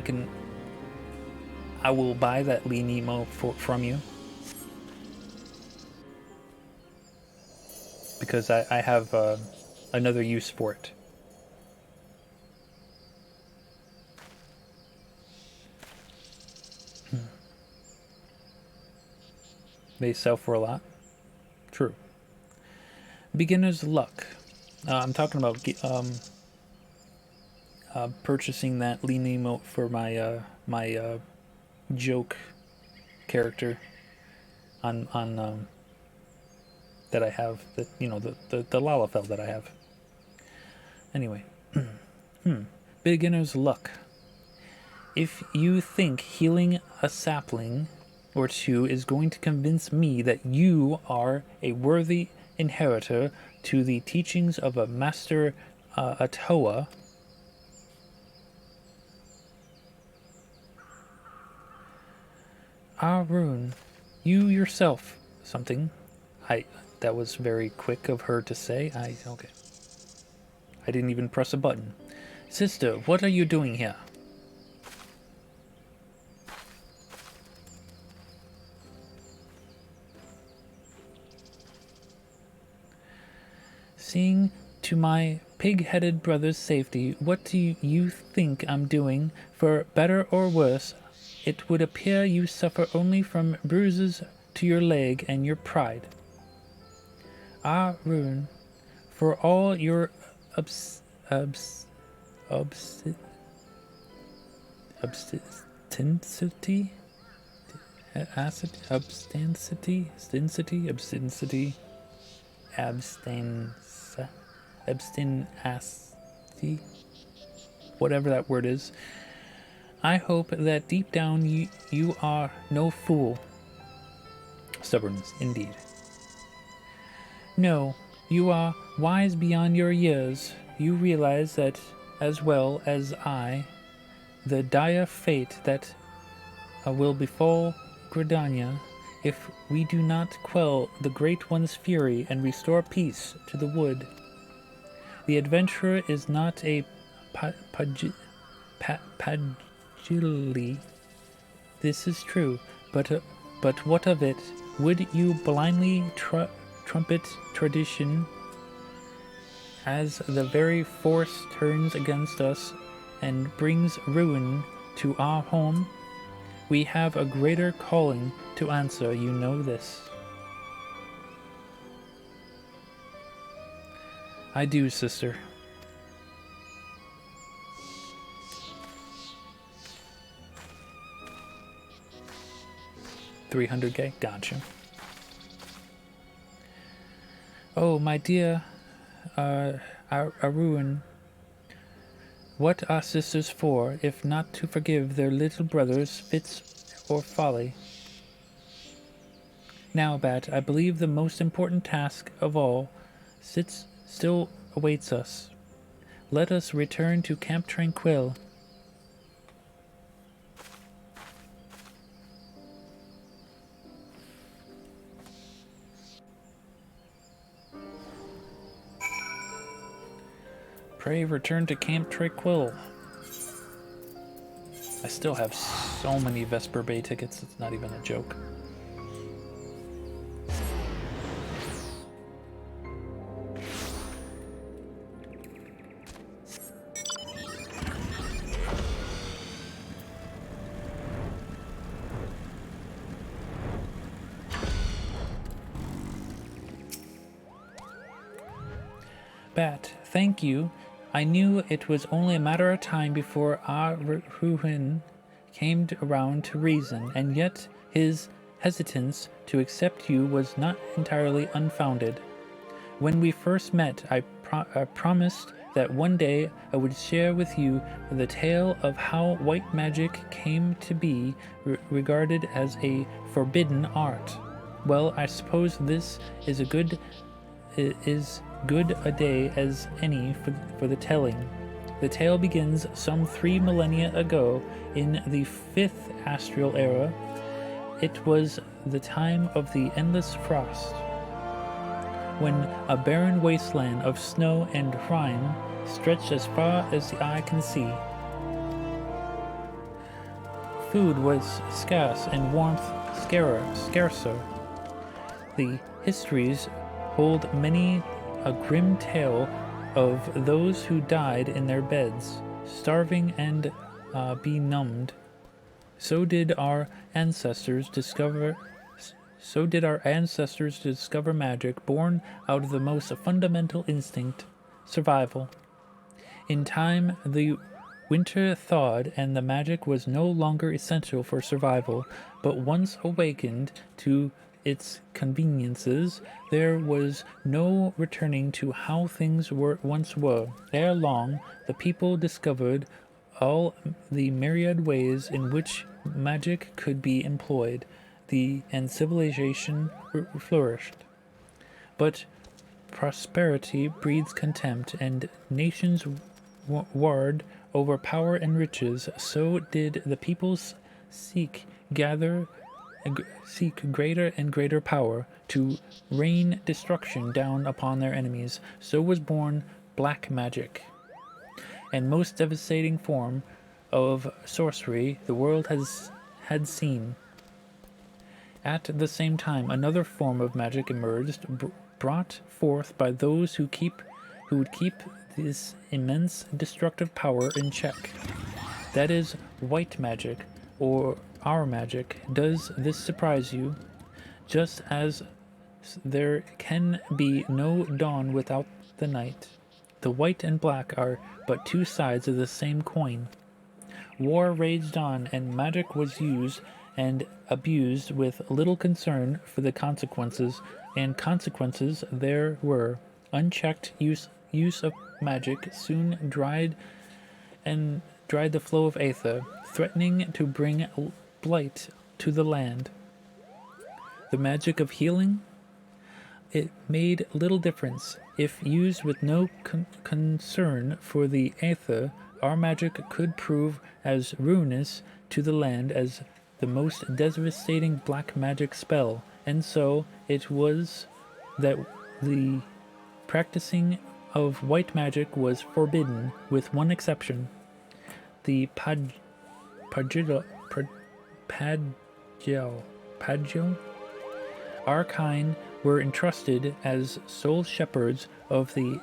I will buy that lean emote from you. Because I have another use for it. They sell for a lot. True. Beginner's luck. I'm talking about purchasing that lean emote for my my joke character on that I have, that the Lalafell that I have. Anyway, beginner's luck. If you think healing a sapling or two is going to convince me that you are a worthy inheritor to the teachings of a master Atoa, Arun, you yourself something. That was very quick of her to say. Okay. I didn't even press a button. Sister, what are you doing here? Seeing to my pig-headed brother's safety, what do you think I'm doing? For better or worse, it would appear you suffer only from bruises to your leg and your pride. Arun, for all your obstinity, whatever that word is, I hope that deep down you are no fool. Stubbornness, indeed. No, you are wise beyond your years. You realize that, as well as I, the dire fate that will befall Gridania if we do not quell the Great One's fury and restore peace to the wood. The adventurer is not a Pagili. This is true, but what of it? Would you blindly trumpet tradition as the very force turns against us and brings ruin to our home? We have a greater calling to answer, you know this. I do, sister. $300K? Gotcha. Oh, my dear Arun, what are sisters for, if not to forgive their little brothers' fits or folly? Now, Bat, I believe the most important task of all still awaits us. Let us return to Camp Tranquil. Pray return to Camp Tranquil. I still have so many Vesper Bay tickets, it's not even a joke. Bat, thank you. I knew it was only a matter of time before Arun came around to reason, and yet his hesitance to accept you was not entirely unfounded. When we first met, I promised that one day I would share with you the tale of how white magic came to be regarded as a forbidden art. Well, I suppose this is good a day as any for the telling. The tale begins some 3 millennia ago in the 5th astral era. it was the time of the endless frost, when a barren wasteland of snow and rime stretched as far as the eye can see. Food was scarce and warmth scarcer. The histories hold many a grim tale of those who died in their beds, starving and benumbed. So did our ancestors discover magic, born out of the most fundamental instinct, survival. In time, the winter thawed, and the magic was no longer essential for survival, but once awakened to its conveniences, there was no returning to how things once were. Ere long, the people discovered all the myriad ways in which magic could be employed, and civilization flourished. But prosperity breeds contempt, and nations warred over power and riches. So did the peoples seek greater and greater power to rain destruction down upon their enemies. So was born black magic, and most devastating form of sorcery the world had seen. At the same time, another form of magic emerged, brought forth by those who would keep this immense destructive power in check. That is white magic, or our magic. Does this surprise you? Just as there can be no dawn without the night, the white and black are but two sides of the same coin. War raged on, and magic was used and abused with little concern for the consequences, and consequences there were. Unchecked use of magic soon dried the flow of aether, threatening to bring blight to the land. The magic of healing? It made little difference. If used with no concern for the aether, our magic could prove as ruinous to the land as the most devastating black magic spell, and so it was that the practicing of white magic was forbidden, with one exception. The Padgel, our kind, were entrusted as sole shepherds of the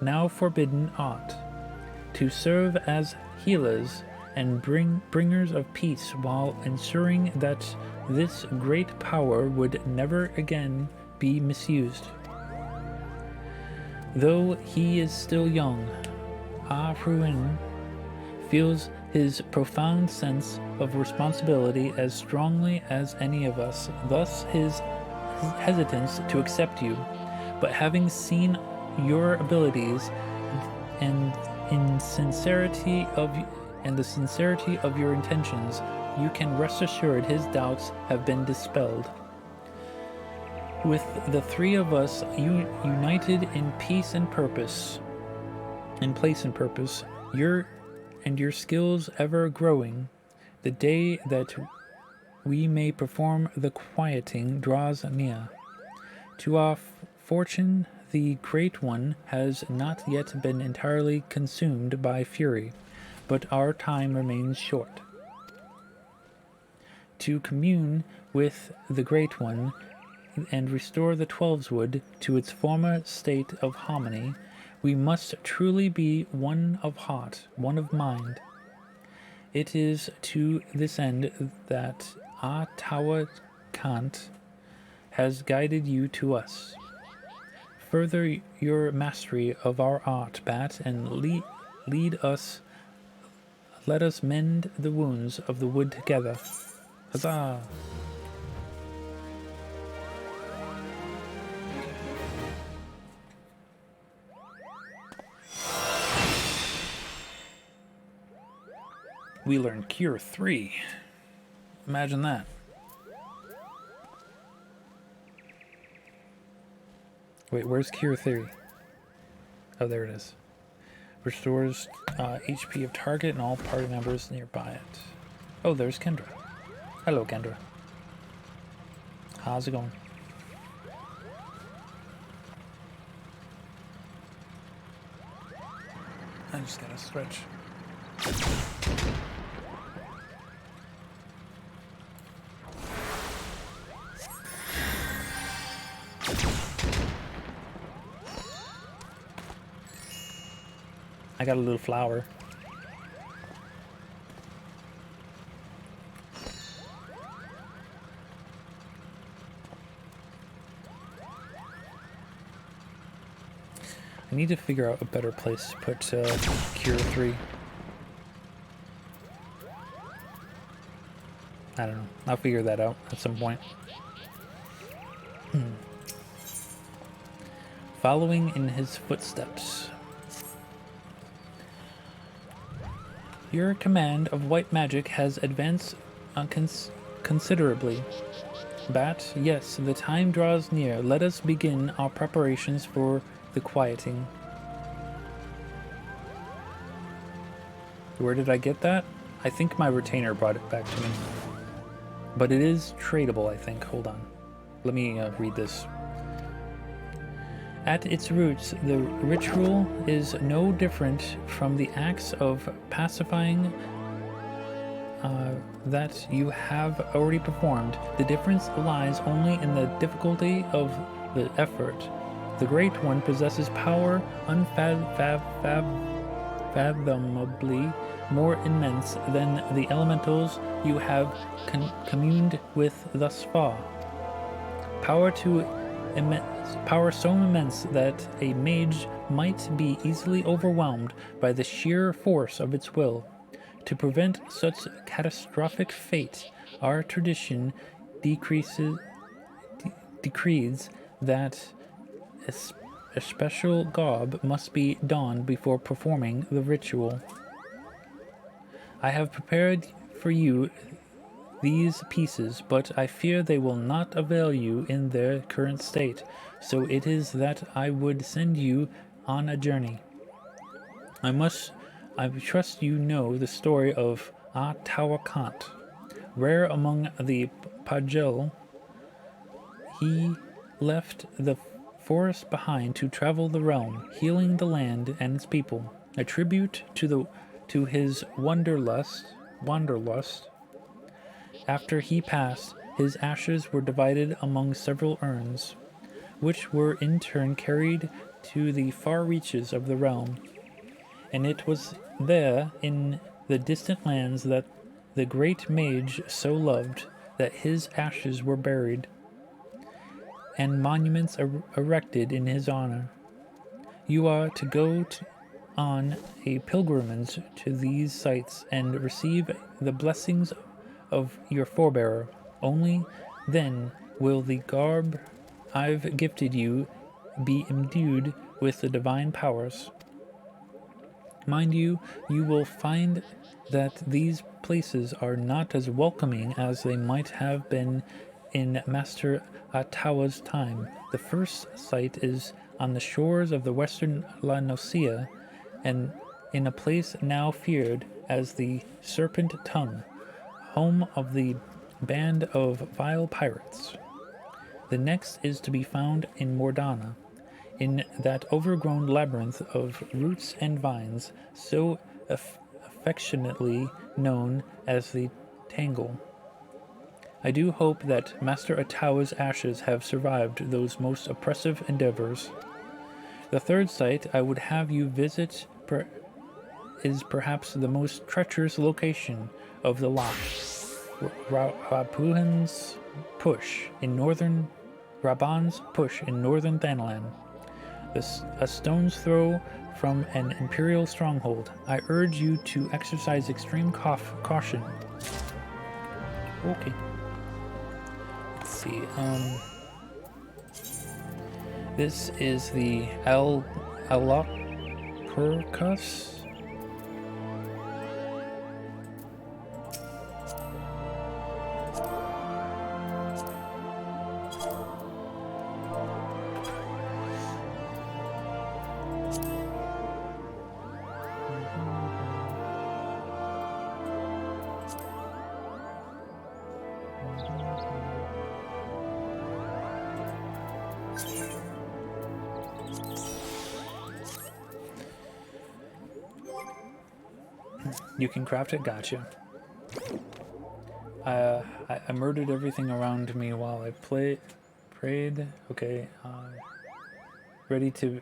now forbidden art, to serve as healers and bringers of peace, while ensuring that this great power would never again be misused. Though he is still young, Ruin feels his profound sense of responsibility as strongly as any of us, thus his hesitance to accept you. But having seen your abilities and the sincerity of your intentions, you can rest assured his doubts have been dispelled. With the three of us united in peace and purpose, in place and purpose, your skills ever growing, the day that we may perform the quieting draws near. To our fortune, the Great One has not yet been entirely consumed by fury, but our time remains short. To commune with the Great One and restore the Twelveswood to its former state of harmony, we must truly be one of heart, one of mind. It is to this end that our Tower Kant has guided you to us. Further your mastery of our art, Bat, and let us mend the wounds of the wood together. Huzzah! We learned Cure 3. Imagine that. Wait, where's Cure 3? Oh, there it is. Restores HP of target and all party members nearby it. Oh, there's Kendra. Hello, Kendra. How's it going? I just gotta stretch. I got a little flower. I need to figure out a better place to put Cure 3. I don't know. I'll figure that out at some point. Following in his footsteps. Your command of white magic has advanced considerably. Bat, yes, the time draws near. Let us begin our preparations for the quieting. Where did I get that? I think my retainer brought it back to me. But it is tradable, I think. Hold on. Let me read this. At its roots, the ritual is no different from the acts of pacifying that you have already performed. The difference lies only in the difficulty of the effort. The Great One possesses power unfathomably more immense than the elementals you have communed with thus far. Power so immense that a mage might be easily overwhelmed by the sheer force of its will. To prevent such catastrophic fate, our tradition decrees that a special garb must be donned before performing the ritual. I have prepared for you these pieces, but I fear they will not avail you in their current state, so it is that I would send you on a journey. I trust you know the story of Tawakant. Rare among the Pajel, he left the forest behind to travel the realm, healing the land and its people. A tribute to his wanderlust. After he passed, his ashes were divided among several urns, which were in turn carried to the far reaches of the realm. And it was there, in the distant lands, that the great mage so loved, that his ashes were buried, and monuments erected in his honor. You are to go on a pilgrimage to these sites and receive the blessings of your forebearer. Only then will the garb I've gifted you be imbued with the divine powers. Mind you, you will find that these places are not as welcoming as they might have been in Master Atawa's time. The first site is on the shores of the western La Nocia, and in a place now feared as the Serpent Tongue, home of the band of vile pirates. The next is to be found in Mordana, in that overgrown labyrinth of roots and vines, so affectionately known as the Tangle. I do hope that Master Atawa's ashes have survived those most oppressive endeavors. The third site I would have you visit is perhaps the most treacherous location of the lot. Raban's Push in northern Thanalan. A stone's throw from an Imperial stronghold. I urge you to exercise extreme caution. Okay. Let's see. This is the Alapurkus. You can craft it, gotcha. I murdered everything around me while I prayed. Okay, ready to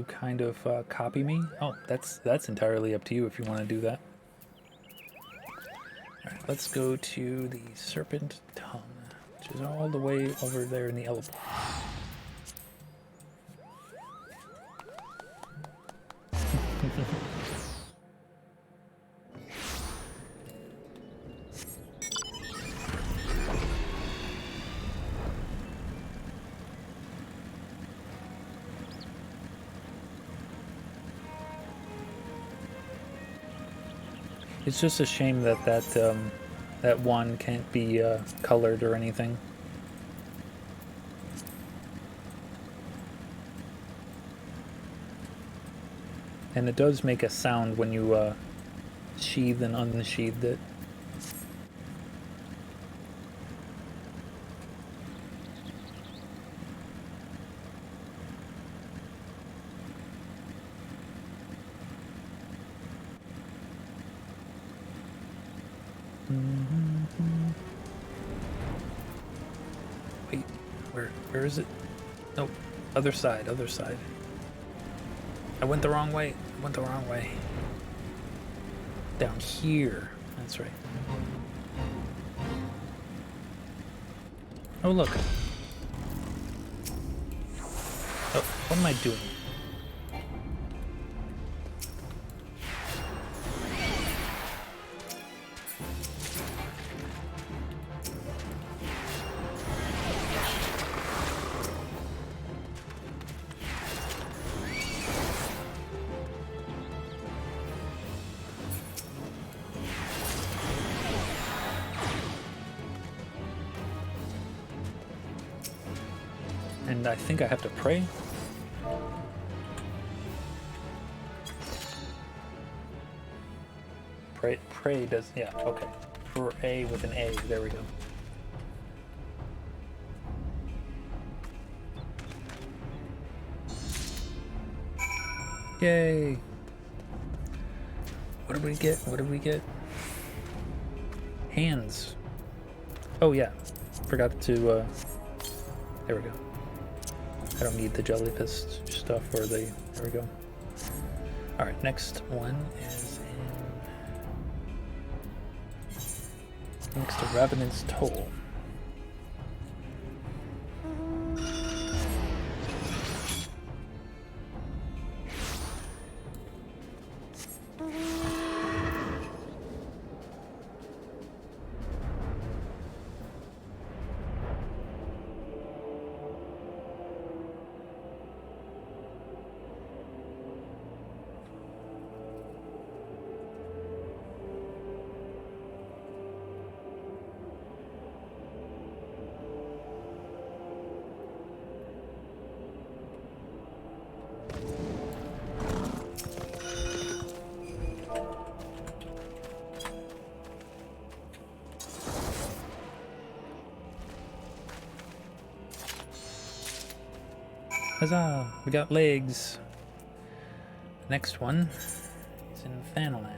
kind of copy me? Oh, that's entirely up to you if you want to do that. Alright, let's go to the Serpent Tongue, which is all the way over there in the elbow. It's just a shame that that one can't be colored or anything. And it does make a sound when you sheathe and unsheathe it. Wait, where is it? Nope, other side, other side. I went the wrong way. I went the wrong way. Down here. That's right. Oh, look. Oh, what am I doing? And I think I have to pray. Pray does, yeah, okay. For A with an A, there we go. Yay! What did we get? What did we get? Hands. Oh yeah, forgot to, there we go. I don't need the jellyfish stuff or the, there we go. Alright, next one is in, next to Ravenant's Toll. Huzzah! We got legs. Next one is in Thanalan.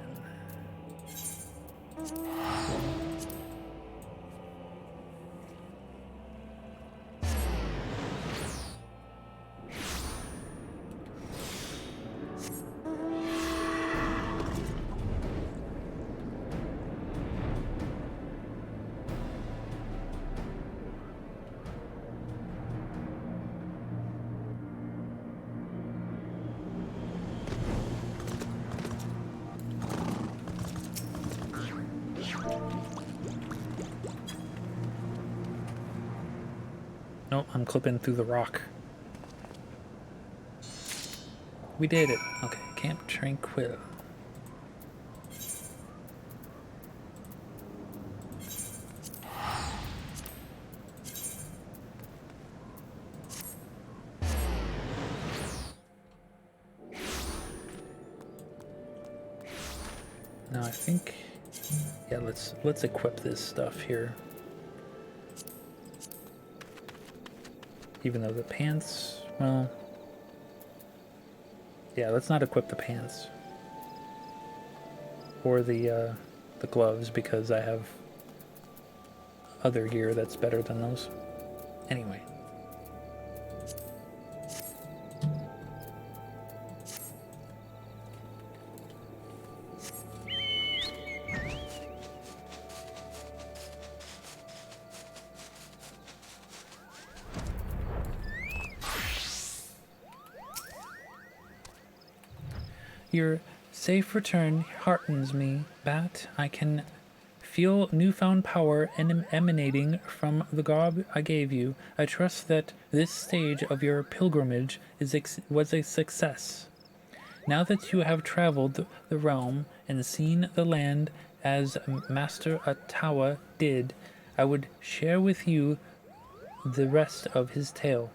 Nope, I'm clipping through the rock. We did it. Okay, Camp Tranquil. Now I think, yeah, let's equip this stuff here. Even though the pants, well, yeah, let's not equip the pants. or the gloves because I have other gear that's better than those. Anyway. Your safe return heartens me, Bat. I can feel newfound power emanating from the garb I gave you. I trust that this stage of your pilgrimage was a success. Now that you have traveled the realm and seen the land as Master Atawa did, I would share with you the rest of his tale.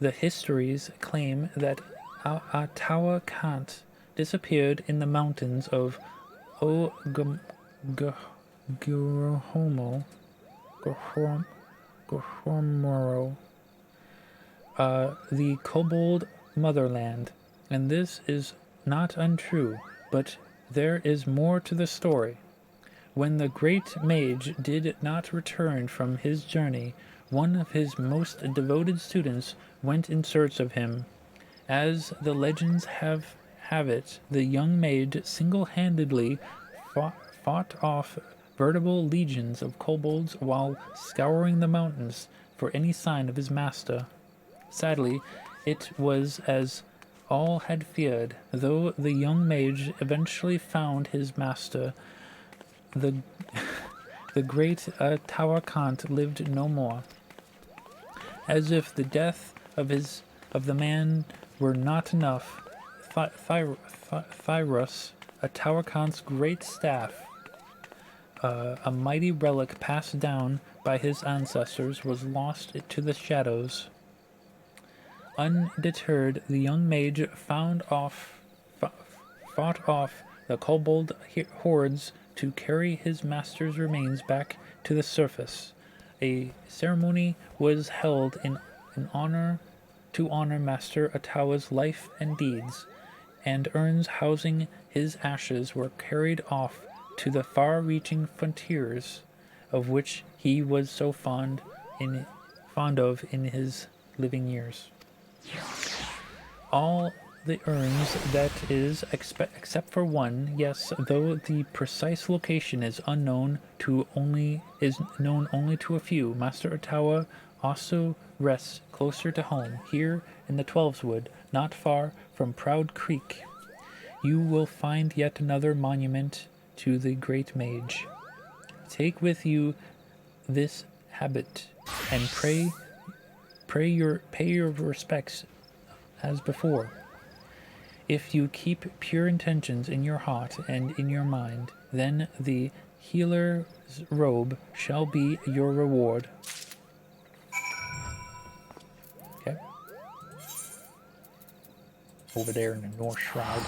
The histories claim that Atawa Kant disappeared in the mountains of Gurhomo, the Kobold motherland, and this is not untrue, but there is more to the story. When the great mage did not return from his journey, one of his most devoted students went in search of him. As the legends have it, the young mage single-handedly fought off veritable legions of kobolds while scouring the mountains for any sign of his master. Sadly, it was as all had feared. Though the young mage eventually found his master, the great Tower Kant lived no more. As if the death of the man were not enough, Thyrus, a Tower Khan's great staff, a mighty relic passed down by his ancestors, was lost to the shadows. Undeterred, the young mage fought off the kobold hordes to carry his master's remains back to the surface. A ceremony was held to honor Master Atawa's life and deeds, and urns housing his ashes were carried off to the far-reaching frontiers of which he was so fond of in his living years. All the urns, that is, except for one, yes, though the precise location is known only to a few. Master Atawa also rests closer to home, here in the Twelveswood, not far from Proud Creek. You will find yet another monument to the great mage. Take with you this habit and pay your respects as before. If you keep pure intentions in your heart and in your mind, then the healer's robe shall be your reward. Okay. Over there in the North Shroud.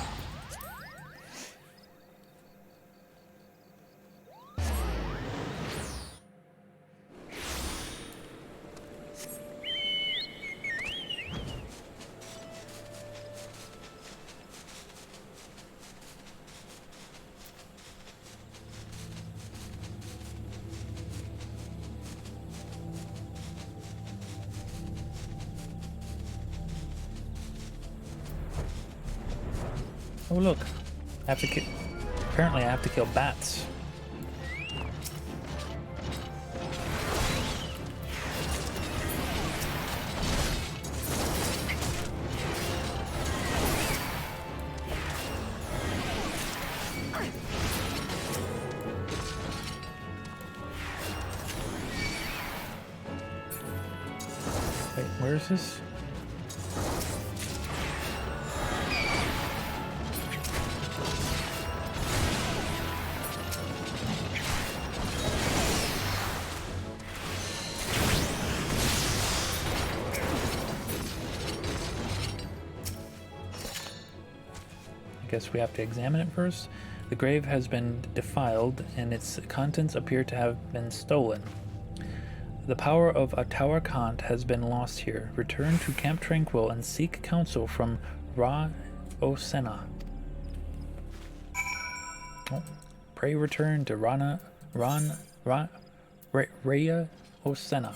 Oh look, apparently I have to kill bats. Wait, where is this? Guess we have to examine it first. The grave has been defiled and its contents appear to have been stolen. The power of Atawa Kant has been lost here. Return to Camp Tranquil and seek counsel from Ra Osena. Oh, pray return to Rhea Osena.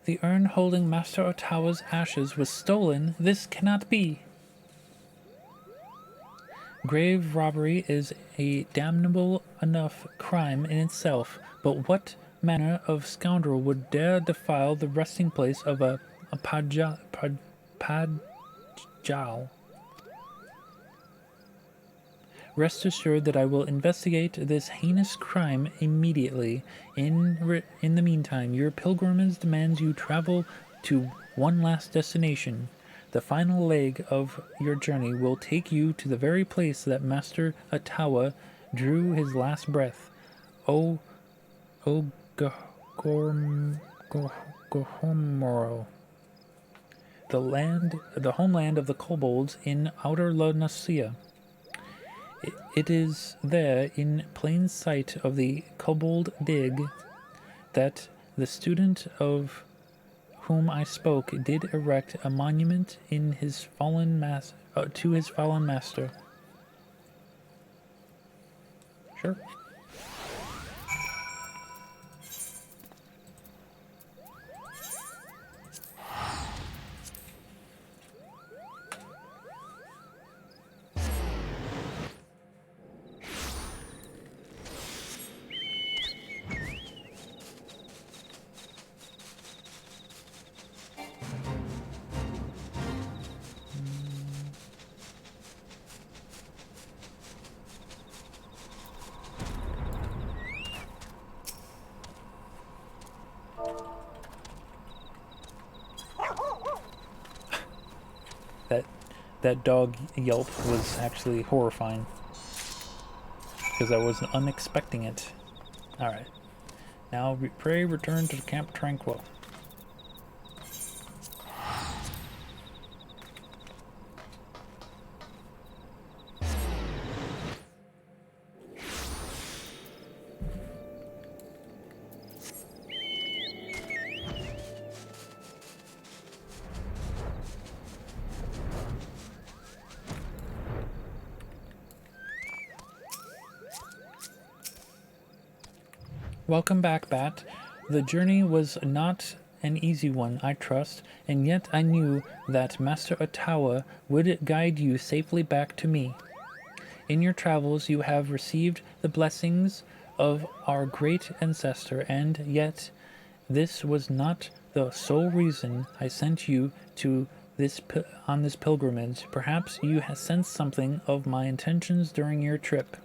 The urn holding Master Ottawa's ashes was stolen. This cannot be. Grave robbery is a damnable enough crime in itself, but what manner of scoundrel would dare defile the resting place of a Padjal? Rest assured that I will investigate this heinous crime immediately. In the meantime, your pilgrimage demands you travel to one last destination. The final leg of your journey will take you to the very place that Master Ottawa drew his last breath. Gormoro. The homeland of the kobolds in Outer Lunacia. It is there, in plain sight of the kobold dig, that the student of whom I spoke did erect a monument in his to his fallen master. Sure. That dog yelp was actually horrifying, because I wasn't unexpecting it. Alright. Now pray return to Camp Tranquil. Welcome back, Bat. The journey was not an easy one, I trust, and yet I knew that Master Ottawa would guide you safely back to me. In your travels you have received the blessings of our great ancestor, and yet this was not the sole reason I sent you to on this pilgrimage. Perhaps you have sensed something of my intentions during your trip.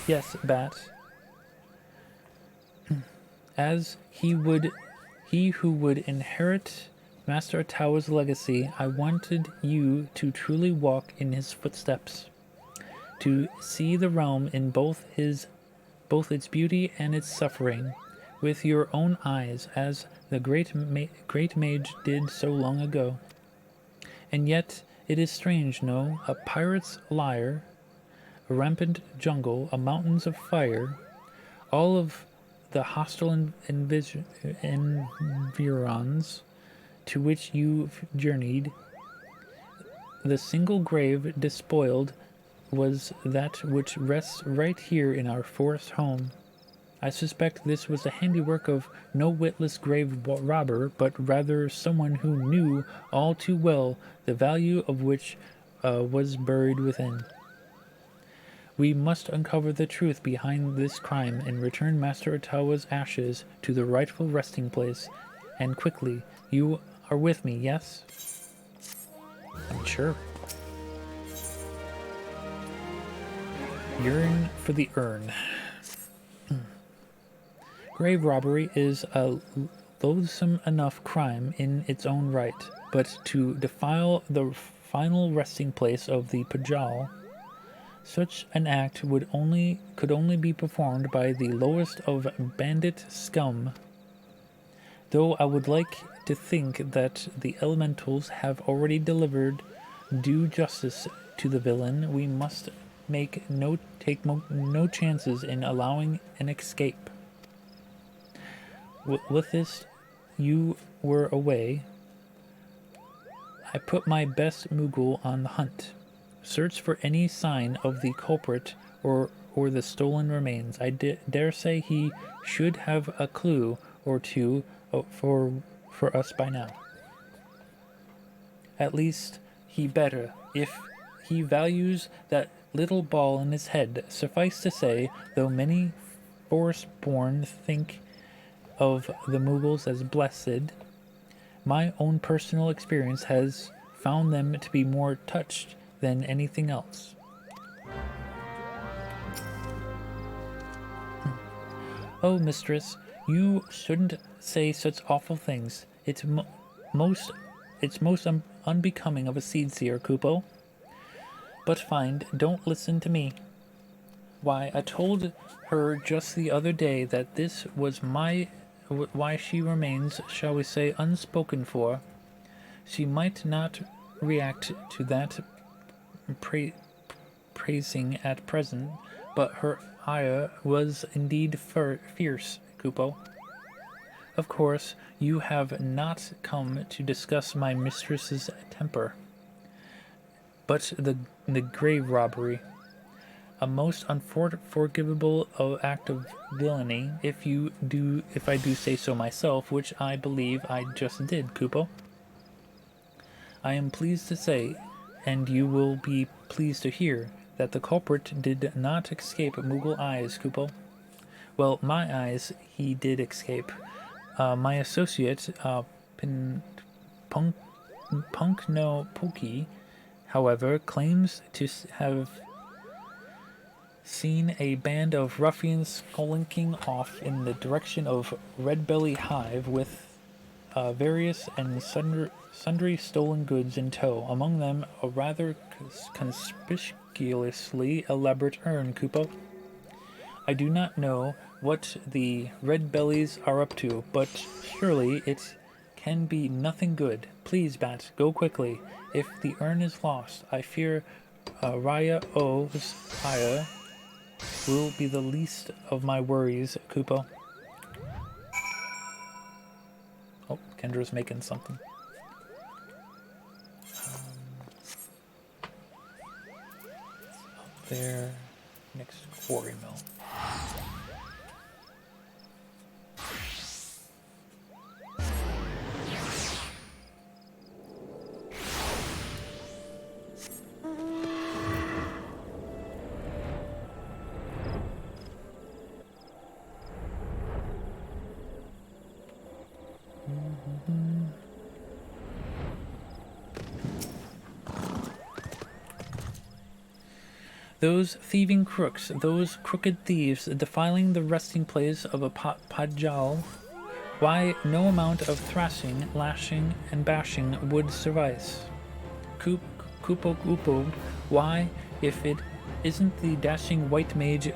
Yes, Bat. As he who would inherit Master Ottawa's legacy, I wanted you to truly walk in his footsteps, to see the realm in both its beauty and its suffering, with your own eyes, as the great Mage did so long ago. And yet it is strange, no? A pirate's lair, a rampant jungle, a mountains of fire, all of the hostile environs to which you've journeyed. The single grave despoiled was that which rests right here in our forest home. I suspect this was the handiwork of no witless grave robber, but rather someone who knew all too well the value of which was buried within. We must uncover the truth behind this crime and return Master Ottawa's ashes to the rightful resting place, and quickly. You are with me, yes? I'm sure. Yearn for the urn. Grave robbery is a loathsome enough crime in its own right, but to defile the final resting place of the Pajal, such an act could only be performed by the lowest of bandit scum. Though I would like to think that the elementals have already delivered due justice to the villain, we must take no chances in allowing an escape. With this, you were away. I put my best Moogle on the hunt. Search for any sign of the culprit or the stolen remains. I dare say he should have a clue or two for us by now. At least he better, if he values that little ball in his head. Suffice to say, though many forest-born think of the Moogles as blessed, my own personal experience has found them to be more touched than anything else. Oh, mistress, you shouldn't say such awful things. It's most unbecoming of a seed seer, Kupo. But find, don't listen to me. Why, I told her just the other day that this was why she remains, shall we say, unspoken for. She might not react to that praising at present, but her ire was indeed fierce, Kupo. Of course, you have not come to discuss my mistress's temper, but the grave robbery. A most unforgivable act of villainy, if I do say so myself, which I believe I just did, Kupo. I am pleased to say, and you will be pleased to hear, that the culprit did not escape Moogle eyes, Kupo. Well, my eyes he did escape. My associate, Punknopuki, however, claims to have seen a band of ruffians skulking off in the direction of Red Belly Hive with various and sundry stolen goods in tow, among them a rather conspicuously elaborate urn, Kupo. I do not know what the Red Bellies are up to, but surely it can be nothing good. Please, Bat, go quickly. If the urn is lost, I fear Raya O's ire will be the least of my worries, Kupo. Oh, Kendra's making something. Up there, next quarry mill. Those thieving crooks, those crooked thieves, defiling the resting place of a Pajal, why, no amount of thrashing, lashing, and bashing would suffice. Kupo, why, if it isn't the dashing white mage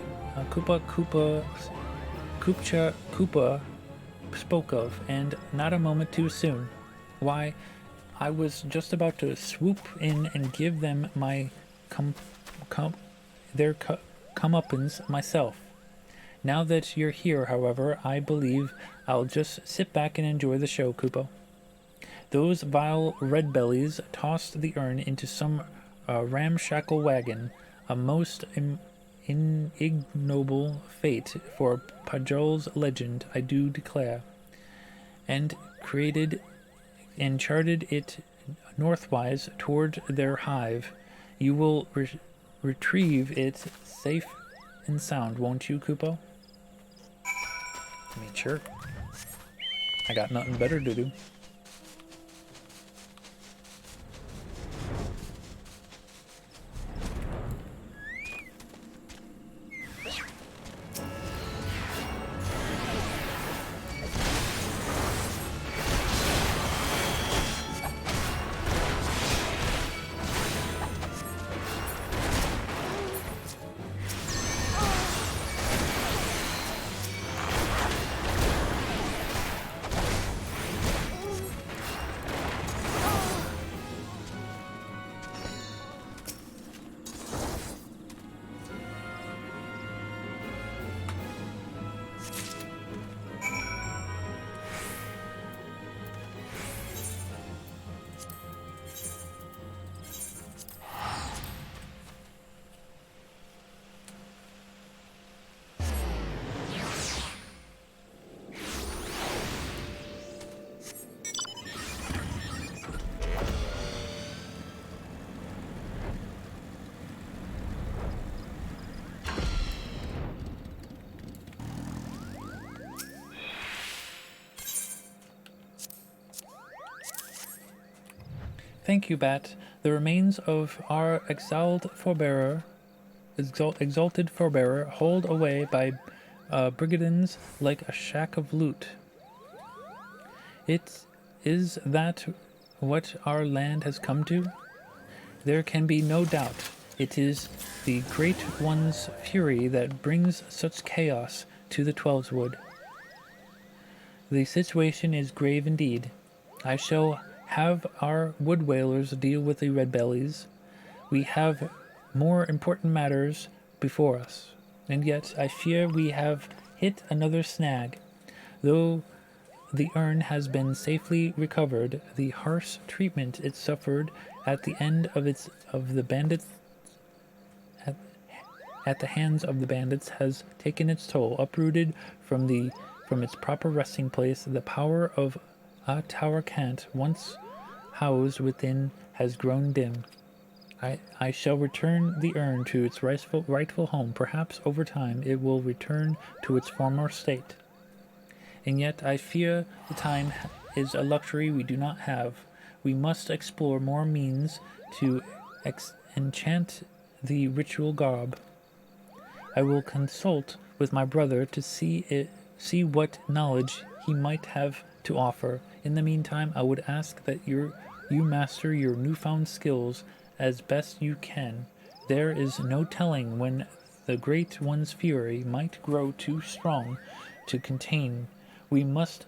Koopa spoke of, and not a moment too soon, why, I was just about to swoop in and give them my comeuppance myself. Now that you're here, however, I believe I'll just sit back and enjoy the show, Kupo. Those vile red bellies tossed the urn into some ramshackle wagon, a most ignoble fate for Pajal's legend, I do declare, and charted it northwise toward their hive. You will retrieve it safe and sound, won't you, Kupo? I mean, sure. I got nothing better to do. Thank you, Bat. The remains of our exalted forebearer hold away by brigands like a shack of loot. Is that what our land has come to? There can be no doubt. It is the Great One's fury that brings such chaos to the Twelveswood. The situation is grave indeed. I shall have our wood whalers deal with the red bellies. We have more important matters before us, and yet I fear we have hit another snag. Though the urn has been safely recovered, the harsh treatment it suffered at the end of the bandits at the hands of the bandits has taken its toll. Uprooted from its proper resting place, the power of a tower cant once housed within has grown dim. I shall return the urn to its rightful home. Perhaps over time it will return to its former state. And yet I fear the time is a luxury we do not have. We must explore more means to enchant the ritual garb. I will consult with my brother to see what knowledge he might have to offer. In the meantime, I would ask that you master your newfound skills as best you can. There is no telling when the Great One's fury might grow too strong to contain. We must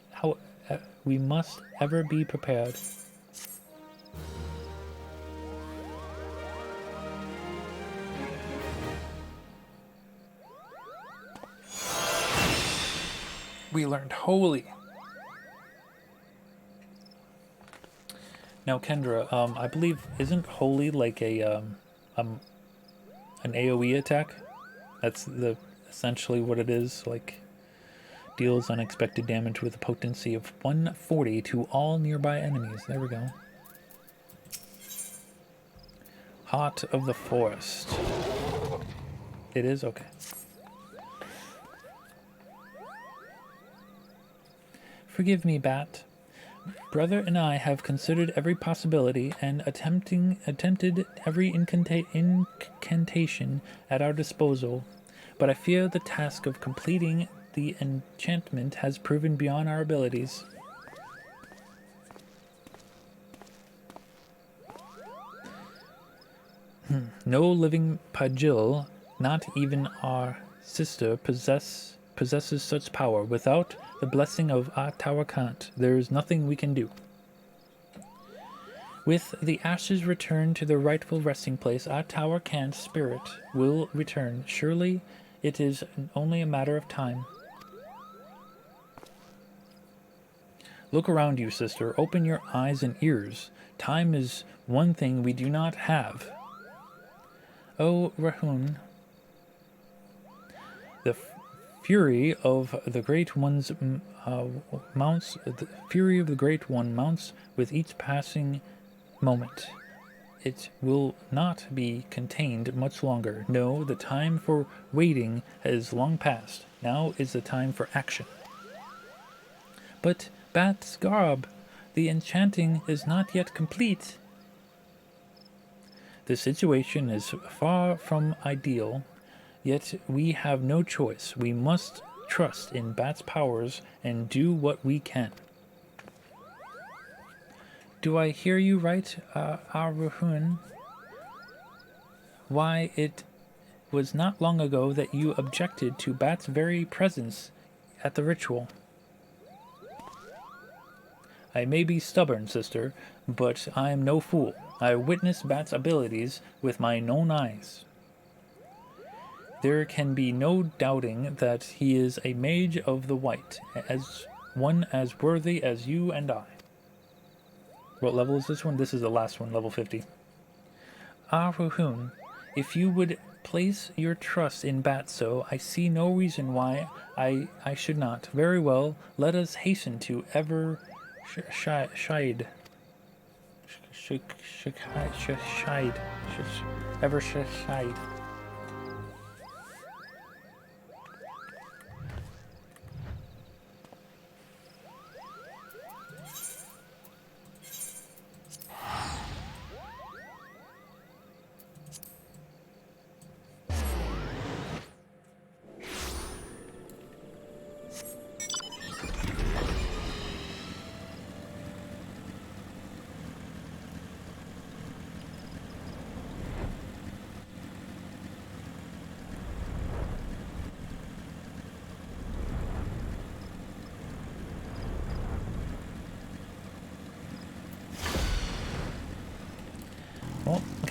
ever be prepared. We learned holy. Now, Kendra, I believe isn't holy like an AOE attack? That's essentially what it is. Like, deals unexpected damage with a potency of 140 to all nearby enemies. There we go. Heart of the Forest. It is okay. Forgive me, Bat. Brother and I have considered every possibility and attempted every incantation at our disposal, but I fear the task of completing the enchantment has proven beyond our abilities. No living Pajil, not even our sister, possesses such power. Without the blessing of Atawakant, there is nothing we can do. With the ashes returned to their rightful resting place, Atawakant's spirit will return. Surely it is only a matter of time. Look around you, sister. Open your eyes and ears. Time is one thing we do not have. Oh, Rahun, the fury of the Great One's mounts. The fury of the Great One mounts with each passing moment. It will not be contained much longer. No, the time for waiting has long passed. Now is the time for action. But Bat's garb, the enchanting is not yet complete. The situation is far from ideal, yet we have no choice. We must trust in Bat's powers and do what we can. Do I hear you right, Aruhun? Why, it was not long ago that you objected to Bat's very presence at the ritual. I may be stubborn, sister, but I am no fool. I witnessed Bat's abilities with my own eyes. There can be no doubting that he is a mage of the white, as one as worthy as you and I. What level is this one? This is the last one, level 50. Ruhun, if you would place your trust in Batso, I see no reason why I should not. Very well, let us hasten to Evershide.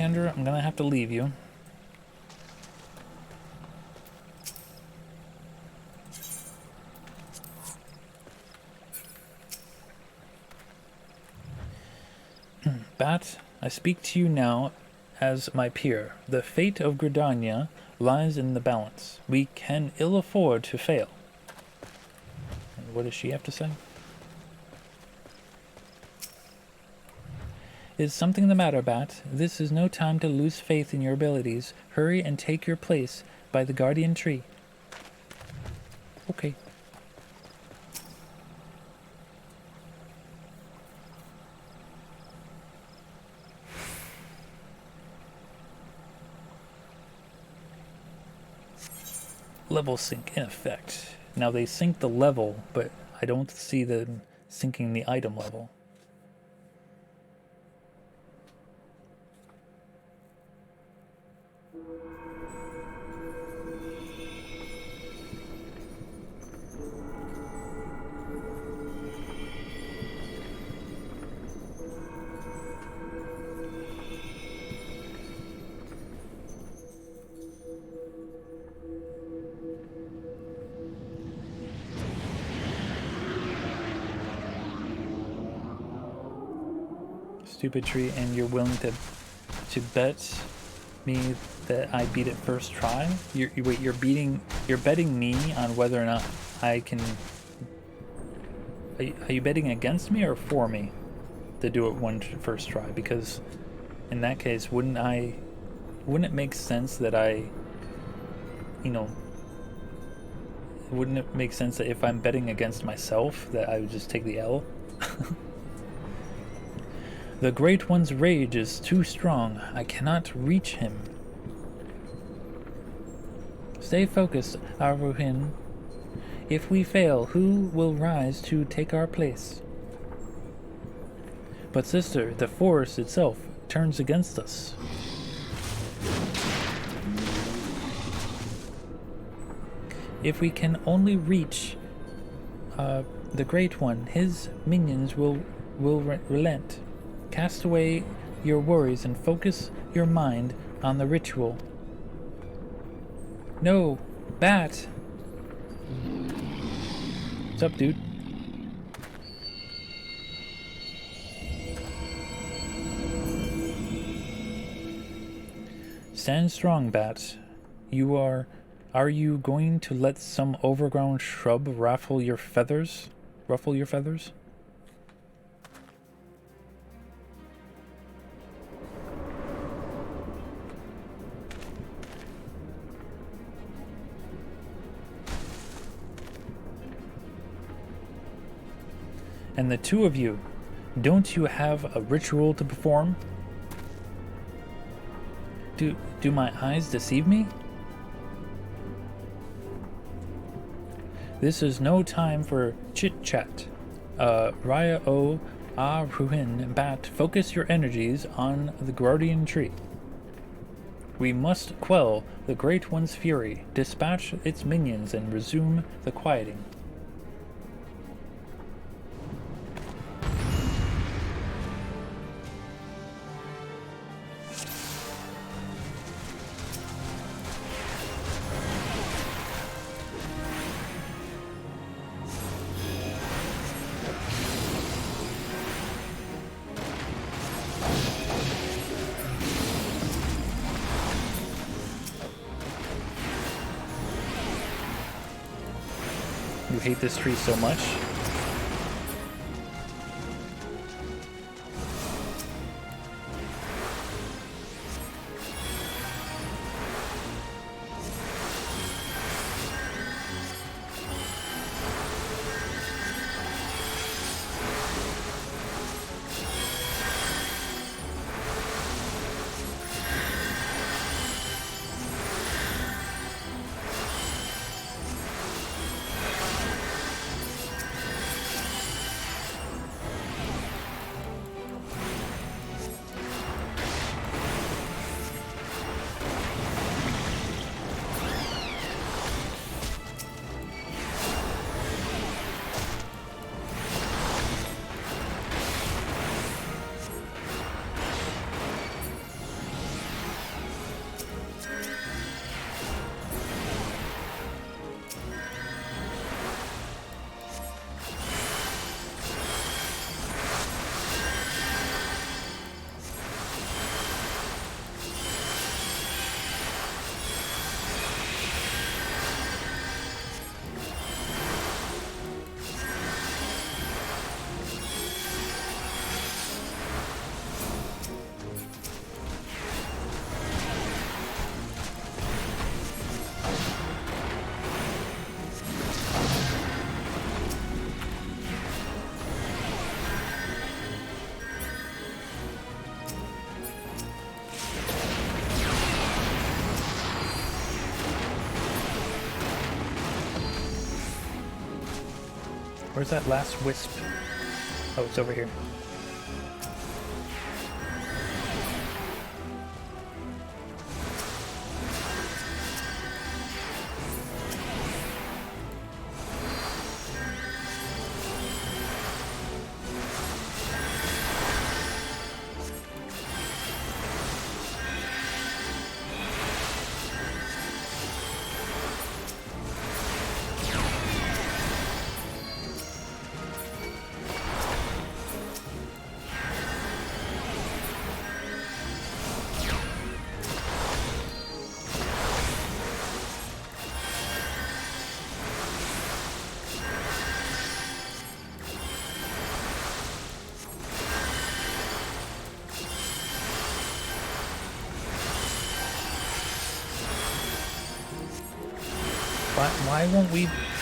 Kendra, I'm gonna have to leave you. Bat, I speak to you now as my peer. The fate of Gridania lies in the balance. We can ill afford to fail. And what does she have to say? Is something the matter, Bat? This is no time to lose faith in your abilities. Hurry and take your place by the guardian tree. Okay. Level sync in effect. Now they sync the level, but I don't see them syncing the item level. Stupid tree, and you're willing to bet me that I beat it first try? You're betting me on whether or not I can. Are you betting against me or for me to do it first try? Because in that case, wouldn't it make sense that wouldn't it make sense that if I'm betting against myself that I would just take the L? The Great One's rage is too strong. I cannot reach him. Stay focused, Aruhin. If we fail, who will rise to take our place? But sister, the force itself turns against us. If we can only reach the Great One, his minions will relent. Cast away your worries and focus your mind on the ritual. No, Bat! What's up, dude? Stand strong, Bat. Are you going to let some overgrown shrub ruffle your feathers? And the two of you, don't you have a ritual to perform? Do my eyes deceive me? This is no time for chit-chat. Raya O Ruhin Bat, focus your energies on the guardian tree. We must quell the Great One's fury, dispatch its minions, and resume the quieting. You hate this tree so much. Where's that last wisp? Oh, it's over here.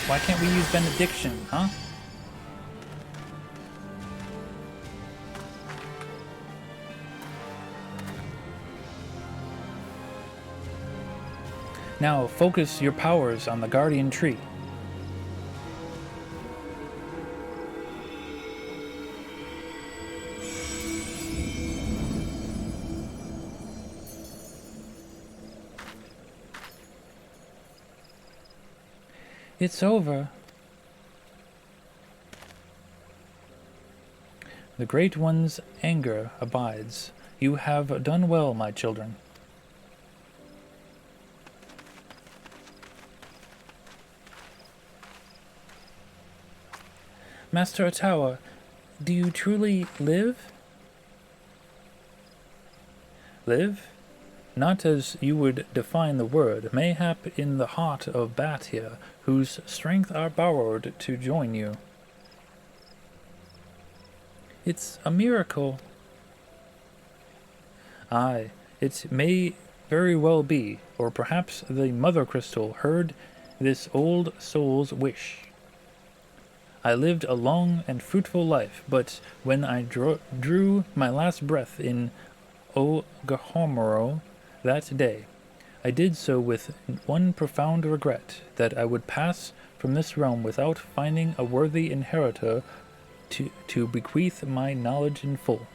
Why can't we use benediction, huh? Now focus your powers on the guardian tree. It's over. The Great One's anger abides. You have done well, my children. Master Atawa, do you truly live? Live? Not as you would define the word, mayhap in the heart of Bat here, whose strength are borrowed to join you. It's a miracle. Aye, it may very well be, or perhaps the Mother Crystal heard this old soul's wish. I lived a long and fruitful life, but when I drew my last breath in Ogahomoro that day, I did so with one profound regret, that I would pass from this realm without finding a worthy inheritor to bequeath my knowledge in full.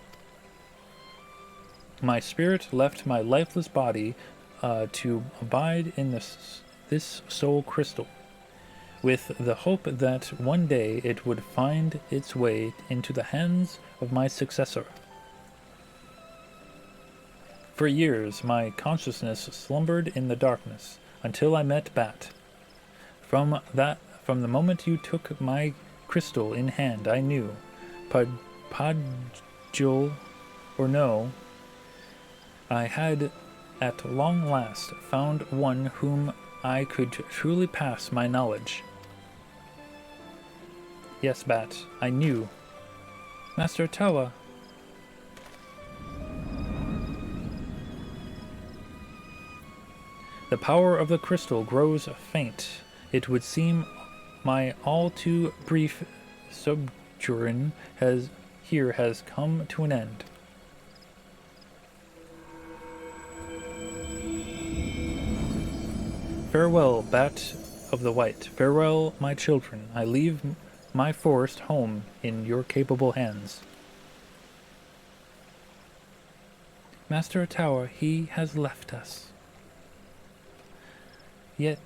My spirit left my lifeless body to abide in this soul crystal, with the hope that one day it would find its way into the hands of my successor. For years, my consciousness slumbered in the darkness, until I met Bat. From the moment you took my crystal in hand, I knew, Padjul or no, I had at long last found one whom I could truly pass my knowledge. Yes, Bat, I knew. Master Atawa. The power of the crystal grows faint. It would seem my all too brief sojourn has come to an end. Farewell, Bat of the White. Farewell, my children. I leave my forest home in your capable hands. Master Atawa, he has left us. Yet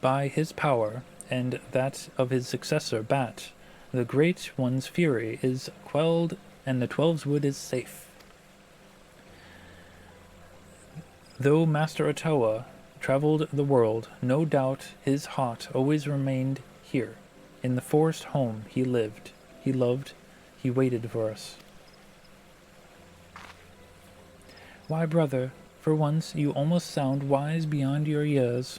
by his power, and that of his successor, Bat, the Great One's fury is quelled, and the Twelve's Wood is safe. Though Master Atawa traveled the world, no doubt his heart always remained here, in the forest home he lived, he loved, he waited for us. Why, brother, for once you almost sound wise beyond your years.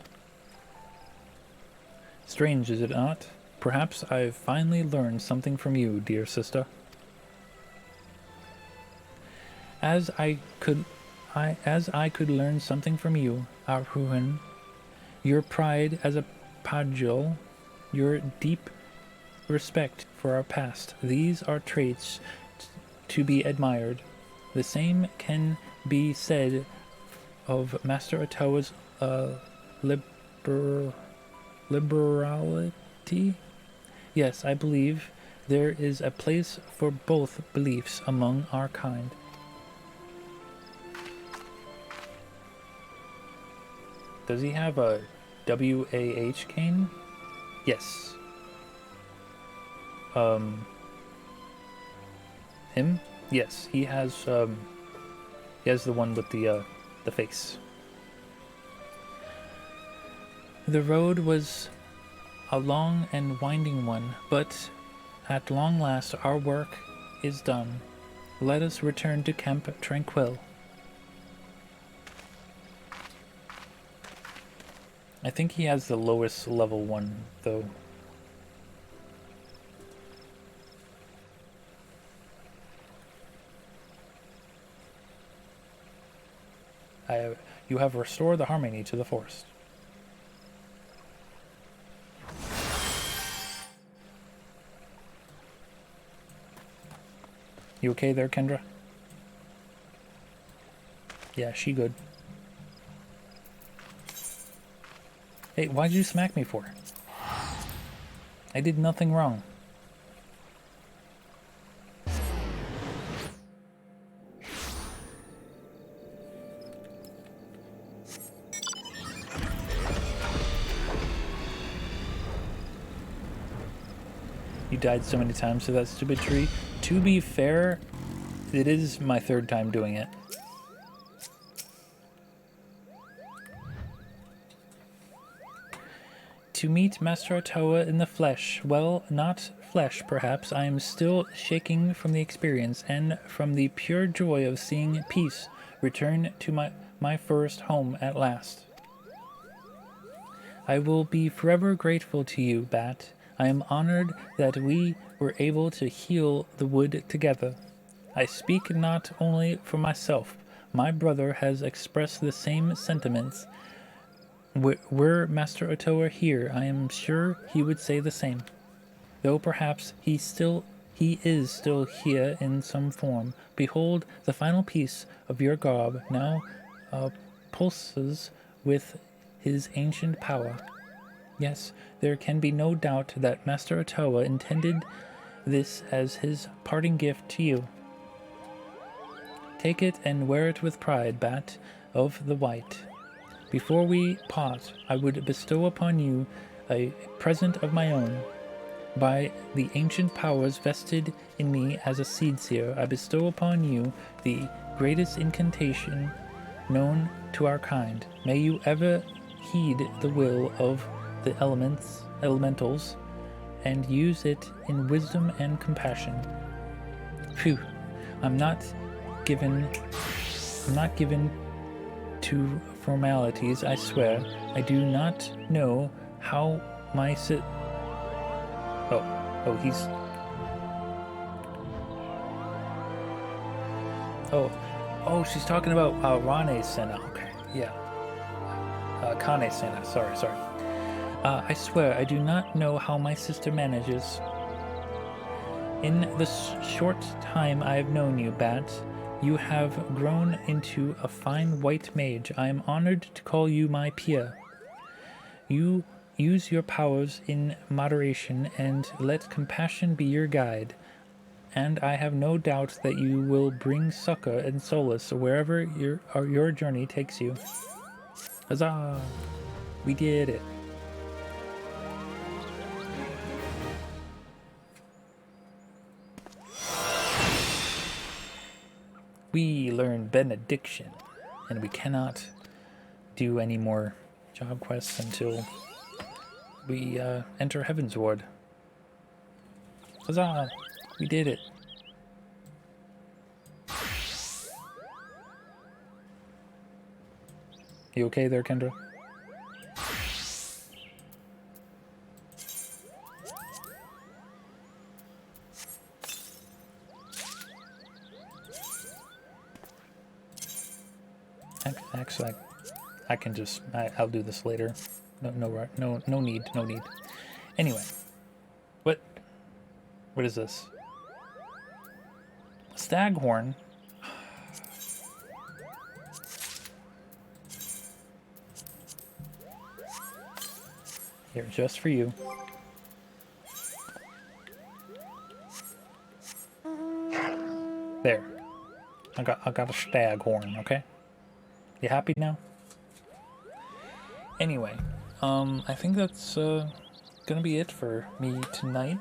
Strange, is it not? Perhaps I've finally learned something from you, dear sister. As I could learn something from you, Arhuan, your pride as a Padjul, your deep respect for our past, these are traits to be admired. The same can be said of Master Atawa's liberality? Yes, I believe there is a place for both beliefs among our kind. Does he have a WAH cane? Yes. Him? Yes, he has the one with the face. The road was a long and winding one, but at long last our work is done. Let us return to Camp Tranquil. I think he has the lowest level one, though. You have restored the harmony to the forest. You okay there, Kendra? Yeah, she good. Hey, why'd you smack me for? I did nothing wrong. You died so many times to that stupid tree. To be fair, it is my third time doing it. To meet Master Otoa in the flesh. Well, not flesh, perhaps. I am still shaking from the experience and from the pure joy of seeing peace return to my first home at last. I will be forever grateful to you, Bat. I am honored that we were able to heal the wood together. I speak not only for myself. My brother has expressed the same sentiments. Were Master Otoa here, I am sure he would say the same. Though perhaps he is still here in some form. Behold, the final piece of your garb now pulses with his ancient power. Yes, there can be no doubt that Master Otoa intended this as his parting gift to you. Take it and wear it with pride, Bat of the White. Before we part, I would bestow upon you a present of my own. By the ancient powers vested in me as a seedseer, I bestow upon you the greatest incantation known to our kind. May you ever heed the will of the elementals, and use it in wisdom and compassion. Phew, I'm not given to formalities, I swear. I do not know how my he's... Oh, she's talking about Rane-Senna. Okay, yeah. Kane-Senna, sorry. I swear, I do not know how my sister manages. In the short time I have known you, Bat, you have grown into a fine white mage. I am honored to call you my peer. You use your powers in moderation and let compassion be your guide. And I have no doubt that you will bring succor and solace wherever your journey takes you. Huzzah! We did it. We learn benediction, and we cannot do any more job quests until we enter Heaven's Ward. Huzzah! We did it. You okay there, Kendra? Actually, I can just... I'll do this later. No need. Anyway. What is this? Staghorn? Here, just for you. There. I got a stag horn, okay? You happy now? Anyway, I think that's gonna be it for me tonight.